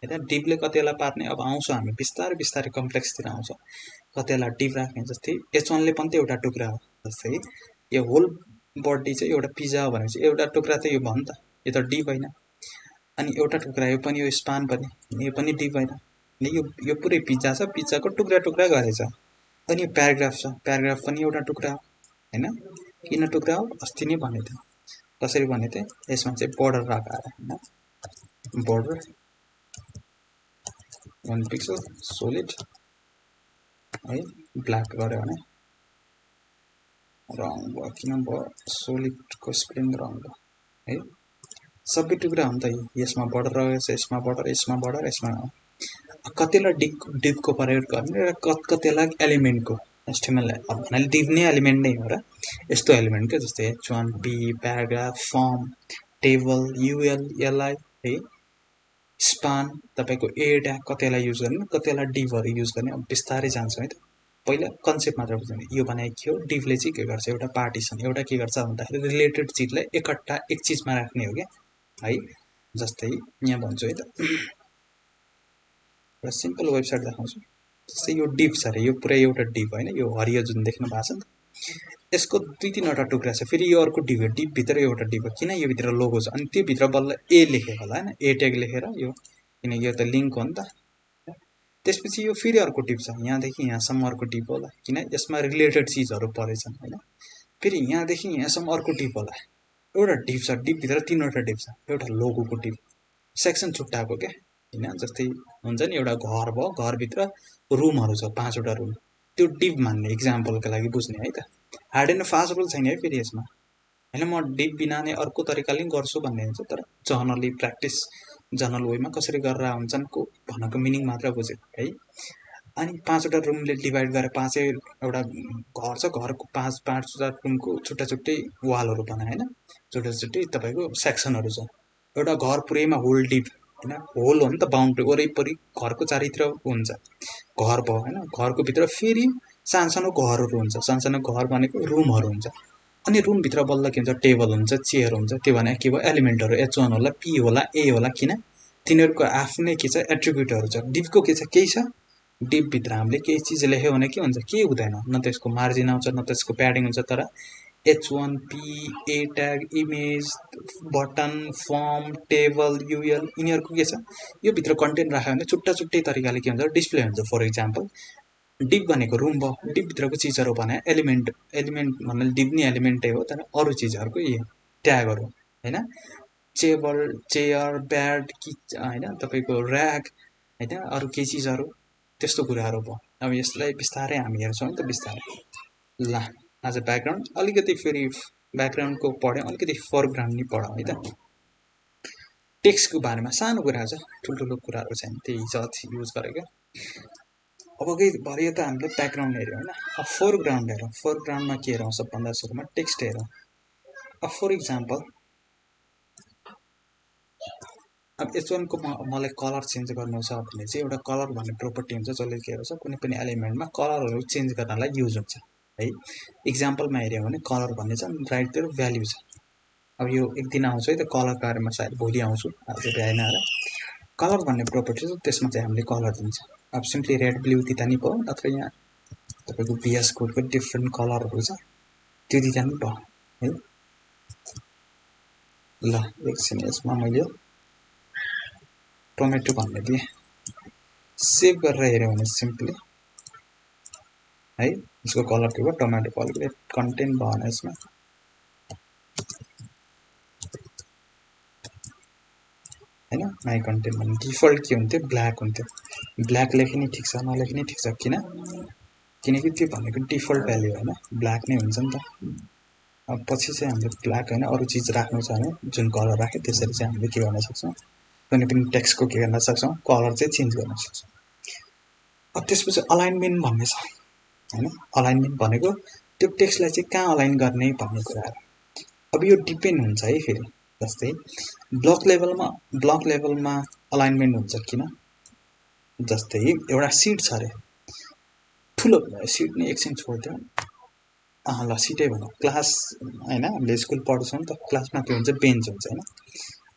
हैन डिपले कतिलाई पार्ने अब आउँछ हामी बिस्तारै कम्प्लेक्सतिर आउँछ कतिलाई डिप राख्ने जस्तै एच1ले पनि त एउटा टुक्रा हो जस्तै यो होल बडी चाहिँ एउटा पिज्जा हो भने चाहिँ एउटा टुक्रा त यो भयो नि त यो त डिप होइन अनि एउटा टुक्रा यो पनि यो स्पान पनि यो पनि डिप होइन अनि यो पुरै पिज्जा छ पिज्जाको टुक्रा गरेछ अनि यो प्याराग्राफ छ प्याराग्राफ पनि एउटा टुक्रा हो हैन किन टुक्रा हो अस्ति नै भनेको थिएँ कसरी भनेको थिएँ यसमा चाहिँ बोर्डर राखेर हैन बोर्डर 1 पिक्सल सोलिड है ब्ल्याक गर्यो भने रङ भयो किन भयो सोलिडको स्प्लिङ रङ भयो है सबै टुक्रा हो नि त यसमा बोर्डर रहेछ यसमा बोर्डर यसमा कतिलाई डिपको प्रयोग गर्ने र कतिलाई एलिमेन्टको HTML अब भन्नाले div नै एलिमेन्ट नै हो र यस्तो एलिमेन्ट के जस्तै h1p paragraph form table UL li है स्पान तपाईको a ट्याग कतिलाई युज गर्ने कतिलाई divहरु युज गर्ने अब बिस्तारै जान्छौं है त पहिला कन्सेप्ट मात्र बुझ्नु यो भनेको के हो divले चाहिँ के गर्छ एउटा पार्टिसन एउटा के गर्छ भन्दाखेरि रिलेटेड चीजलाई एकट्ठा एक चीजमा राख्ने हो के है जस्तै यहाँ भन्छु है त र सिम्पल वेबसाइट देखाउँछु जस्तै यो div छ रे यो पुरै एउटा div हैन यो हरियो जुन देख्न भएको छ नि यसको दुई तीनवटा टुक्रा छ फेरि यो अर्को div हो div भित्र एउटा div हो किन यो भित्र लोगो छ अनि त्यो भित्र बल्ल a लेखेको होला हैन a ट्याग लेखेर यो किनकि यो त लिंक हो नि त त्यसपछि यो फेरि अर्को div छ यहाँदेखि यहाँसम्म अर्को div होला किन यसमा रिलेटेड चीजहरु परेछन् हैन फेरि यहाँदेखि यहाँसम्म अर्को div होला एउटा div छ div भित्र तीनवटा div छ एउटा लोगोको div सेक्सन छुट्टाएको के हैन जस्तै हुन्छ नि एउटा घर भयो घर भित्र रुमहरु छ पाँचवटा रुम त्यो div मान्ने एक्जाम्पलको लागि बुझ्ने है त हार्ड एन्ड फास्ट रुल छैन है फेरि यसमा हैन म div बिना नै अर्को तरिकाले गर्छु भन्ने हुन्छ तर जनरली प्र्याक्टिस जनरल वेमा कसरी गरेर हुन्छन् को भन्नको मिनिङ मात्र बुझ्यो है अनि पाँचवटा रुमले डिभाइड गरेर पाँचै एउटा घर छ घरको पाँचवटा रुमको छुट्टा छुट्टै वालहरु बनाए हैन छुट्टा छुट्टै तपाईको सेक्सनहरु छ एउटा घर पुरैमा होल div हैन होल हो नि त बाउन्ड्री वरिपरि घरको चारैतिर हुन्छ घर भयो हैन घरको भित्र फेरि सानसानो घरहरु हुन्छ सानसानो घर भनेको रुमहरु हुन्छ अनि रुम भित्र बल्ल के हुन्छ टेबल हुन्छ चेयर हुन्छ त्यो भने के भयो एलिमेन्टहरु h1 होला p होला a होला किन तिनीहरुको आफ्नै के छ एट्रिब्युटहरु छ div को के छ केही छ div भित्र हामीले केही चीज लेख्यो भने के हुन्छ के हुँदैन न त्यसको मार्जिन आउँछ न त्यसको प्याडिङ हुन्छ तर h1p a tag image button form table UL यिनीहरुको के छ यो भित्र कन्टेन्ट राख्यो भने छुट्टा छुट्टै तरिकाले के हुन्छ डिस्प्ले हुन्छ फर एक्जाम्पल div भनेको रुम भयो div भित्रको चीजहरु भने एलिमेन्ट भन्नाले div नि एलिमेन्टै हो तर अरु चीजहरुको यो ट्यागहरु हैन टेबल चेयर बेड हैन तपाईको र्याक हैन अरु के चीजहरु त्यस्तो कुराहरु भयो अब यसलाई बिस्तारै हामी हेर्छौं नि त बिस्तारै ल आज ब्याकग्राउन्ड अलिकति फेरि ब्याकग्राउन्डको पढ्यौं अलिकति फोरग्राउन्ड नि पढौं है त टेक्स्टको बारेमा सानो कुरा छ ठुलठुलो कुराहरु छैन त्यही जति युज गरेको अबकै भरे त हामीले ब्याकग्राउन्ड हेर्यौं हैन अब फोरग्राउन्ड हेरौं फोरग्राउन्डमा के हेरौं सबभन्दा सुरुमा टेक्स्ट हेरौं अब फर एक्जाम्पल अब h1 को मलाई कलर चेन्ज गर्नु छ भने चाहिँ एउटा कलर भन्ने प्रोपर्टी हुन्छ जसले के गर्छ कुनै पनि एलिमेन्टमा कलरहरु चेन्ज गर्नलाई युज हुन्छ है एक्जाम्पलमा हेर्यौं भने कलर भन्ने छ राइटतिर भ्यालु छ अब यो एक दिन आउँछ है त कलर बारेमा सायद भोलि आउँछु आज भ्याएन र कलर भन्ने प्रोपर्टी छ त्यसमा चाहिँ हामीले कलर दिन्छ अब सिम्पली रेड ब्लू दिँदा नि भयो नत्र यहाँ तपाईको VS कोडको डिफरेन्ट कलरहरु छ त्यो दिँदा नि भयो है ल एकछिन यसमा मैले टोमेटो भन्ने दिए सेभ गरेर हेर्यौं भने सिम्पली है यसको कलर के भयो टोमेटो कलर कन्टेन्ट भएन यसमा हैन माइ कन्टेन्ट भन्ने डिफल्ट के हुन्थ्यो ब्ल्याक हुन्थ्यो ब्ल्याक लेखे नि ठीक छ नलेखे नि ठीक छ किनकि त्यो भनेको डिफल्ट भ्यालु हैन ब्ल्याक नै हुन्छ नि त अब पछि चाहिँ हामीले ब्ल्याक हैन अरु चीज राख्नु छ भने जुन कलर राखे त्यसरी चाहिँ हामीले के गर्न सक्छौं कुनै पनि टेक्स्टको के गर्न सक्छौं कलर चाहिँ चेन्ज गर्न सक्छौं अब त्यसपछि अलाइनमेन्ट भन्ने छ हैन अलाइनमेन्ट भनेको त्यो टेक्स्टलाई चाहिँ कहाँ अलाइन गर्ने भन्ने कुरा अब यो डिपेन्ड हुन्छ है फेरि जस्तै ब्लक लेभलमा अलाइनमेन्ट हुन्छ किन जस्तै एउटा सिट छ रे ठुलो सिट नै एकछिन छोड्दियौ ल सिटै भनौं क्लास हैन हामीले स्कुल पढ्छौं नि त क्लासमा के हुन्छ बेन्च हुन्छ हैन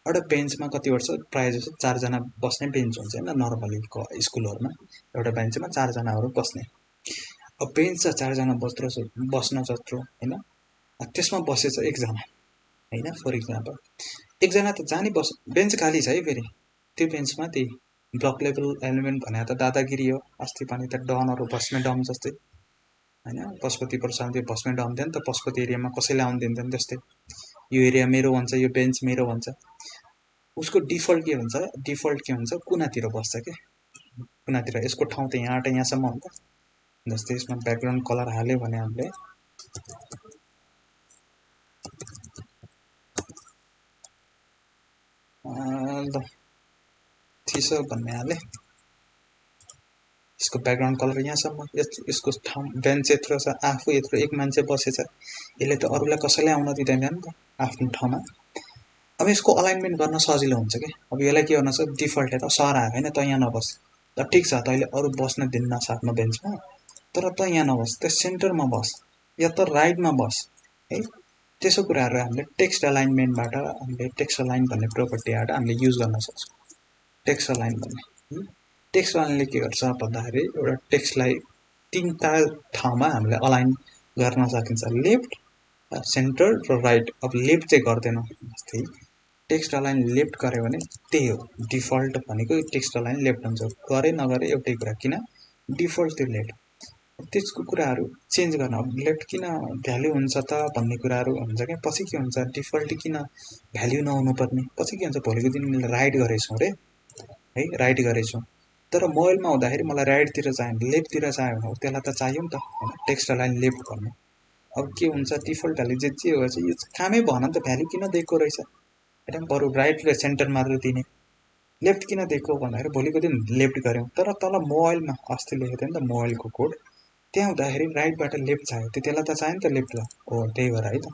एउटा बेन्चमा कति वर्ष प्राय जसो 4 जना बस्ने बेन्च हुन्छ हैन नर्मली स्कुलहरुमा एउटा बेन्चमा 4 जनाहरु बस्ने अब बेन्च छ 4 जना बस्न जत्रो हैन त्यसमा बसेछ एक जना हैन फर एक्जाम्पल एक जना त जानी बस बेन्च खाली छ है फेरि त्यो बेन्चमा त्यही ब्लक लेभल एलिमेन्ट भने त दादागिरी हो अस्ति पनि त डनहरु बस्ने डम जस्तै हैन पशुपति प्रसाद त्यो बस्ने डम थियो नि त पशुपति एरियामा कसैले आउन दिन्दैन त्यस्तै यो एरिया मेरो भन्छ यो बेन्च मेरो भन्छ उसको डिफल्ट के हुन्छ कुनातिर बस्छ के कुनातिर यसको ठाउँ त यहाँसम्म हुन्छ जस्तै यसमा ब्याकग्राउन्ड कलर हाल्यो भने हामीले ल थिसो भन्ने हाले यसको ब्याकग्राउन्ड कलर यहाँसम्म, यसको ठाउँ बेन्च यत्रो छ, आफू यत्रो एक मान्छे बसेछ, यसले त अरूलाई कसैलाई आउन दिँदैन नि त आफ्नो ठाउँमा। अब यसको अलाइनमेन्ट गर्न सजिलो हुन्छ कि। अब यसलाई के गर्नु छ, डिफल्ट त सर आयो होइन, त यहाँ नबस, त ठिक छ, तैँले अरू बस्न दिन्न आफ्नो बेन्चमा, तर त यहाँ नबस, त सेन्टरमा बस या त राइटमा बस है। त्यसो कुराहरू हामीले टेक्स्ट अलाइनमेन्टबाट, हामीले टेक्स्ट अलाइन भन्ने प्रोपर्टीबाट हामीले युज गर्न सक्छौँ। टेक्स्ट अलाइन भन्ने टेक्स्ट अलाइनले के गर्छ भन्दाखेरि एउटा टेक्स्टलाई 3टा ठाउँमा हामीले अलाइन गर्न सकिन्छ, लेफ्ट, सेन्टर र राइट। अब लेफ्ट चाहिँ गर्दैनौँ, जस्तै टेक्स्ट अलाइन लेफ्ट गऱ्यो भने त्यही हो डिफल्ट भनेको, टेक्स्ट अलाइन लेफ्ट हुन्छ, गरे नगरे एउटै कुरा, किन डिफल्ट त्यो लेफ्ट। त्यसको कुराहरू चेन्ज गर्न, अब लेफ्ट किन भ्याल्यु हुन्छ त भन्ने कुराहरू हुन्छ क्या। पछि के हुन्छ, डिफल्ट किन भ्याल्यु नहुनु पर्ने, पछि के हुन्छ, भोलिको दिन राइट गरेछौँ रे है, राइट गरेछौँ, तर मोबाइलमा हुँदाखेरि मलाई राइटतिर चाहियो, लेफ्टतिर चाहियो भने त्यसलाई त चाहियो नि त होइन, टेक्स्ट अलाइन लेफ्ट गर्नु। अब के हुन्छ, डिफल्ट भ्याल्यु जे हो यो कामै भएन नि त, भ्याल्यु किन दिएको रहेछ होइन, बरु राइट र सेन्टर मात्र दिने, लेफ्ट किन दिएको भन्दाखेरि भोलिको दिन लेफ्ट गऱ्यौँ, तर तल मोबाइलमा अस्ति लेखेको थियो नि त मोबाइलको कोड, त्यहाँ हुँदाखेरि राइटबाट लेफ्ट चाहियो, त्यसलाई त चाहियो नि त लेफ्ट हो, त्यही भएर है त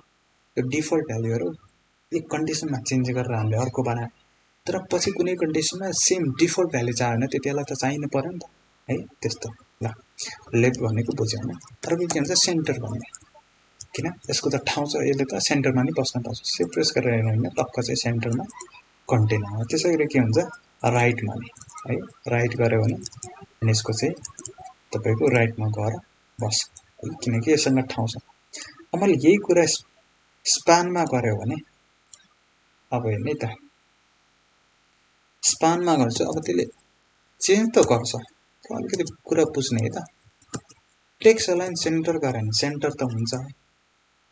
यो डिफल्ट भ्याल्युहरू एक कन्डिसनमा चेन्ज गरेर हामीले अर्को बनायो, तर पछि कुनै कन्डिसनमा सेम डिफल्ट भ्याल्यु चाहियो भने त्यसलाई त चाहिनु पऱ्यो नि त है, त्यस्तो। ल लेफ्ट भनेको बुझ्यो होइन। अर्को के हुन्छ सेन्टर भन्ने, किन यसको त ठाउँ छ, यसले त सेन्टरमा नि बस्न पाउँछ, सेभ प्रेस गरेर होइन टक्क चाहिँ सेन्टरमा कन्टेन हो। त्यसै गरी के हुन्छ राइट भन्ने है, राइट गऱ्यो भने यसको चाहिँ तपाईँको राइटमा गएर बस, किनकि यससँग ठाउँ छ। अब मैले यही कुरा स्पानमा गऱ्यो भने, अब हेर्ने त स्पानमा गर्छु, अब त्यसले चेन्ज त गर्छ, अलिकति कुरा बुझ्ने है त। टेक्स्ट अलाइन सेन्टर गऱ्यो भने सेन्टर त हुन्छ,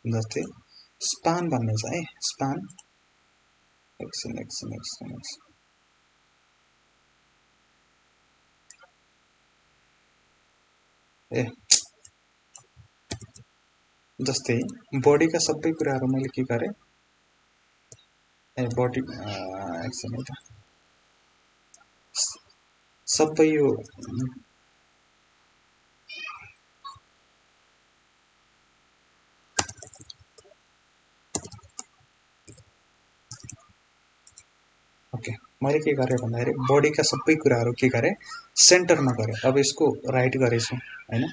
जस्तै स्पान भन्ने छ है, स्पान एकछिन ए जस्तै बडीका सबै कुराहरू मैले के गरेँ, ए बडी एकछिन है त, सबै यो ओके, मैले के गरेँ भन्दाखेरि बडीका सबै कुराहरू के गरेँ सेन्टरमा गरेँ। अब यसको राइट गरेछु होइन,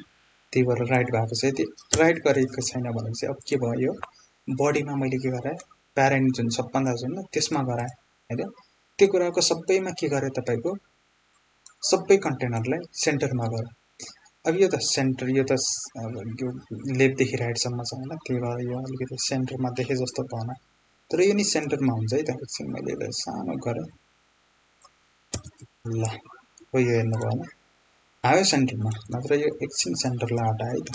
त्यही भएर राइट भएको छ। यदि राइट गरेको छैन भने चाहिँ अब के भयो, बडीमा मैले के गरेँ प्यारेन्ट जुन सबभन्दा जुन त्यसमा गराएँ होइन, त्यो कुराको सबैमा के गरेँ तपाईँको सबै कन्टेनरलाई सेन्टरमा गरेँ। अब यो त सेन्टर, यो त यो लेफ्टदेखि राइटसम्म छ होइन, त्यही भएर यो अलिकति सेन्टरमा देखे जस्तो भएन, तर यो नि सेन्टरमा हुन्छ है त। एकछिन मैले यसलाई सानो गरेँ, ल हो यो हेर्नु भएन, आयो सेन्टरमा, नत्र यो एकछिन सेन्टरलाई हटाए है त,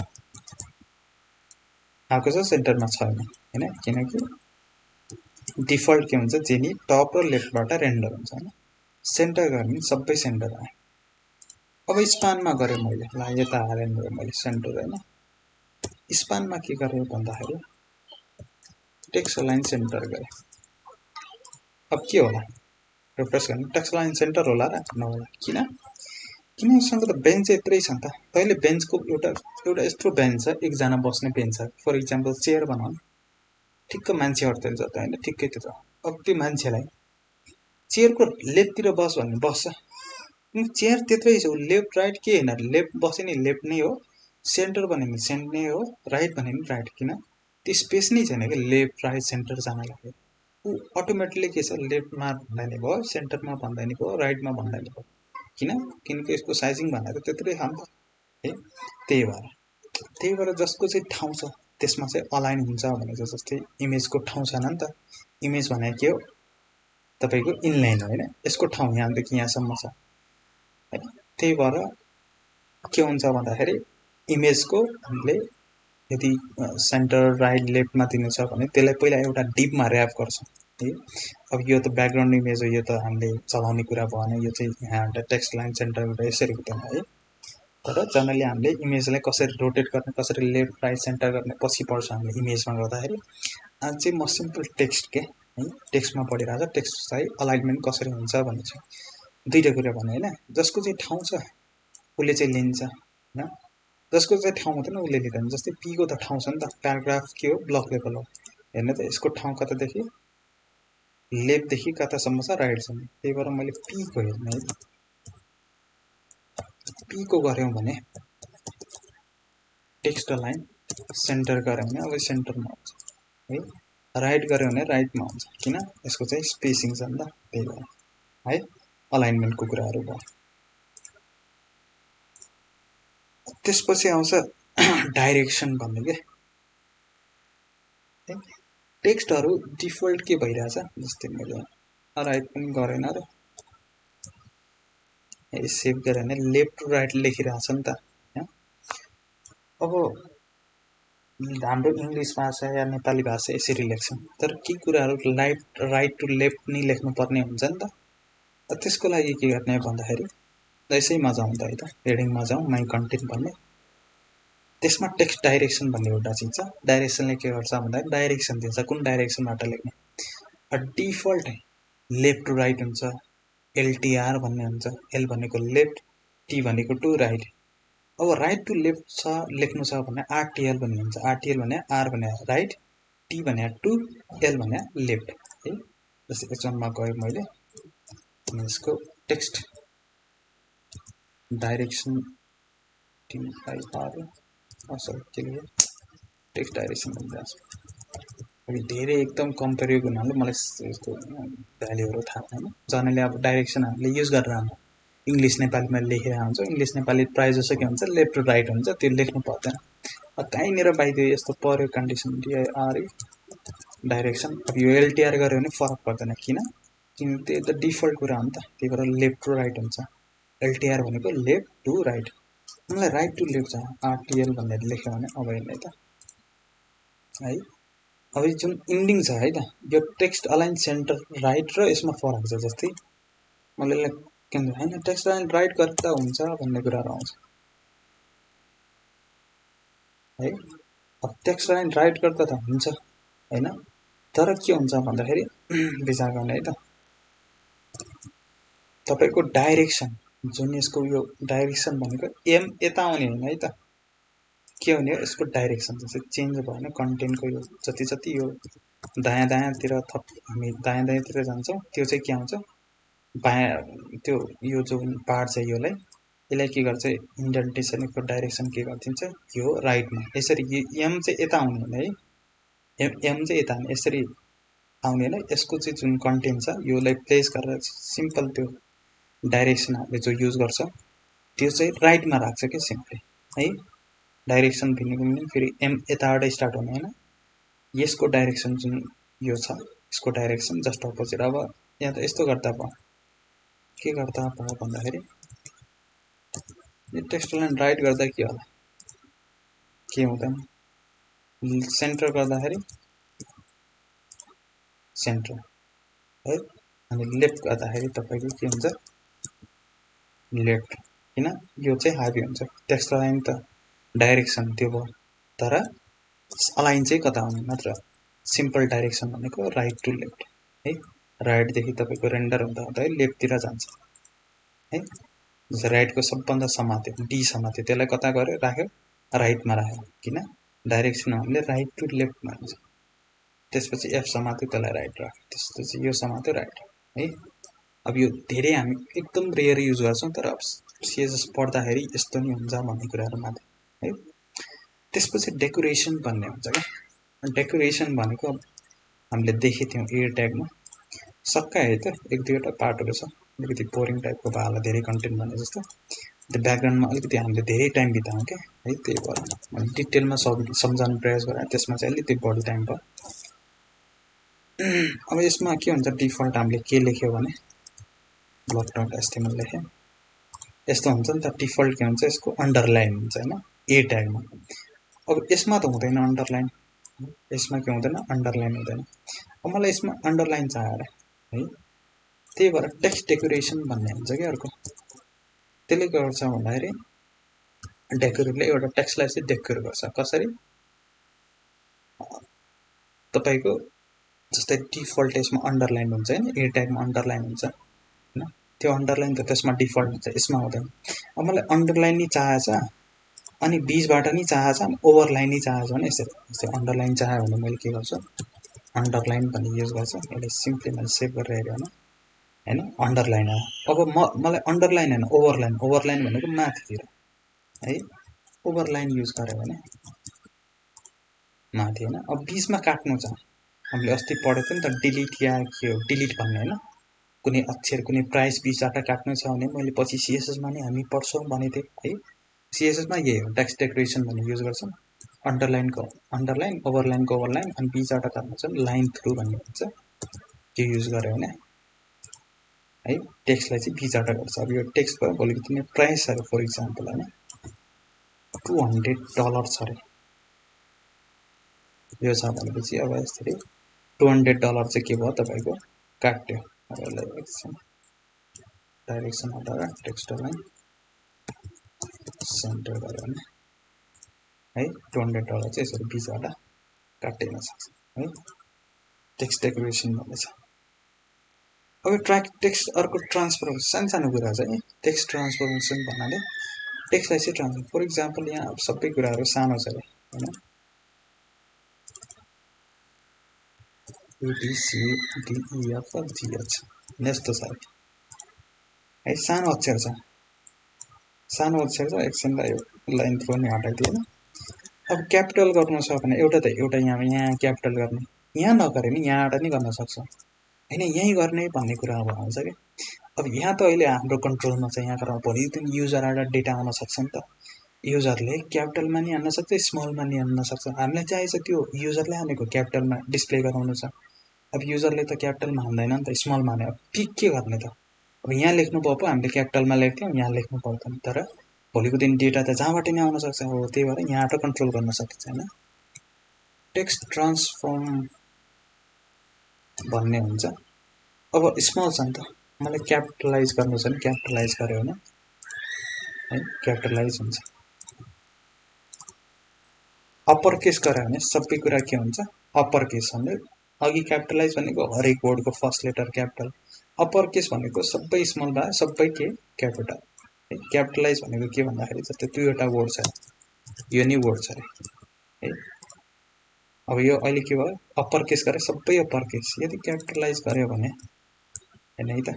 आएको छ सेन्टरमा छैन होइन, किनकि डिफल्ट के हुन्छ जेनी टप र लेफ्टबाट रेन्डर हुन्छ होइन, सेन्टर गर्ने सबै सेन्टर आयो। अब स्पानमा गरेँ मैले, ल यता हालेँ मैले सेन्टर होइन, स्पानमा के गरेँ भन्दाखेरि टेक्स्ट अलाइन सेन्टर गरेँ। अब के होला, रिफ्रेस गर्ने टेक्स्ट अलाइन सेन्टर होला र नहोला, किन यससँग त बेन्च यत्रै छ नि त, तैँले बेन्चको एउटा यत्रो बेन्च छ, एकजना बस्ने बेन्च छ, फर इक्जाम्पल चेयर बनाऊ, ठिक्क मान्छे अड्तेल छ त होइन, ठिक्कै त्यो छ। अब त्यो मान्छेलाई चेयरको लेफ्टतिर बस भन्ने बस्छ, चेयर त्यत्रै छ, लेफ्ट राइट के होइन, लेफ्ट बस्यो नि लेफ्ट नै हो, सेन्टर भन्यो भने सेन्ट नै हो, राइट भन्यो भने राइट, किन त्यो स्पेस नै छैन कि लेफ्ट राइट सेन्टर जानलाई, ऊ अटोमेटिकली के छ लेफ्टमा भन्दा नि भयो, सेन्टरमा भन्दा नि भयो, राइटमा भन्दा नि भयो, किनकि यसको साइजिङ भनेर त्यत्रै छ नि त है। त्यही भएर जसको चाहिँ ठाउँ छ त्यसमा चाहिँ अलाइन हुन्छ भनेको, जस्तै इमेजको ठाउँ छैन नि त, इमेज भनेको के हो तपाईँको इनलाइन होइन, यसको ठाउँ यहाँदेखि यहाँसम्म छ होइन, त्यही भएर के हुन्छ भन्दाखेरि इमेजको हामीले यदि सेन्टर राइट लेफ्टमा दिनु छ भने त्यसलाई पहिला एउटा डिपमा ऱ्याप गर्छ है। अब यो त ब्याकग्राउन्ड इमेज हो, यो त हामीले चलाउने कुरा भएन, यो चाहिँ यहाँ टेक्स्ट लाइन सेन्टर यसरी हुँदैन है, तर जनरली हामीले इमेजलाई कसरी रोटेट गर्ने, कसरी लेफ्ट राइट सेन्टर गर्ने पछि पर्छ हामीले इमेजमा गर्दाखेरि। आज चाहिँ म सिम्पल टेक्स्ट के है, टेक्स्टमा पढिरहेको छ, टेक्स्टलाई अलाइनमेन्ट कसरी हुन्छ भन्ने चाहिँ दुईवटा कुरा भने होइन, जसको चाहिँ ठाउँ छ उसले चाहिँ लिन्छ होइन, जसको चाहिँ ठाउँ हुँदैन उसले लिँदैन। जस्तै पीको त ठाउँ छ नि त, प्याराग्राफ के हो ब्लक लेभल हो, हेर्नु त यसको ठाउँ कतादेखि लेफ्टदेखि कतासम्म छ राइटसम्म, त्यही भएर मैले पीको हेर्ने है। पीको गऱ्यौँ भने टेक्स्ट लाइन सेन्टर गऱ्यौँ भने अब सेन्टरमा हुन्छ है, राइट गऱ्यौँ भने राइटमा हुन्छ, किन यसको चाहिँ स्पेसिङ छ नि त, त्यही भएर है। अलाइनमेन्टको कुराहरू भयो। त्यसपछि आउँछ डाइरेक्सन भन्ने के, टेक्स्टहरू डिफल्ट के भइरहेछ, जस्तै मैले राइट पनि गरेन र सेभ गरेँ भने लेफ्ट टु राइट लेखिरहेछ नि त। अब हाम्रो इङ्ग्लिस भाषा या नेपाली भाषा यसरी लेख्छौँ, तर के कुराहरू राइट टु लेफ्ट नै लेख्नुपर्ने हुन्छ नि त। त्यसको लागि के गर्ने भन्दाखेरि यसैमा जाउँ त है त, हेडिङमा जाउँ, माई कन्टेन्ट भन्ने, त्यसमा टेक्स्ट डाइरेक्सन भन्ने एउटा चिज छ। डाइरेक्सनले के गर्छ भन्दाखेरि डाइरेक्सन दिन्छ कुन डाइरेक्सनबाट लेख्ने। डिफल्ट लेफ्ट टु राइट हुन्छ, एलटिआर भन्ने हुन्छ, एल भनेको लेफ्ट, टी भनेको टु राइट। अब राइट टु लेफ्ट छ लेख्नु छ भने आरटिएल भन्ने हुन्छ, आरटिएल भने आर भने राइट, टी भने टु, एल भने लेफ्ट है। जस्तै एचमा गयो मैले यसको टेक्स्ट डाइरेक्सन टिआइआर सरी के लिए टेक्स्ट डाइरेक्सन भनिरहेको छु। अब धेरै एकदम कम्पेरिभ हुनाले मलाई यसको भ्याल्युहरू थाहा छैन। जनाले अब डाइरेक्सन हामीले युज गरेर हाम्रो इङ्ग्लिस नेपालीमा लेखिरहेको हुन्छ, इङ्ग्लिस नेपाली प्रायः जसो के हुन्छ लेफ्ट टु राइट हुन्छ, त्यो लेख्नु पर्दैन। कहीँनिर बाइदियो यस्तो पर्यो कन्डिसन डिआइआरई डाइरेक्सन, अब यो एलटिआर गऱ्यो भने फरक पर्दैन, किन त्यो त डिफल्ट कुरा हो नि त, त्यही भएर लेफ्ट टु राइट हुन्छ। एलटिआर भनेको लेफ्ट टु राइट, मलाई राइट टु लेफ्ट छ आरटिएल भनेर लेख्यो भने अब हेर्ने त है। अब जुन इन्डिङ छ है त, यो टेक्स्ट अलाइन सेन्टर राइट र यसमा फरक छ। जस्तै मैले के भन्छ होइन टेक्स्ट अलाइन राइट गर्दा हुन्छ भन्ने कुराहरू आउँछ है। अब टेक्स्ट लाइन राइट गर्दा त हुन्छ होइन, तर के हुन्छ भन्दाखेरि विचार गर्ने है त, तपाईँको डाइरेक्सन जुन यसको यो डाइरेक्सन भनेको एम यता आउने होइन है त, के हुने हो यसको डाइरेक्सन जस्तै चेन्ज भयो भने कन्टेन्टको यो जति जति यो दायाँ दायाँतिर हामी दायाँ दायाँतिर जान्छौँ, त्यो चाहिँ के आउँछ बायाँ, त्यो यो जुन पार्ट छ यसलाई के गर्छ इन्डेन्टेसनको डाइरेक्सन के गरिदिन्छ यो राइटमा। यसरी एम चाहिँ यता आउने होइन है, एम चाहिँ यता आउने, यसरी आउने होइन। यसको चाहिँ जुन कन्टेन्ट छ योलाई प्लेस गरेर सिम्पल त्यो डाइरेक्सन हामीले जो युज गर्छ त्यो चाहिँ राइटमा राख्छ क्या सिम्पली है। डाइरेक्सन भिन्नेको पनि फेरि एम यताबाट स्टार्ट हुने होइन, यसको डाइरेक्सन जुन यो छ यसको डाइरेक्सन जस्ट अपोजिट। अब यहाँ त यस्तो गर्दा भयो, के गर्दा भयो भन्दाखेरि यो टेक्स्ट लाइन राइट गर्दा के होला, के हुँदैन, सेन्टर गर्दाखेरि सेन्टर है, अनि लेफ्ट गर्दाखेरि तपाईँको के हुन्छ लेफ्ट, किन यो चाहिँ हाबी हुन्छ। टेक्स्ट लाइन त डाइरेक्सन त्यो भयो, तर अलाइन चाहिँ कता आउने मात्र, सिम्पल डाइरेक्सन भनेको राइट टु लेफ्ट है। राइटदेखि तपाईँको रेन्डर हुँदा हुँदै लेफ्टतिर जान्छ है। जस्तै राइटको सबभन्दा समात्यो डी समात्यो, त्यसलाई कता गऱ्यो राख्यो राइटमा राख्यो, किन डाइरेक्सन हामीले राइट टु लेफ्टमा हुन्छ। त्यसपछि एफ समात्यो त्यसलाई राइट राख्यो, त्यसपछि यो समात्यो राइट है। अब यो धेरै हामी एकदम रेयर युज गर्छौँ, तर अब सिएसएस पढ्दाखेरि यस्तो नि हुन्छ भन्ने कुराहरू माथि है। त्यसपछि डेकोरेसन भन्ने हुन्छ क्या, डेकोरेसन भनेको हामीले देखेको थियौँ ए ट्यागमा सक्का है त, एक दुईवटा पार्टहरू छ अलिकति बोरिङ टाइपको भयो धेरै कन्टेन्ट भने जस्तो, त्यो ब्याकग्राउन्डमा अलिकति हामीले धेरै टाइम बितायौँ क्या है, त्यही भएर मैले डिटेलमा सम्झाउनु प्रयास गरेँ, त्यसमा चाहिँ अलिकति बढी टाइम भयो। अब यसमा के हुन्छ डिफल्ट हामीले के लेख्यो भने ब्लक डट एचटिएमएल लेख्यो, यस्तो हुन्छ नि त डिफल्ट के हुन्छ यसको अन्डरलाइन हुन्छ होइन ए ट्यागमा। अब यसमा त हुँदैन अन्डरलाइन, यसमा के हुँदैन अन्डरलाइन हुँदैन। अब मलाई यसमा अन्डरलाइन चाहिएर है, त्यही भएर टेक्स्ट डेकोरेसन भन्ने हुन्छ क्या अर्को, त्यसले के गर्छ भन्दाखेरि डेकोरेटले एउटा टेक्स्टलाई चाहिँ डेकोर गर्छ। कसरी तपाईँको जस्तै डिफल्ट यसमा अन्डरलाइन हुन्छ होइन, ए ट्यागमा अन्डरलाइन हुन्छ होइन, त्यो अन्डरलाइन त त्यसमा डिफल्ट हुन्छ, यसमा हुँदैन। अब मलाई अन्डरलाइन नै चाहिएको छ अनि बीचबाट नि चाहिएको छ अनि ओभरलाइन नै चाहिएको छ भने यसरी अन्डरलाइन चाहियो भने मैले के गर्छु, अन्डरलाइन भन्ने युज गर्छु। यसले सिम्पली मैले सेभ गरेर हेरेँ होइन, अन्डरलाइन आयो। अब मलाई अन्डरलाइन होइन ओभरलाइन भनेको माथितिर है, ओभरलाइन युज गऱ्यो भने माथि होइन। अब बीचमा काट्नु छ, हामीले अस्ति पढेको थियौँ नि त डिलिट या के हो डिलिट भन्ने होइन, कुनै अक्षर कुनै प्राइस बीचबाट काट्नु छ भने मैले पछि सिएसएसमा नै हामी पढ्छौँ भनेको थिएँ है। सिएसएसमा यही हो, टेक्स्ट डेकोरेसन भन्ने युज गर्छौँ। अन्डरलाइनको अन्डरलाइन, ओभरलाइनको ओभरलाइन अनि बीचबाट काट्नु छ लाइन थ्रु भन्ने हुन्छ, त्यो युज गऱ्यो भने है टेक्स्टलाई चाहिँ बीचबाट गर्छ। अब यो टेक्स्ट भयो, भोलिको दिनमा प्राइसहरू फर इक्जाम्पल होइन $200 छ अरे, यो छ भनेपछि अब यसरी $200 चाहिँ के भयो तपाईँको काट्यो। अब यसलाई एकछिन डाइरेक्सन हटाएर टेक्स्ट लाइन सेन्टर गऱ्यो भने है $200 चाहिँ यसरी बीचबाट काटिन सक्छ है, टेक्स्ट डेकोरेसन भन्ने छ। अब टेक्स्ट अर्को ट्रान्सफर्मेसन, सानो कुरा छ है टेक्स्ट ट्रान्सफर्मेसन भन्नाले टेक्स्टलाई चाहिँ ट्रान्सफर, फर इक्जाम्पल यहाँ सबै कुराहरू सानो छ अरे होइन, ABCDEFGH यस्तो छ है, सानो अक्षर छ एकछिनलाई यो लाइन थ्रो नि हटाइदिएन। अब क्यापिटल गर्नु छ भने एउटा यहाँ क्यापिटल गर्ने, यहाँ नगरे नि यहाँबाट नि गर्न सक्छौँ होइन, यहीँ गर्ने भन्ने कुरा अब आउँछ कि। अब यहाँ त अहिले हाम्रो कन्ट्रोलमा छ, यहाँ गरेर भोलि दिन युजरबाट डेटा आउन सक्छ नि त, युजरले क्यापिटलमा नि हान्न सक्छ स्मलमा नि हान्न सक्छ। हामीलाई चाहिन्छ त्यो युजरले हानेको क्यापिटलमा डिस्प्ले गराउनु छ, अब युजरले त क्यापिटलमा हान्दैन नि त, स्मलमा हाने। अब के गर्ने त, अब यहाँ लेख्नु भयो पो हामीले क्यापिटलमा लेख्थ्यौँ, यहाँ लेख्नु पर्दैन, तर भोलिको दिन डेटा त जहाँबाट नै आउन सक्छ, हो त्यही भएर यहाँबाट कन्ट्रोल गर्न सकिन्छ होइन। टेक्स्ट ट्रान्सफर्म भन्ने हुन्छ। अब स्मल छ नि त, मलाई क्यापिटलाइज गर्नु छ भने क्यापिटलाइज गऱ्यो भने है क्यापिटलाइज हुन्छ, अप्पर केस गऱ्यो भने सबै कुरा के हुन्छ अप्पर केस। भन्ने अघि क्यापिटलाइज भनेको हरेक वर्डको first letter capital, upper case भनेको सबै स्मल भए सबै के क्यापिटल है। क्यापिटलाइज भनेको के भन्दाखेरि जस्तै दुईवटा वर्ड छ, यो नि वर्ड छ अरे है। अब यो अहिले के भयो अप्पर केस गरे सबै अप्पर केस, यदि क्यापिटलाइज गर्यो भने होइन है त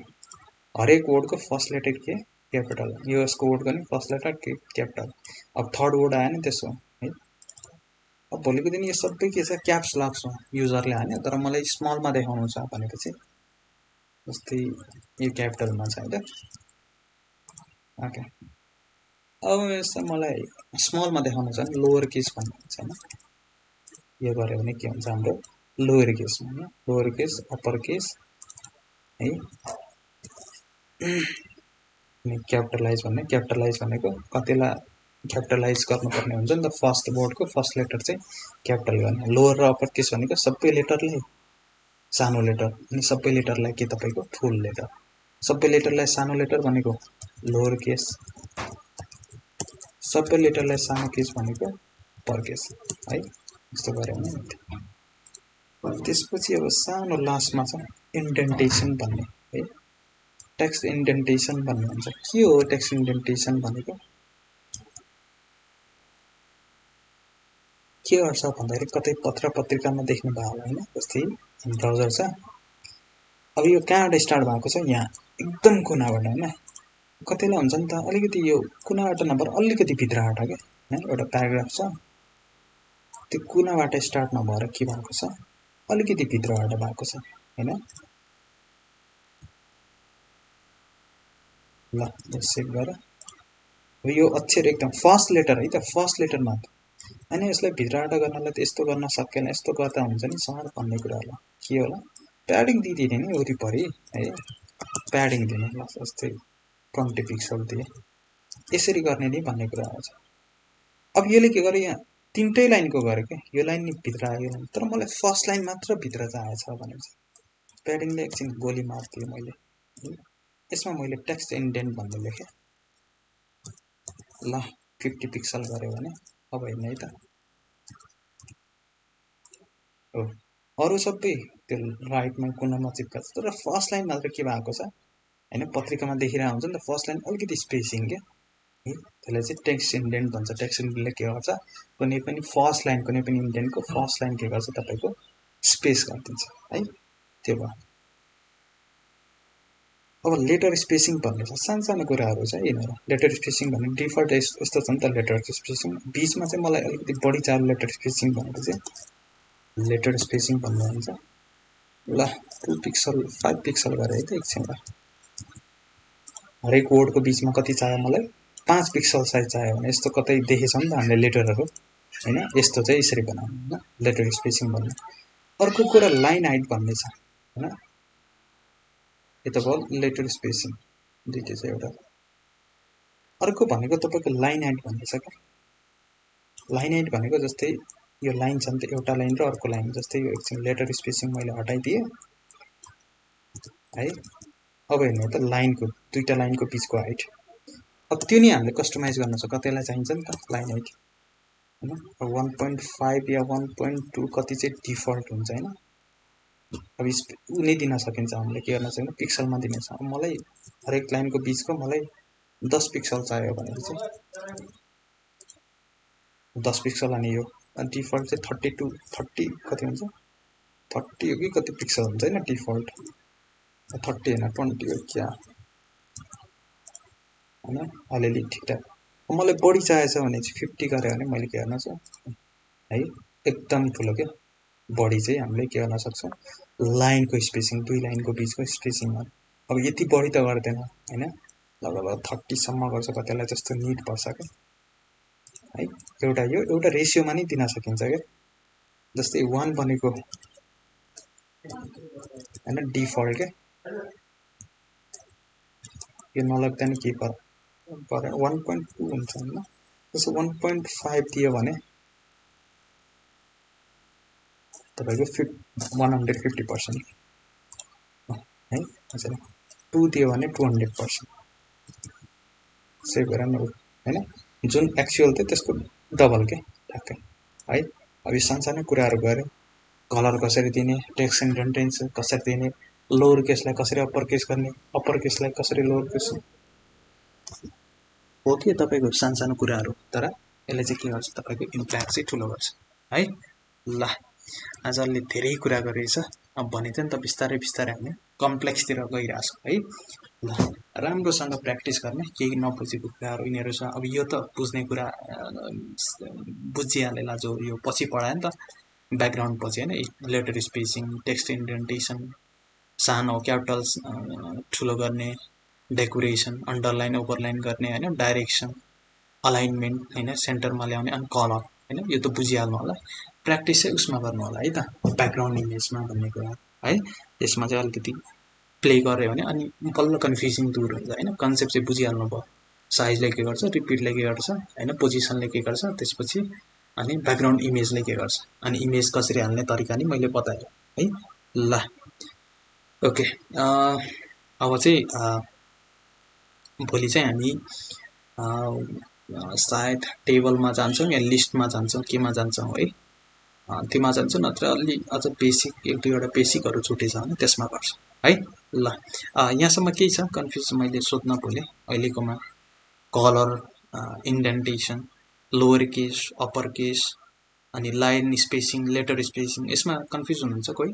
हरेक वर्डको फर्स्ट लेटर के क्यापिटल, यो यसको वर्डको नि फर्स्ट लेटर के क्यापिटल। अब थर्ड वर्ड आयो नि त्यसो है। अब भोलिको दिन यो सबै के छ क्याप्स लक छ, युजरले हान्यो तर मलाई स्मलमा देखाउनु छ भनेपछि जस्तै यो क्यापिटलमा छ होइन ओके। अब यसमा मलाई स्मलमा देखाउनु छ भने लोवर केस भन्ने हुन्छ होइन, यो गऱ्यो भने के हुन्छ हाम्रो लोवर केसमा होइन, लोवर केस अप्पर केस है। अनि क्यापिटलाइज भनेको कतिलाई क्यापिटलाइज गर्नुपर्ने हुन्छ नि त, फर्स्ट वर्डको फर्स्ट लेटर चाहिँ क्यापिटल गर्ने। लोवर र अप्पर केस भनेको सबै लेटरलाई सानो लेटर अनि सबै लेटरलाई के तपाईँको ठुलो लेटर, सबै लेटरलाई सानो लेटर भनेको लोवर केस, सबै लेटरलाई सानो केस भनेको अप्पर केस है। यस्तो गऱ्यो भने त्यसपछि अब सानो लास्टमा छ इन्डेन्टेसन भन्ने है, टेक्स्ट इन्डेन्टेसन भन्ने हुन्छ। के हो टेक्स्ट इन्डेन्टेसन भनेको, के गर्छ भन्दाखेरि कतै पत्र पत्रिकामा देख्नु भयो होला होइन, जस्तै ब्राउजर छ, अब यो कहाँबाट स्टार्ट भएको छ यहाँ एकदम कुनाबाट होइन, कतिलाई हुन्छ नि त अलिकति यो कुनाबाट नभएर अलिकति भित्रबाट क्या होइन, एउटा प्याराग्राफ छ त्यो कुनाबाट स्टार्ट नभएर के भएको छ अलिकति भित्रबाट भएको छ होइन। ल सेभ गर, यो अक्षर एकदम फर्स्ट लेटर है त, फर्स्ट लेटर मात्र होइन, यसलाई भित्रबाट गर्नलाई त यस्तो गर्न सकेन, यस्तो गर्दा हुन्छ नि सर भन्ने कुरा होला। के होला प्याडिङ दिइदिने नि वरिपरि है, प्याडिङ दिने ल जस्तै 20 पिक्सल दिए, यसरी गर्ने नि भन्ने कुरा आउँछ। अब यसले के गर्यो यहाँ तिनटै लाइनको गर्यो क्या, यो लाइन नि भित्र आयो तर मलाई फर्स्ट लाइन मात्र भित्र चाहिएको छ भनेपछि प्याडिङले एकछिन गोली मारिदिएँ मैले। यसमा मैले टेक्स्ट इन्डेन्ट भन्ने लेखेँ, ल 50 पिक्सल गऱ्यो भने अब हेर्नु है त हो अरू सबै त्यो राइटमा कुनामा चिप्का छ, तर फर्स्ट लाइन मात्र के भएको छ होइन पत्रिकामा देखिरहेको हुन्छ नि त फर्स्ट लाइन अलिकति स्पेसिङ क्या है त्यसलाई चाहिँ टेक्स्ट इन्डेन्ट भन्छ टेक्स्ट इन्डेन्टले के गर्छ कुनै पनि फर्स्ट लाइन कुनै पनि इन्डेन्टको फर्स्ट लाइन के गर्छ तपाईँको स्पेस गरिदिन्छ है त्यो भयो अब लेटर स्पेसिङ भन्ने छ सानो कुराहरू छ यिनीहरू लेटर स्पेसिङ भन्ने डिफल्ट यस्तो छ नि त लेटर स्पेसिङ बिचमा चाहिँ मलाई अलिकति बढी चाहियो लेटर स्पेसिङ भनेको चाहिँ लेटर स्पेसिङ भन्ने हुन्छ ल 2 पिक्सल 5 पिक्सल गरेँ है त एकछिन हरेक वर्डको बिचमा कति चाहियो मलाई 5 पिक्सल साइज चाहियो भने यस्तो कतै देखेछ नि त हामीले लेटरहरू होइन यस्तो चाहिँ यसरी बनाउनु होइन लेटर स्पेसिङ भन्ने अर्को कुरा लाइन हाइट भन्ने छ होइन यो त भयो लेटर स्पेसिङ दुईटै छ एउटा अर्को भनेको तपाईँको लाइन हाइट भन्ने छ क्या लाइन हाइट भनेको जस्तै यो लाइन छ नि त एउटा लाइन र अर्को लाइन जस्तै यो एकछिन लेटर स्पेसिङ मैले हटाइदिएँ है अब हेर्नु त लाइनको दुईटा लाइनको बिचको हाइट अब त्यो नि हामीले कस्टमाइज गर्न सक्छ कतिलाई चाहिन्छ नि त लाइन हाइट होइन 1.5 या 1.2 कति चाहिँ डिफल्ट हुन्छ होइन अब उनी दिन सकिन्छ हामीले के गर्न सक्छौँ पिक्सलमा दिनेछ अब मलाई हरेक लाइनको बिचको मलाई 10 पिक्सल चाहियो भने चाहिँ 10 पिक्सल अनि यो डिफल्ट चाहिँ 30 कति हुन्छ 30 हो कि कति पिक्सल हुन्छ होइन डिफल्ट 30 होइन 20 हो क्या होइन अलिअलि ठिकठाक मलाई बढी चाहिएछ भने चाहिँ 50 गऱ्यो भने मैले के गर्न सक्छु है एकदम ठुलो क्या बढी चाहिँ हामीले के गर्न सक्छौँ लाइनको स्पेसिङ दुई लाइनको बिचको स्पेसिङ अब यति बढी त गर्दैन होइन लगभग 30सम्म गर्छ कतिलाई जस्तो निड पर्छ क्या है एउटा यो एउटा रेसियोमा नै दिन सकिन्छ क्या जस्तै 1 भनेको होइन डिफल्ट क्या यो नलग्दा नि के पर 1.2 हुन्छ होइन जस्तो 1.5 दियो भने तपाईँको 150% है हजुर 2 दियो भने 200% सेभ गरेर न होइन जुन एक्चुअल थियो त्यसको डबल के ठ्याक्कै है अब यो सानो कुराहरू गऱ्यो कलर कसरी दिने टेक्स्ट इन्डेन्टेसन कसरी दिने लोवर केसलाई कसरी अप्पर केस गर्ने अप्पर केसलाई कसरी लोवर केस हो कि तपाईँको सानो कुराहरू तर यसले चाहिँ के गर्छ तपाईँको इम्प्याक्ट चाहिँ ठुलो गर्छ है ल आज अलि धेरै कुरा गरेछ अब भने चाहिँ नि त बिस्तारै बिस्तारै हामी कम्प्लेक्सतिर गइरहेछौँ है ल राम्रोसँग प्र्याक्टिस गर्ने केही नबुझेको कुराहरू यिनीहरू छ अब यो त बुझ्ने कुरा बुझिहालेला जो यो पछि पढायो नि त ब्याकग्राउन्ड पछि होइन लेटर स्पेसिङ टेक्स्ट इन्डेन्टेसन सानो क्यापिटल्स ठुलो गर्ने डेकोरेसन अन्डरलाइन ओभरलाइन गर्ने होइन डाइरेक्सन अलाइनमेन्ट होइन सेन्टरमा ल्याउने अनि कलर होइन यो त बुझिहाल्नु होला प्र्याक्टिस चाहिँ उसमा गर्नु होला है त ब्याकग्राउन्ड इमेजमा भन्ने कुरा है यसमा चाहिँ अलिकति प्ले गऱ्यो भने अनि बल्ल कन्फ्युजिङ दूर हुन्छ होइन कन्सेप्ट चाहिँ बुझिहाल्नु भयो साइजले के गर्छ रिपिटले के गर्छ होइन पोजिसनले के गर्छ त्यसपछि अनि ब्याकग्राउन्ड इमेजले के गर्छ अनि इमेज कसरी हाल्ने तरिका नि मैले बताएँ है ल ओके अब चाहिँ भोलि चाहिँ हामी सायद टेबलमा जान्छौँ या लिस्टमा जान्छौँ केमा जान्छौँ है त्योमा जान्छौँ नत्र अलि अझ बेसिक एक दुईवटा बेसिकहरू छुटेछ भने त्यसमा गर्छ है ल यहाँसम्म केही छ कन्फ्युज मैले सोध्न भुलेँ अहिलेकोमा colour indentation lower case upper case अनि लाइन स्पेसिङ लेटर स्पेसिङ यसमा कन्फ्युज हुनुहुन्छ कोही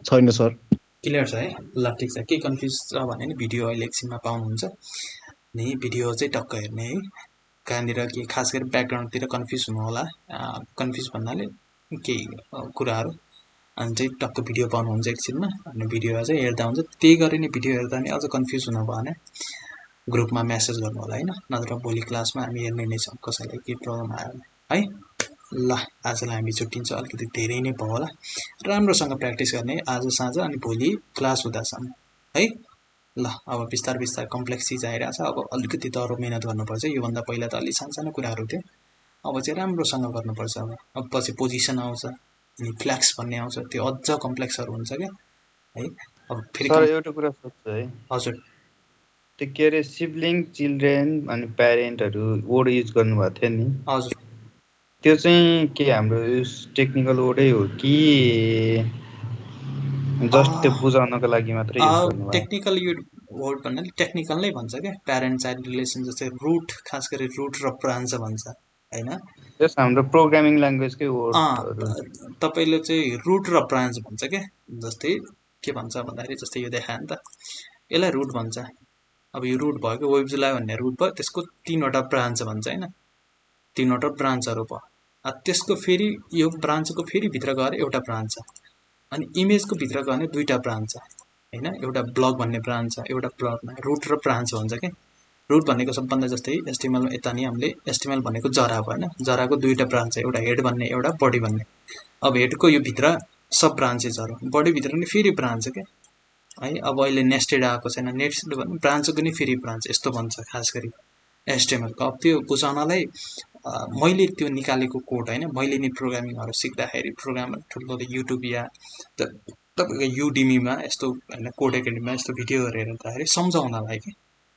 छैन सर क्लियर छ है ल ठिक छ के कन्फ्युज छ भने नि भिडियो अहिले एकछिनमा पाउनुहुन्छ नि भिडियो चाहिँ टक्क हेर्ने है कहाँनिर के खास गरी ब्याकग्राउन्डतिर कन्फ्युज हुनु होला कन्फ्युज भन्नाले केही कुराहरू अनि चाहिँ टक्क भिडियो पाउनुहुन्छ एकछिनमा अनि भिडियो चाहिँ हेर्दा हुन्छ त्यही गरी नै भिडियो हेर्दा नि अझ कन्फ्युज हुनु भयो भने ग्रुपमा मेसेज गर्नु होला होइन नत्र भोलि क्लासमा हामी हेर्ने नै छौँ कसैलाई के प्रब्लम आयो भने है ल आजलाई हामी छुट्टिन्छौँ अलिकति धेरै नै भयो होला राम्रोसँग प्र्याक्टिस गर्ने आज साँझ अनि भोलि क्लास हुँदासम्म है ल अब बिस्तार बिस्तार कम्प्लेक्स चिज आइरहेछ अब अलिकति डह्रो मिहिनेत गर्नुपर्छ योभन्दा पहिला त अलि सानो कुराहरू थियो अब चाहिँ राम्रोसँग गर्नुपर्छ अब पछि पोजिसन आउँछ अनि फ्ल्याक्स भन्ने आउँछ त्यो अझ कम्प्लेक्सहरू हुन्छ क्या है अब फेरि एउटा कुरा सोध्छु है हजुर त्यो के अरे सिब्लिङ चिल्ड्रेन अनि प्यारेन्टहरू वर्ड युज गर्नुभएको थियो नि हजुर त्यो चाहिँ के हाम्रो टेक्निकल वर्डै हो कि जस्ट त्यो बुझाउनको लागि मात्रै युज गर्नुभयो? टेक्निकल वर्ड भन्नाले टेक्निकल नै भन्छ क्या, प्यारेन्ट चाइल्ड रिलेसन जस्तै रुट, खास गरी रुट र ब्रान्च भन्छ होइन। जस्ट हाम्रो प्रोग्रामिङ ल्याङ्ग्वेजकै वर्डहरू। तपाईँले चाहिँ रुट र ब्रान्च भन्छ क्या, जस्तै के भन्छ भन्दाखेरि जस्तै यो देखायो नि त, यसलाई रुट भन्छ। अब यो रुट भयो कि वेब जुलाई भन्ने रुट भयो, त्यसको 3वटा ब्रान्च भन्छ होइन, 3वटा ब्रान्चहरू भयो। त्यसको फेरि यो ब्रान्चको फेरि भित्र गएर एउटा ब्रान्च छ, अनि इमेजको भित्र गयो भने 2टा ब्रान्च छ होइन, एउटा ब्लग भन्ने ब्रान्च छ, एउटा ब्लगमा रुट र ब्रान्च भन्छ क्या। रुट भनेको सबभन्दा जस्तै एचटिएमएल यता नि हामीले एचटिएमएल भनेको जरा भयो होइन, जराको 2टा ब्रान्च छ, एउटा हेड भन्ने एउटा बडी भन्ने। अब हेडको यो भित्र सब ब्रान्चेसहरू, बडीभित्र नि फेरि ब्रान्च क्या है। अब अहिले नेस्टेड आएको छैन, नेस्टेड भन्ने ब्रान्चको नि फेरि ब्रान्च, यस्तो भन्छ खास गरी एचटिएमएलको। अब त्यो बुझाउनलाई मैले त्यो निकालेको कोड होइन, मैले नि प्रोग्रामिङहरू सिक्दाखेरि प्रोग्रामर ठुलो युट्युब या तपाईँको युडिमीमा यस्तो होइन, कोड एकाडेमीमा यस्तो भिडियोहरू हेर्दाखेरि सम्झाउनलाई कि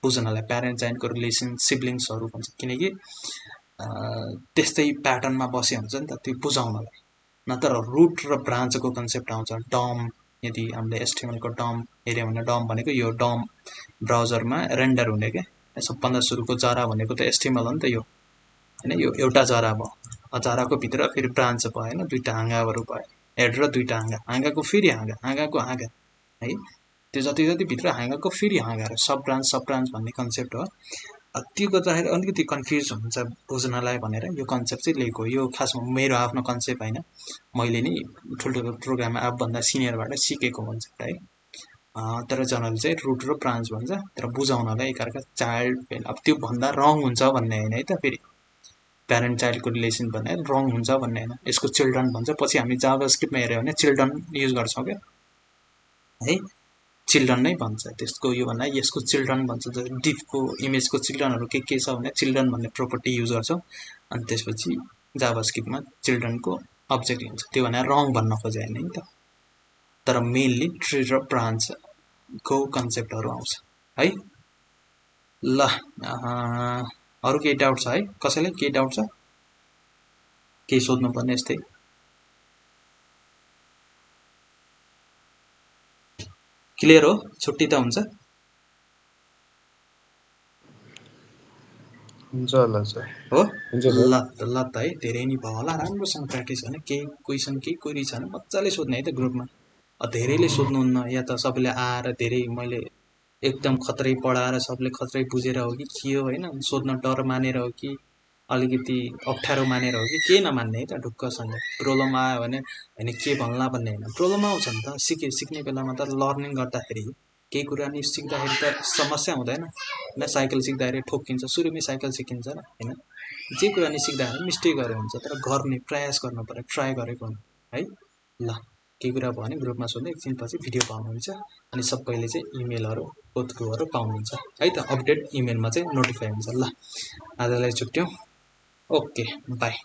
बुझ्नलाई, प्यारेन्ट चाइल्डको रिलेसन, सिब्लिङ्सहरू भन्छ, किनकि त्यस्तै प्याटर्नमा बसे हुन्छ नि त, त्यो बुझाउनलाई। नत्र रुट र ब्रान्चको कन्सेप्ट आउँछ। डम, यदि हामीले एचटिएमएलको डम हेऱ्यौँ भने, डम भनेको यो डम ब्राउजरमा रेन्डर हुने क्या, सबभन्दा सुरुको जरा भनेको त एचटिएमएल हो नि त यो होइन, यो एउटा जरा भयो। जराको भित्र फेरि ब्रान्च भयो होइन, 2टा हाँगाहरू भयो, हेड र 2टा हाँगा, हाँगाको फेरि हाँगा, हाँगाको हाँगा है, त्यो जति जति भित्र हाँगाको फेरि हाँगाहरू, सब ब्रान्च भन्ने कन्सेप्ट हो। त्यो गर्दाखेरि अलिकति कन्फ्युज हुन्छ बुझ्नलाई भनेर यो कन्सेप्ट चाहिँ लिएको। यो खासमा मेरो आफ्नो कन्सेप्ट होइन, मैले नि ठुल्ठुलो प्रोग्राममा आफूभन्दा सिनियरबाट सिकेको कन्सेप्ट है। तर जनरल चाहिँ रुट र ब्रान्च भन्छ, तर बुझाउनलाई एकअर्का चाइल्ड, अब त्यो भन्दा रङ हुन्छ भन्ने होइन है त, फेरि प्यारेन्ट चाइल्डको रिलेसन भन्ने रङ हुन्छ भन्ने होइन। यसको चिल्ड्रन भन्छ, पछि हामी जाभास्क्रिप्टमा हेऱ्यो भने चिल्ड्रन युज गर्छौँ क्या है, चिल्ड्रन नै भन्छ त्यसको। यो भन्दा यसको चिल्ड्रन भन्छ, डिफको इमेजको चिल्ड्रनहरू के छ भने चिल्ड्रन भन्ने प्रोपर्टी युज गर्छौँ, अनि त्यसपछि जाभास्क्रिप्टमा चिल्ड्रनको अब्जेक्ट लिन्छ, त्यो भनेर रङ भन्न खोजे होइन नि त। तर मेनली ट्री र ब्रान्चको कन्सेप्टहरू आउँछ है। ल अरू केही डाउट छ है, कसैलाई केही डाउट छ, केही सोध्नुपर्ने यस्तै? क्लियर हो? छुट्टी त हुन्छ होला सर हो? ल त है, धेरै नै भयो होला, राम्रोसँग प्र्याक्टिस गर्ने। केही क्वेसन केही क्वेरी छ भने मजाले सोध्ने है त ग्रुपमा। धेरैले सोध्नुहुन्न, या त सबैले आएर धेरै मैले एकदम खत्रै पढाएर सबले खत्रै बुझेर हो कि के हो होइन, सोध्न डर मानेर हो कि अलिकति अप्ठ्यारो मानेर हो कि के नमान्ने है त, ढुक्कसँग प्रब्लम आयो भने होइन के भन्ला भन्ने होइन, प्रब्लम आउँछ नि त। सिक्ने बेलामा त लर्निङ गर्दाखेरि केही कुरा नि सिक्दाखेरि त समस्या हुँदैन होइन, साइकल सिक्दाखेरि ठोक्किन्छ, सुरुमै साइकल सिकिन्छ र होइन, जे कुरा नि सिक्दाखेरि मिस्टेकहरू हुन्छ, तर गर्ने प्रयास गर्नु पऱ्यो, ट्राई गरेको हुनु है। ल केही कुरा भयो भने ग्रुपमा सोध्दै एकछिनपछि भिडियो पाउनुहुन्छ, अनि सबैले चाहिँ इमेलहरू थ्रुहरू पाउनुहुन्छ है त, अपडेट इमेलमा चाहिँ नोटिफाई हुन्छ। ल आजलाई छुट्यौँ, ओके बाई।